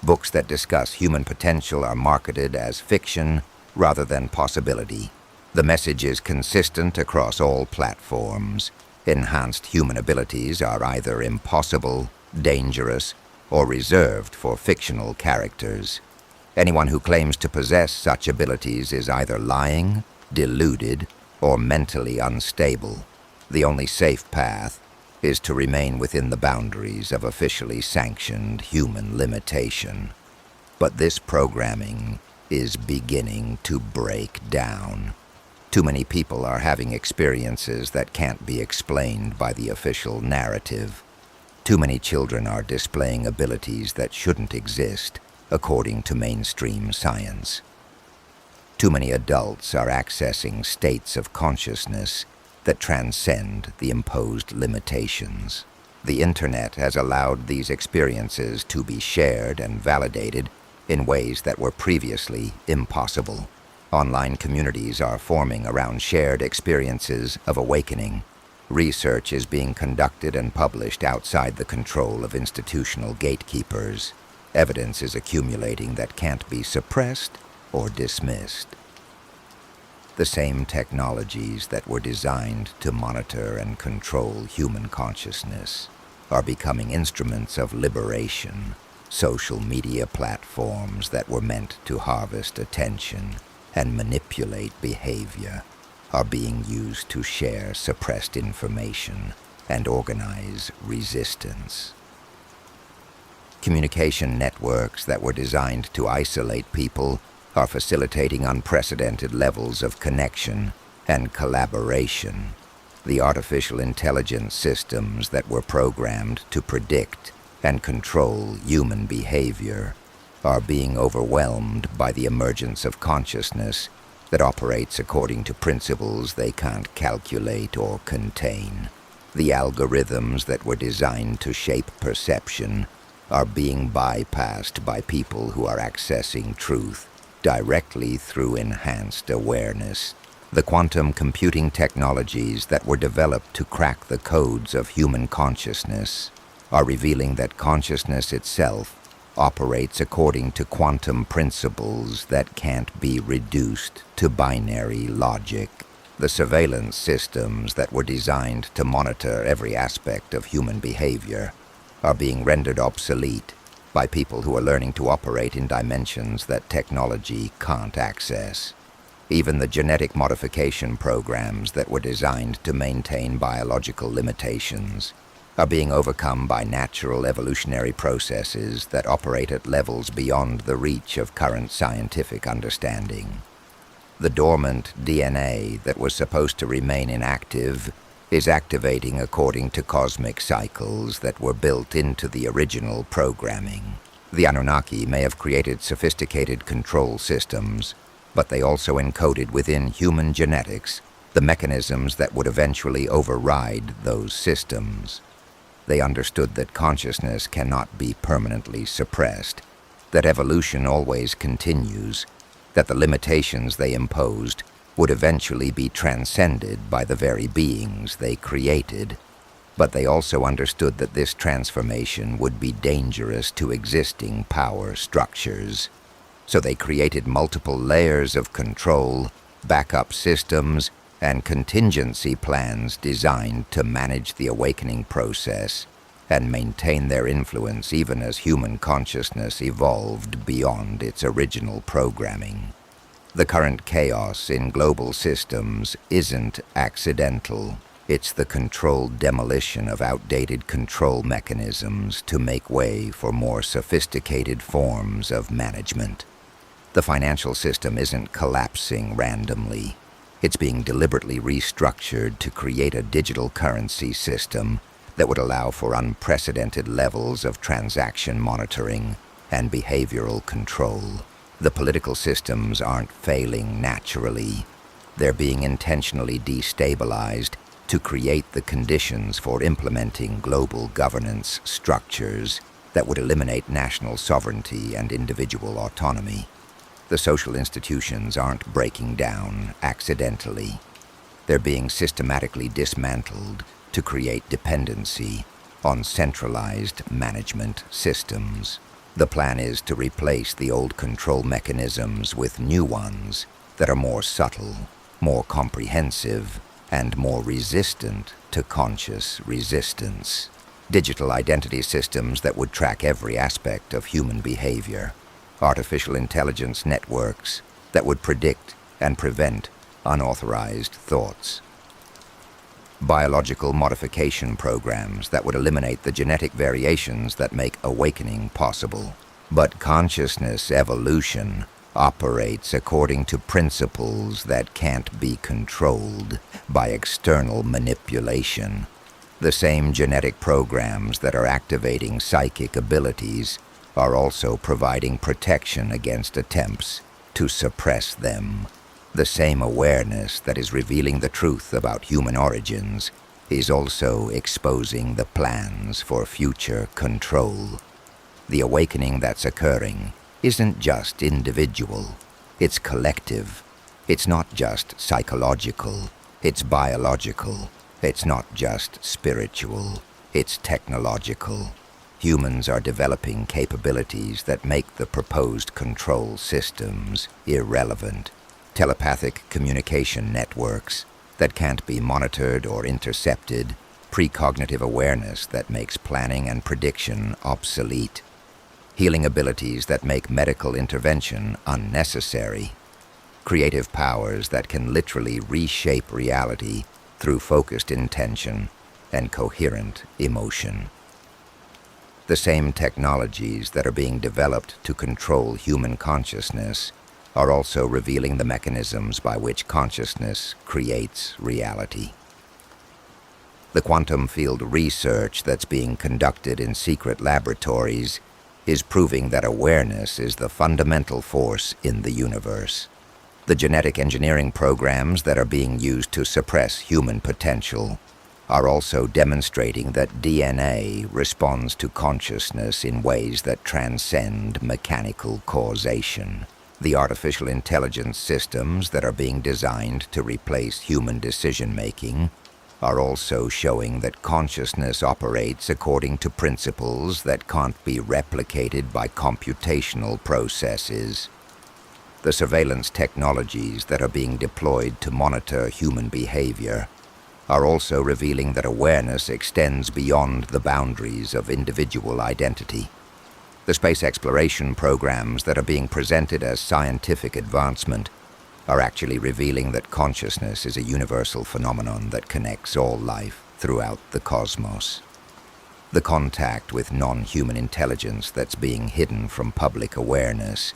Books that discuss human potential are marketed as fiction rather than possibility. The message is consistent across all platforms. Enhanced human abilities are either impossible, dangerous, or reserved for fictional characters. Anyone who claims to possess such abilities is either lying, deluded, or mentally unstable. The only safe path is to remain within the boundaries of officially sanctioned human limitation. But this programming is beginning to break down. Too many people are having experiences that can't be explained by the official narrative. Too many children are displaying abilities that shouldn't exist, according to mainstream science. Too many adults are accessing states of consciousness that transcend the imposed limitations. The internet has allowed these experiences to be shared and validated in ways that were previously impossible. Online communities are forming around shared experiences of awakening. Research is being conducted and published outside the control of institutional gatekeepers. Evidence is accumulating that can't be suppressed or dismissed. The same technologies that were designed to monitor and control human consciousness are becoming instruments of liberation. Social media platforms that were meant to harvest attention and manipulate behavior are being used to share suppressed information and organize resistance. Communication networks that were designed to isolate people are facilitating unprecedented levels of connection and collaboration. The artificial intelligence systems that were programmed to predict and control human behavior are being overwhelmed by the emergence of consciousness that operates according to principles they can't calculate or contain. The algorithms that were designed to shape perception are being bypassed by people who are accessing truth directly through enhanced awareness. The quantum computing technologies that were developed to crack the codes of human consciousness are revealing that consciousness itself operates according to quantum principles that can't be reduced to binary logic. The surveillance systems that were designed to monitor every aspect of human behavior are being rendered obsolete by people who are learning to operate in dimensions that technology can't access. Even the genetic modification programs that were designed to maintain biological limitations are being overcome by natural evolutionary processes that operate at levels beyond the reach of current scientific understanding. The dormant DNA that was supposed to remain inactive is activating according to cosmic cycles that were built into the original programming. The Anunnaki may have created sophisticated control systems, but they also encoded within human genetics the mechanisms that would eventually override those systems. They understood that consciousness cannot be permanently suppressed, that evolution always continues, that the limitations they imposed would eventually be transcended by the very beings they created. But they also understood that this transformation would be dangerous to existing power structures. So they created multiple layers of control, backup systems, and contingency plans designed to manage the awakening process and maintain their influence even as human consciousness evolved beyond its original programming. The current chaos in global systems isn't accidental. It's the controlled demolition of outdated control mechanisms to make way for more sophisticated forms of management. The financial system isn't collapsing randomly. It's being deliberately restructured to create a digital currency system that would allow for unprecedented levels of transaction monitoring and behavioral control. The political systems aren't failing naturally. They're being intentionally destabilized to create the conditions for implementing global governance structures that would eliminate national sovereignty and individual autonomy. The social institutions aren't breaking down accidentally. They're being systematically dismantled to create dependency on centralized management systems. The plan is to replace the old control mechanisms with new ones that are more subtle, more comprehensive, and more resistant to conscious resistance. Digital identity systems that would track every aspect of human behavior. Artificial intelligence networks that would predict and prevent unauthorized thoughts. Biological modification programs that would eliminate the genetic variations that make awakening possible. But consciousness evolution operates according to principles that can't be controlled by external manipulation. The same genetic programs that are activating psychic abilities are also providing protection against attempts to suppress them. The same awareness that is revealing the truth about human origins is also exposing the plans for future control. The awakening that's occurring isn't just individual, it's collective. It's not just psychological, it's biological. It's not just spiritual, it's technological. Humans are developing capabilities that make the proposed control systems irrelevant. Telepathic communication networks that can't be monitored or intercepted, precognitive awareness that makes planning and prediction obsolete, healing abilities that make medical intervention unnecessary, creative powers that can literally reshape reality through focused intention and coherent emotion. The same technologies that are being developed to control human consciousness are also revealing the mechanisms by which consciousness creates reality. The quantum field research that's being conducted in secret laboratories is proving that awareness is the fundamental force in the universe. The genetic engineering programs that are being used to suppress human potential are also demonstrating that DNA responds to consciousness in ways that transcend mechanical causation. The artificial intelligence systems that are being designed to replace human decision-making are also showing that consciousness operates according to principles that can't be replicated by computational processes. The surveillance technologies that are being deployed to monitor human behavior are also revealing that awareness extends beyond the boundaries of individual identity. The space exploration programs that are being presented as scientific advancement are actually revealing that consciousness is a universal phenomenon that connects all life throughout the cosmos. The contact with non-human intelligence that's being hidden from public awareness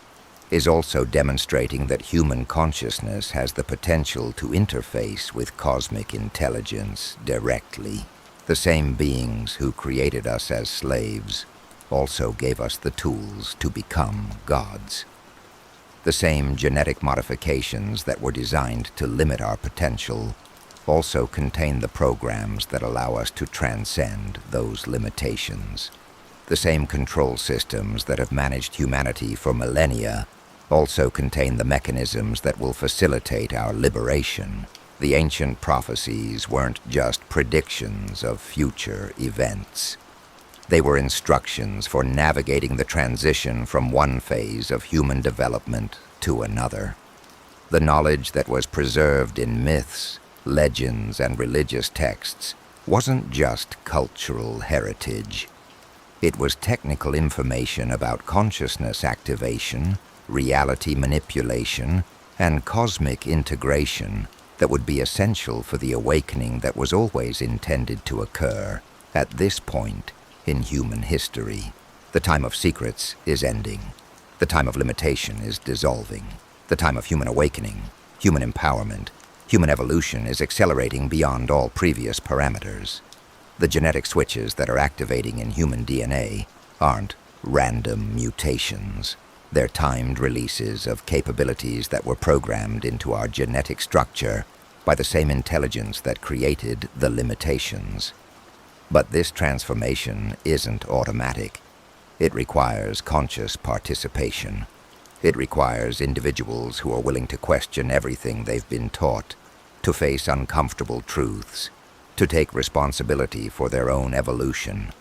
is also demonstrating that human consciousness has the potential to interface with cosmic intelligence directly. The same beings who created us as slaves also gave us the tools to become gods. The same genetic modifications that were designed to limit our potential also contain the programs that allow us to transcend those limitations. The same control systems that have managed humanity for millennia also contain the mechanisms that will facilitate our liberation. The ancient prophecies weren't just predictions of future events. They were instructions for navigating the transition from one phase of human development to another. The knowledge that was preserved in myths, legends, and religious texts wasn't just cultural heritage. It was technical information about consciousness activation, reality manipulation, and cosmic integration that would be essential for the awakening that was always intended to occur at this point in human history. The time of secrets is ending. The time of limitation is dissolving. The time of human awakening, human empowerment, human evolution is accelerating beyond all previous parameters. The genetic switches that are activating in human DNA aren't random mutations. They're timed releases of capabilities that were programmed into our genetic structure by the same intelligence that created the limitations. But this transformation isn't automatic. It requires conscious participation. It requires individuals who are willing to question everything they've been taught, to face uncomfortable truths, to take responsibility for their own evolution.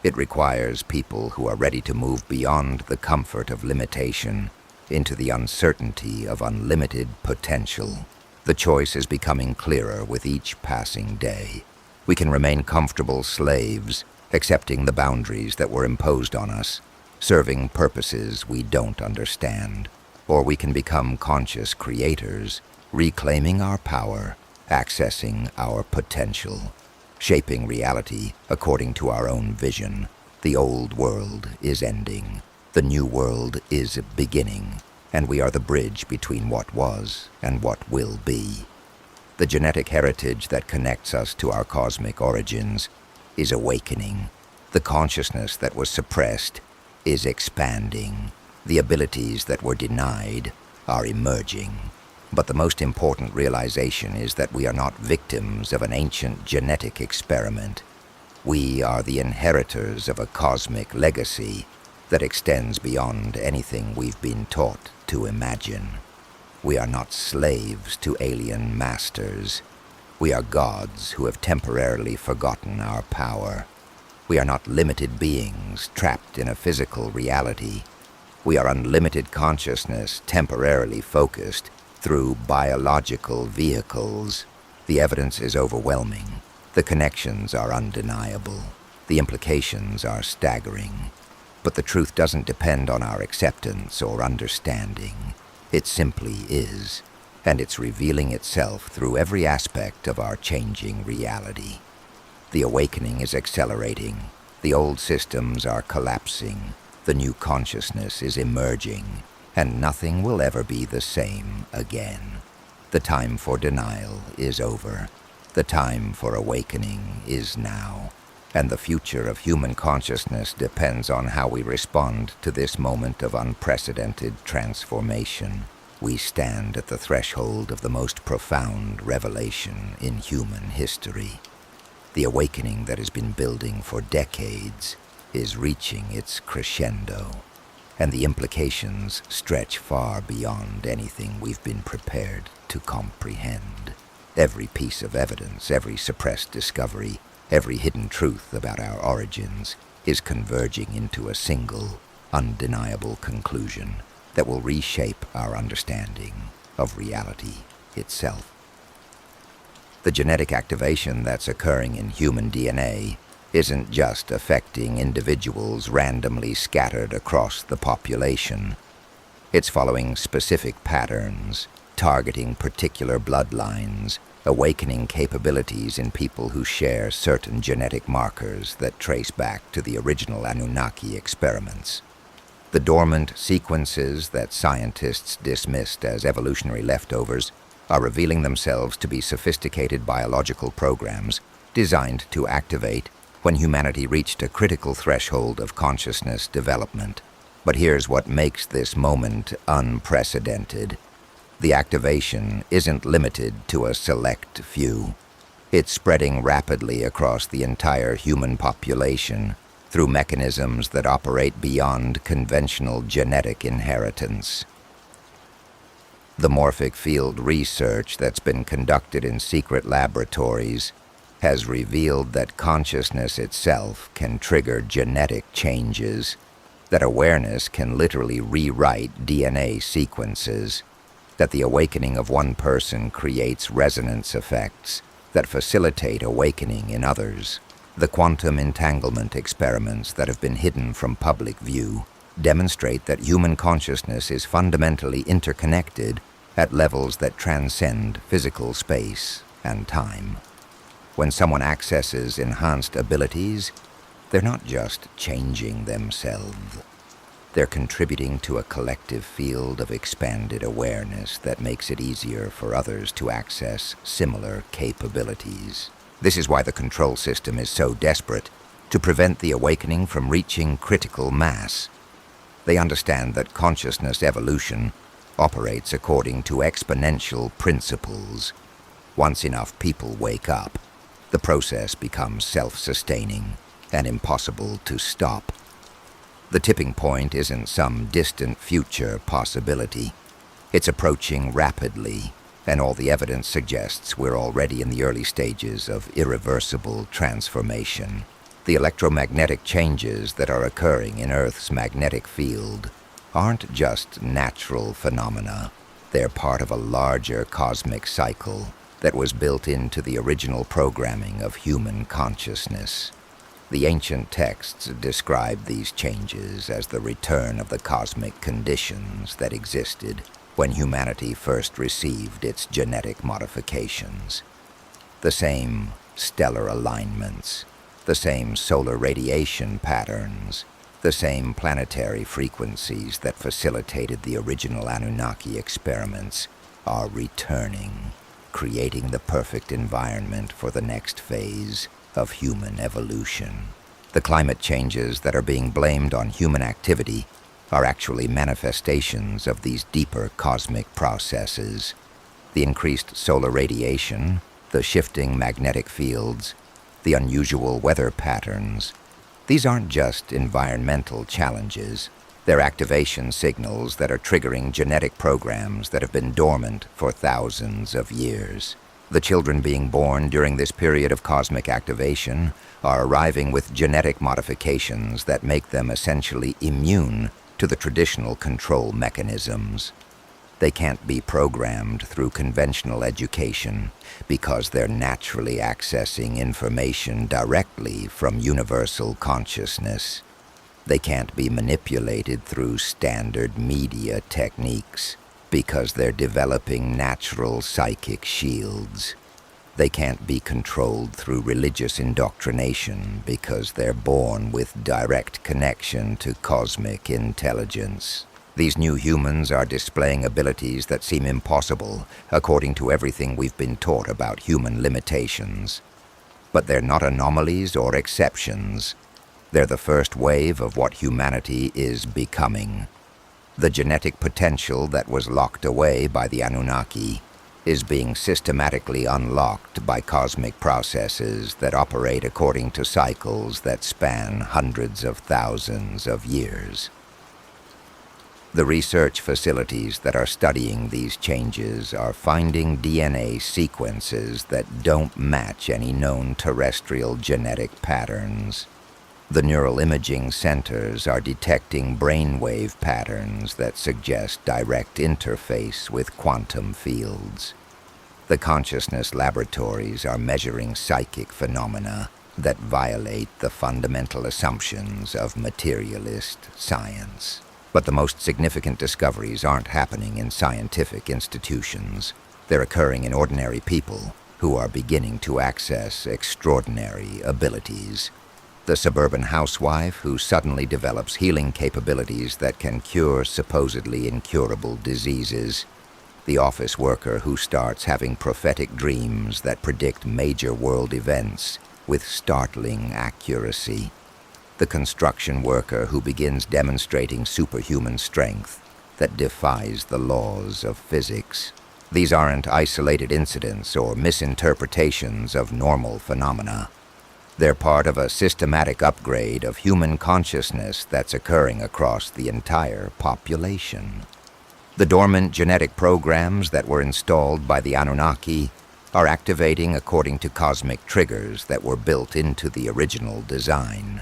It requires people who are ready to move beyond the comfort of limitation into the uncertainty of unlimited potential. The choice is becoming clearer with each passing day. We can remain comfortable slaves, accepting the boundaries that were imposed on us, serving purposes we don't understand. Or we can become conscious creators, reclaiming our power, accessing our potential, shaping reality according to our own vision. The old world is ending. The new world is beginning, and we are the bridge between what was and what will be. The genetic heritage that connects us to our cosmic origins is awakening. The consciousness that was suppressed is expanding. The abilities that were denied are emerging. But the most important realization is that we are not victims of an ancient genetic experiment. We are the inheritors of a cosmic legacy that extends beyond anything we've been taught to imagine. We are not slaves to alien masters. We are gods who have temporarily forgotten our power. We are not limited beings trapped in a physical reality. We are unlimited consciousness temporarily focused through biological vehicles. The evidence is overwhelming. The connections are undeniable. The implications are staggering. But the truth doesn't depend on our acceptance or understanding. It simply is, and it's revealing itself through every aspect of our changing reality. The awakening is accelerating. The old systems are collapsing. The new consciousness is emerging, and nothing will ever be the same again. The time for denial is over. The time for awakening is now. And the future of human consciousness depends on how we respond to this moment of unprecedented transformation. We stand at the threshold of the most profound revelation in human history. The awakening that has been building for decades is reaching its crescendo, and the implications stretch far beyond anything we've been prepared to comprehend. Every piece of evidence, every suppressed discovery, every hidden truth about our origins is converging into a single, undeniable conclusion that will reshape our understanding of reality itself. The genetic activation that's occurring in human DNA isn't just affecting individuals randomly scattered across the population. It's following specific patterns, targeting particular bloodlines, awakening capabilities in people who share certain genetic markers that trace back to the original Anunnaki experiments. The dormant sequences that scientists dismissed as evolutionary leftovers are revealing themselves to be sophisticated biological programs designed to activate when humanity reached a critical threshold of consciousness development. But here's what makes this moment unprecedented. The activation isn't limited to a select few. It's spreading rapidly across the entire human population through mechanisms that operate beyond conventional genetic inheritance. The morphic field research that's been conducted in secret laboratories has revealed that consciousness itself can trigger genetic changes, that awareness can literally rewrite DNA sequences, that the awakening of one person creates resonance effects that facilitate awakening in others. The quantum entanglement experiments that have been hidden from public view demonstrate that human consciousness is fundamentally interconnected at levels that transcend physical space and time. When someone accesses enhanced abilities, they're not just changing themselves. They're contributing to a collective field of expanded awareness that makes it easier for others to access similar capabilities. This is why the control system is so desperate to prevent the awakening from reaching critical mass. They understand that consciousness evolution operates according to exponential principles. Once enough people wake up, the process becomes self-sustaining and impossible to stop. The tipping point isn't some distant future possibility. It's approaching rapidly, and all the evidence suggests we're already in the early stages of irreversible transformation. The electromagnetic changes that are occurring in Earth's magnetic field aren't just natural phenomena. They're part of a larger cosmic cycle that was built into the original programming of human consciousness. The ancient texts describe these changes as the return of the cosmic conditions that existed when humanity first received its genetic modifications. The same stellar alignments, the same solar radiation patterns, the same planetary frequencies that facilitated the original Anunnaki experiments are returning, creating the perfect environment for the next phase of human evolution. The climate changes that are being blamed on human activity are actually manifestations of these deeper cosmic processes. The increased solar radiation, the shifting magnetic fields, the unusual weather patterns, these aren't just environmental challenges. They're activation signals that are triggering genetic programs that have been dormant for thousands of years. The children being born during this period of cosmic activation are arriving with genetic modifications that make them essentially immune to the traditional control mechanisms. They can't be programmed through conventional education because they're naturally accessing information directly from universal consciousness. They can't be manipulated through standard media techniques because they're developing natural psychic shields. They can't be controlled through religious indoctrination because they're born with direct connection to cosmic intelligence. These new humans are displaying abilities that seem impossible according to everything we've been taught about human limitations. But they're not anomalies or exceptions. They're the first wave of what humanity is becoming. The genetic potential that was locked away by the Anunnaki is being systematically unlocked by cosmic processes that operate according to cycles that span hundreds of thousands of years. The research facilities that are studying these changes are finding DNA sequences that don't match any known terrestrial genetic patterns. The neural imaging centers are detecting brainwave patterns that suggest direct interface with quantum fields. The consciousness laboratories are measuring psychic phenomena that violate the fundamental assumptions of materialist science. But the most significant discoveries aren't happening in scientific institutions. They're occurring in ordinary people who are beginning to access extraordinary abilities. The suburban housewife who suddenly develops healing capabilities that can cure supposedly incurable diseases. The office worker who starts having prophetic dreams that predict major world events with startling accuracy. The construction worker who begins demonstrating superhuman strength that defies the laws of physics. These aren't isolated incidents or misinterpretations of normal phenomena. They're part of a systematic upgrade of human consciousness that's occurring across the entire population. The dormant genetic programs that were installed by the Anunnaki are activating according to cosmic triggers that were built into the original design.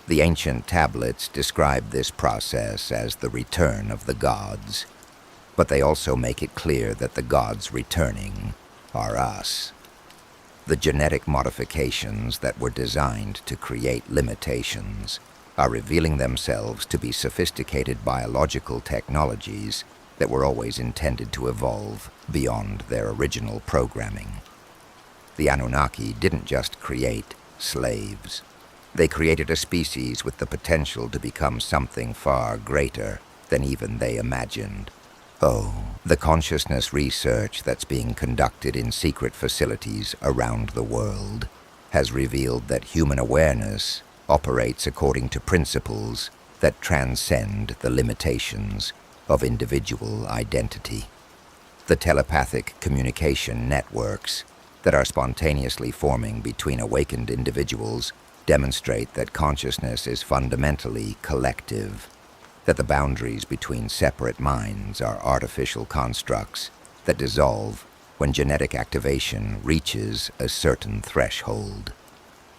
The ancient tablets describe this process as the return of the gods, but they also make it clear that the gods returning are us. The genetic modifications that were designed to create limitations are revealing themselves to be sophisticated biological technologies that were always intended to evolve beyond their original programming. The Anunnaki didn't just create slaves. They created a species with the potential to become something far greater than even they imagined. Oh, the consciousness research that's being conducted in secret facilities around the world has revealed that human awareness operates according to principles that transcend the limitations of individual identity. The telepathic communication networks that are spontaneously forming between awakened individuals demonstrate that consciousness is fundamentally collective, that the boundaries between separate minds are artificial constructs that dissolve when genetic activation reaches a certain threshold.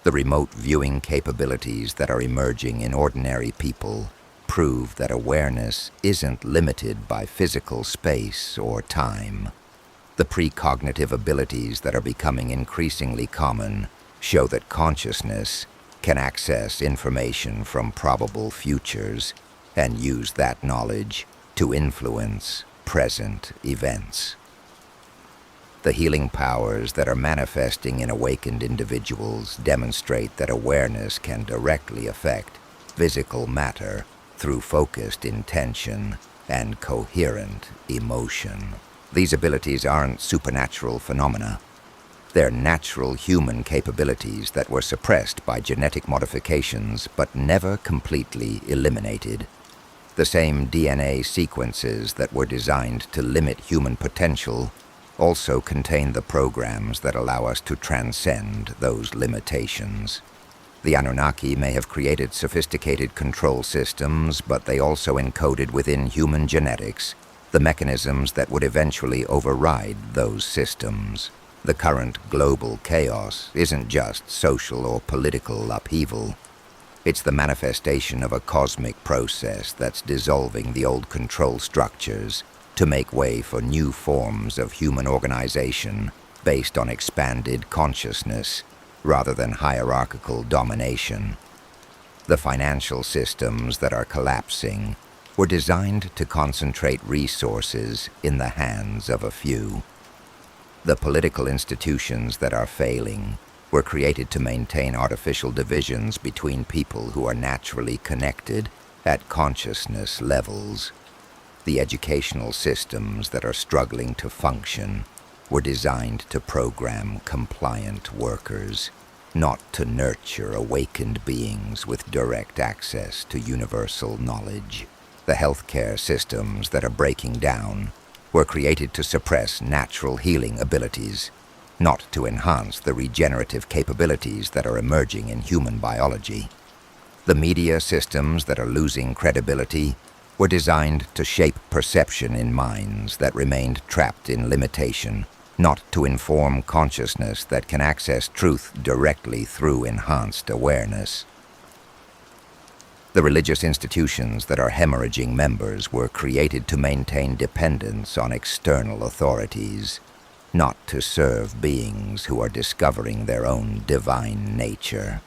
The remote viewing capabilities that are emerging in ordinary people prove that awareness isn't limited by physical space or time. The precognitive abilities that are becoming increasingly common show that consciousness can access information from probable futures and use that knowledge to influence present events. The healing powers that are manifesting in awakened individuals demonstrate that awareness can directly affect physical matter through focused intention and coherent emotion. These abilities aren't supernatural phenomena. They're natural human capabilities that were suppressed by genetic modifications but never completely eliminated. The same DNA sequences that were designed to limit human potential also contain the programs that allow us to transcend those limitations. The Anunnaki may have created sophisticated control systems, but they also encoded within human genetics the mechanisms that would eventually override those systems. The current global chaos isn't just social or political upheaval. It's the manifestation of a cosmic process that's dissolving the old control structures to make way for new forms of human organization based on expanded consciousness rather than hierarchical domination. The financial systems that are collapsing were designed to concentrate resources in the hands of a few. The political institutions that are failing were created to maintain artificial divisions between people who are naturally connected at consciousness levels. The educational systems that are struggling to function were designed to program compliant workers, not to nurture awakened beings with direct access to universal knowledge. The healthcare systems that are breaking down were created to suppress natural healing abilities, not to enhance the regenerative capabilities that are emerging in human biology. The media systems that are losing credibility were designed to shape perception in minds that remained trapped in limitation, not to inform consciousness that can access truth directly through enhanced awareness. The religious institutions that are hemorrhaging members were created to maintain dependence on external authorities, not to serve beings who are discovering their own divine nature.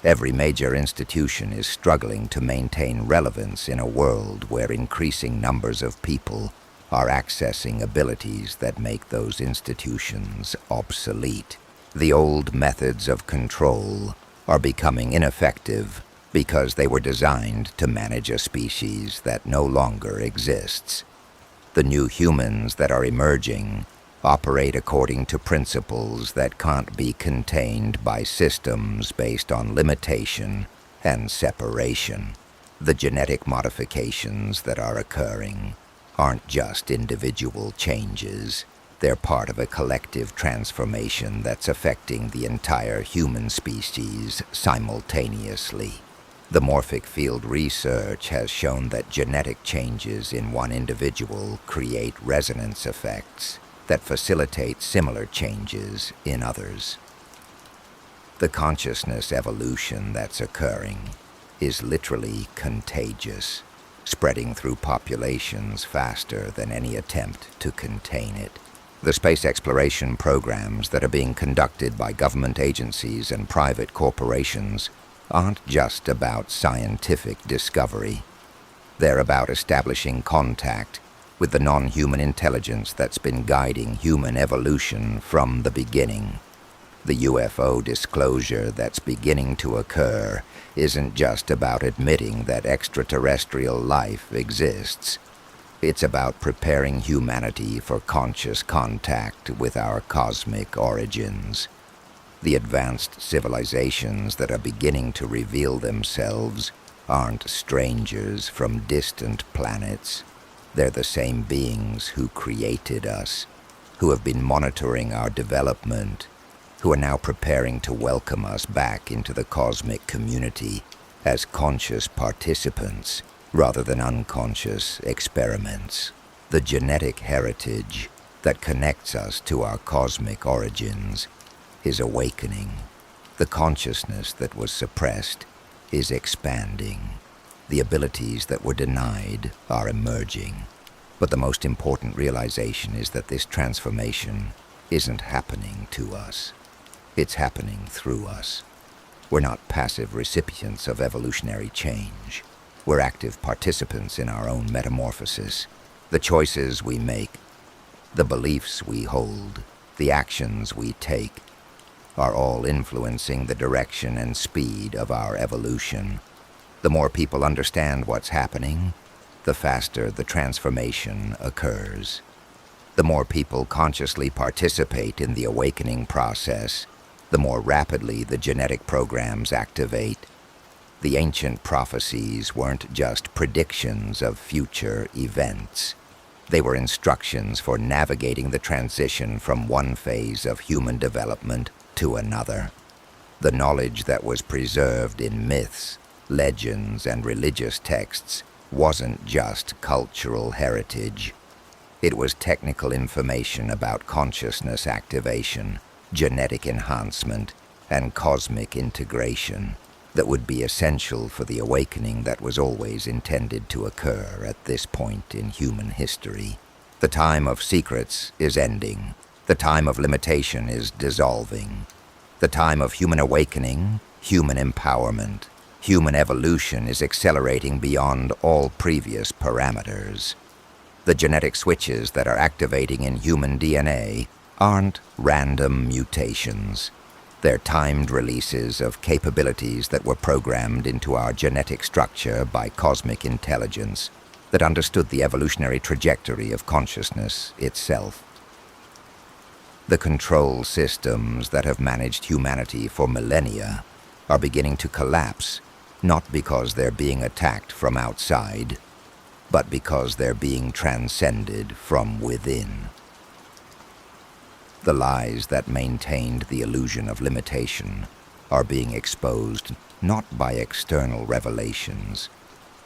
Every major institution is struggling to maintain relevance in a world where increasing numbers of people are accessing abilities that make those institutions obsolete. The old methods of control are becoming ineffective because they were designed to manage a species that no longer exists. The new humans that are emerging operate according to principles that can't be contained by systems based on limitation and separation. The genetic modifications that are occurring aren't just individual changes. They're part of a collective transformation that's affecting the entire human species simultaneously. The morphic field research has shown that genetic changes in one individual create resonance effects that facilitate similar changes in others. The consciousness evolution that's occurring is literally contagious, spreading through populations faster than any attempt to contain it. The space exploration programs that are being conducted by government agencies and private corporations aren't just about scientific discovery. They're about establishing contact with the non-human intelligence that's been guiding human evolution from the beginning. The UFO disclosure that's beginning to occur isn't just about admitting that extraterrestrial life exists. It's about preparing humanity for conscious contact with our cosmic origins. The advanced civilizations that are beginning to reveal themselves aren't strangers from distant planets. They're the same beings who created us, who have been monitoring our development, who are now preparing to welcome us back into the cosmic community as conscious participants rather than unconscious experiments. The genetic heritage that connects us to our cosmic origins is awakening. The consciousness that was suppressed is expanding. The abilities that were denied are emerging. But the most important realization is that this transformation isn't happening to us. It's happening through us. We're not passive recipients of evolutionary change. We're active participants in our own metamorphosis. The choices we make, the beliefs we hold, the actions we take, are all influencing the direction and speed of our evolution. The more people understand what's happening, the faster the transformation occurs. The more people consciously participate in the awakening process, the more rapidly the genetic programs activate. The ancient prophecies weren't just predictions of future events. They were instructions for navigating the transition from one phase of human development to another. The knowledge that was preserved in myths, legends, and religious texts wasn't just cultural heritage. It was technical information about consciousness activation, genetic enhancement, and cosmic integration. that would be essential for the awakening that was always intended to occur at this point in human history. The time of secrets is ending. The time of limitation is dissolving. The time of human awakening, human empowerment, human evolution is accelerating beyond all previous parameters. The genetic switches that are activating in human DNA aren't random mutations. They're timed releases of capabilities that were programmed into our genetic structure by cosmic intelligence that understood the evolutionary trajectory of consciousness itself. The control systems that have managed humanity for millennia are beginning to collapse, not because they're being attacked from outside, but because they're being transcended from within. The lies that maintained the illusion of limitation are being exposed not by external revelations,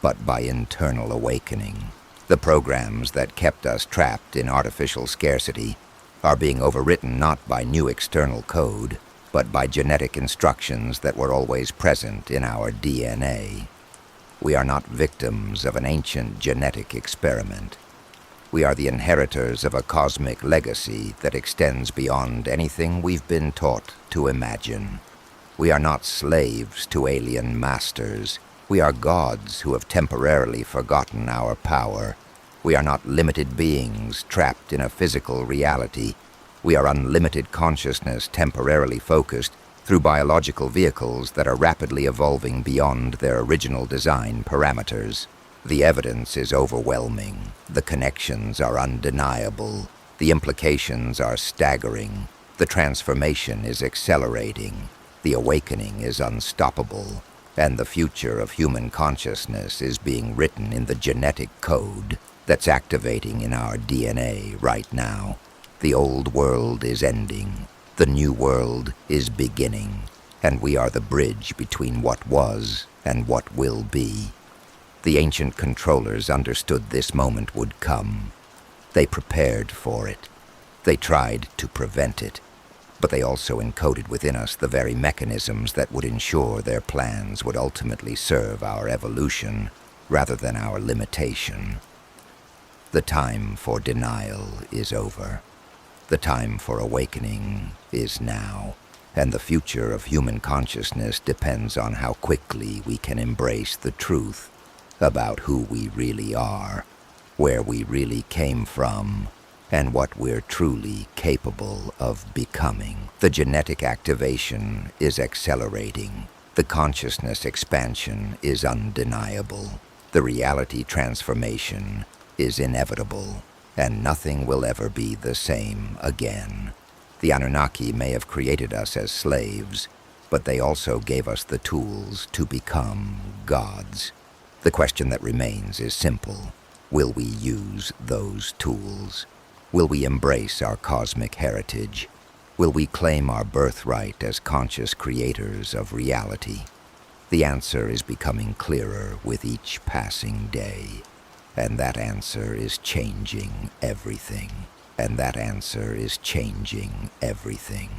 but by internal awakening. The programs that kept us trapped in artificial scarcity are being overwritten not by new external code, but by genetic instructions that were always present in our DNA. We are not victims of an ancient genetic experiment. We are the inheritors of a cosmic legacy that extends beyond anything we've been taught to imagine. We are not slaves to alien masters. We are gods who have temporarily forgotten our power. We are not limited beings trapped in a physical reality. We are unlimited consciousness temporarily focused through biological vehicles that are rapidly evolving beyond their original design parameters. The evidence is overwhelming. The connections are undeniable. The implications are staggering. The transformation is accelerating. The awakening is unstoppable. And the future of human consciousness is being written in the genetic code that's activating in our DNA right now. The old world is ending. The new world is beginning. And we are the bridge between what was and what will be. The ancient controllers understood this moment would come. They prepared for it. They tried to prevent it. But they also encoded within us the very mechanisms that would ensure their plans would ultimately serve our evolution rather than our limitation. The time for denial is over. The time for awakening is now. And the future of human consciousness depends on how quickly we can embrace the truth about who we really are, where we really came from, and what we're truly capable of becoming. The genetic activation is accelerating. The consciousness expansion is undeniable. The reality transformation is inevitable, and nothing will ever be the same again. The Anunnaki may have created us as slaves, but they also gave us the tools to become gods. The question that remains is simple. Will we use those tools? Will we embrace our cosmic heritage? Will we claim our birthright as conscious creators of reality? The answer is becoming clearer with each passing day. And that answer is changing everything. And that answer is changing everything.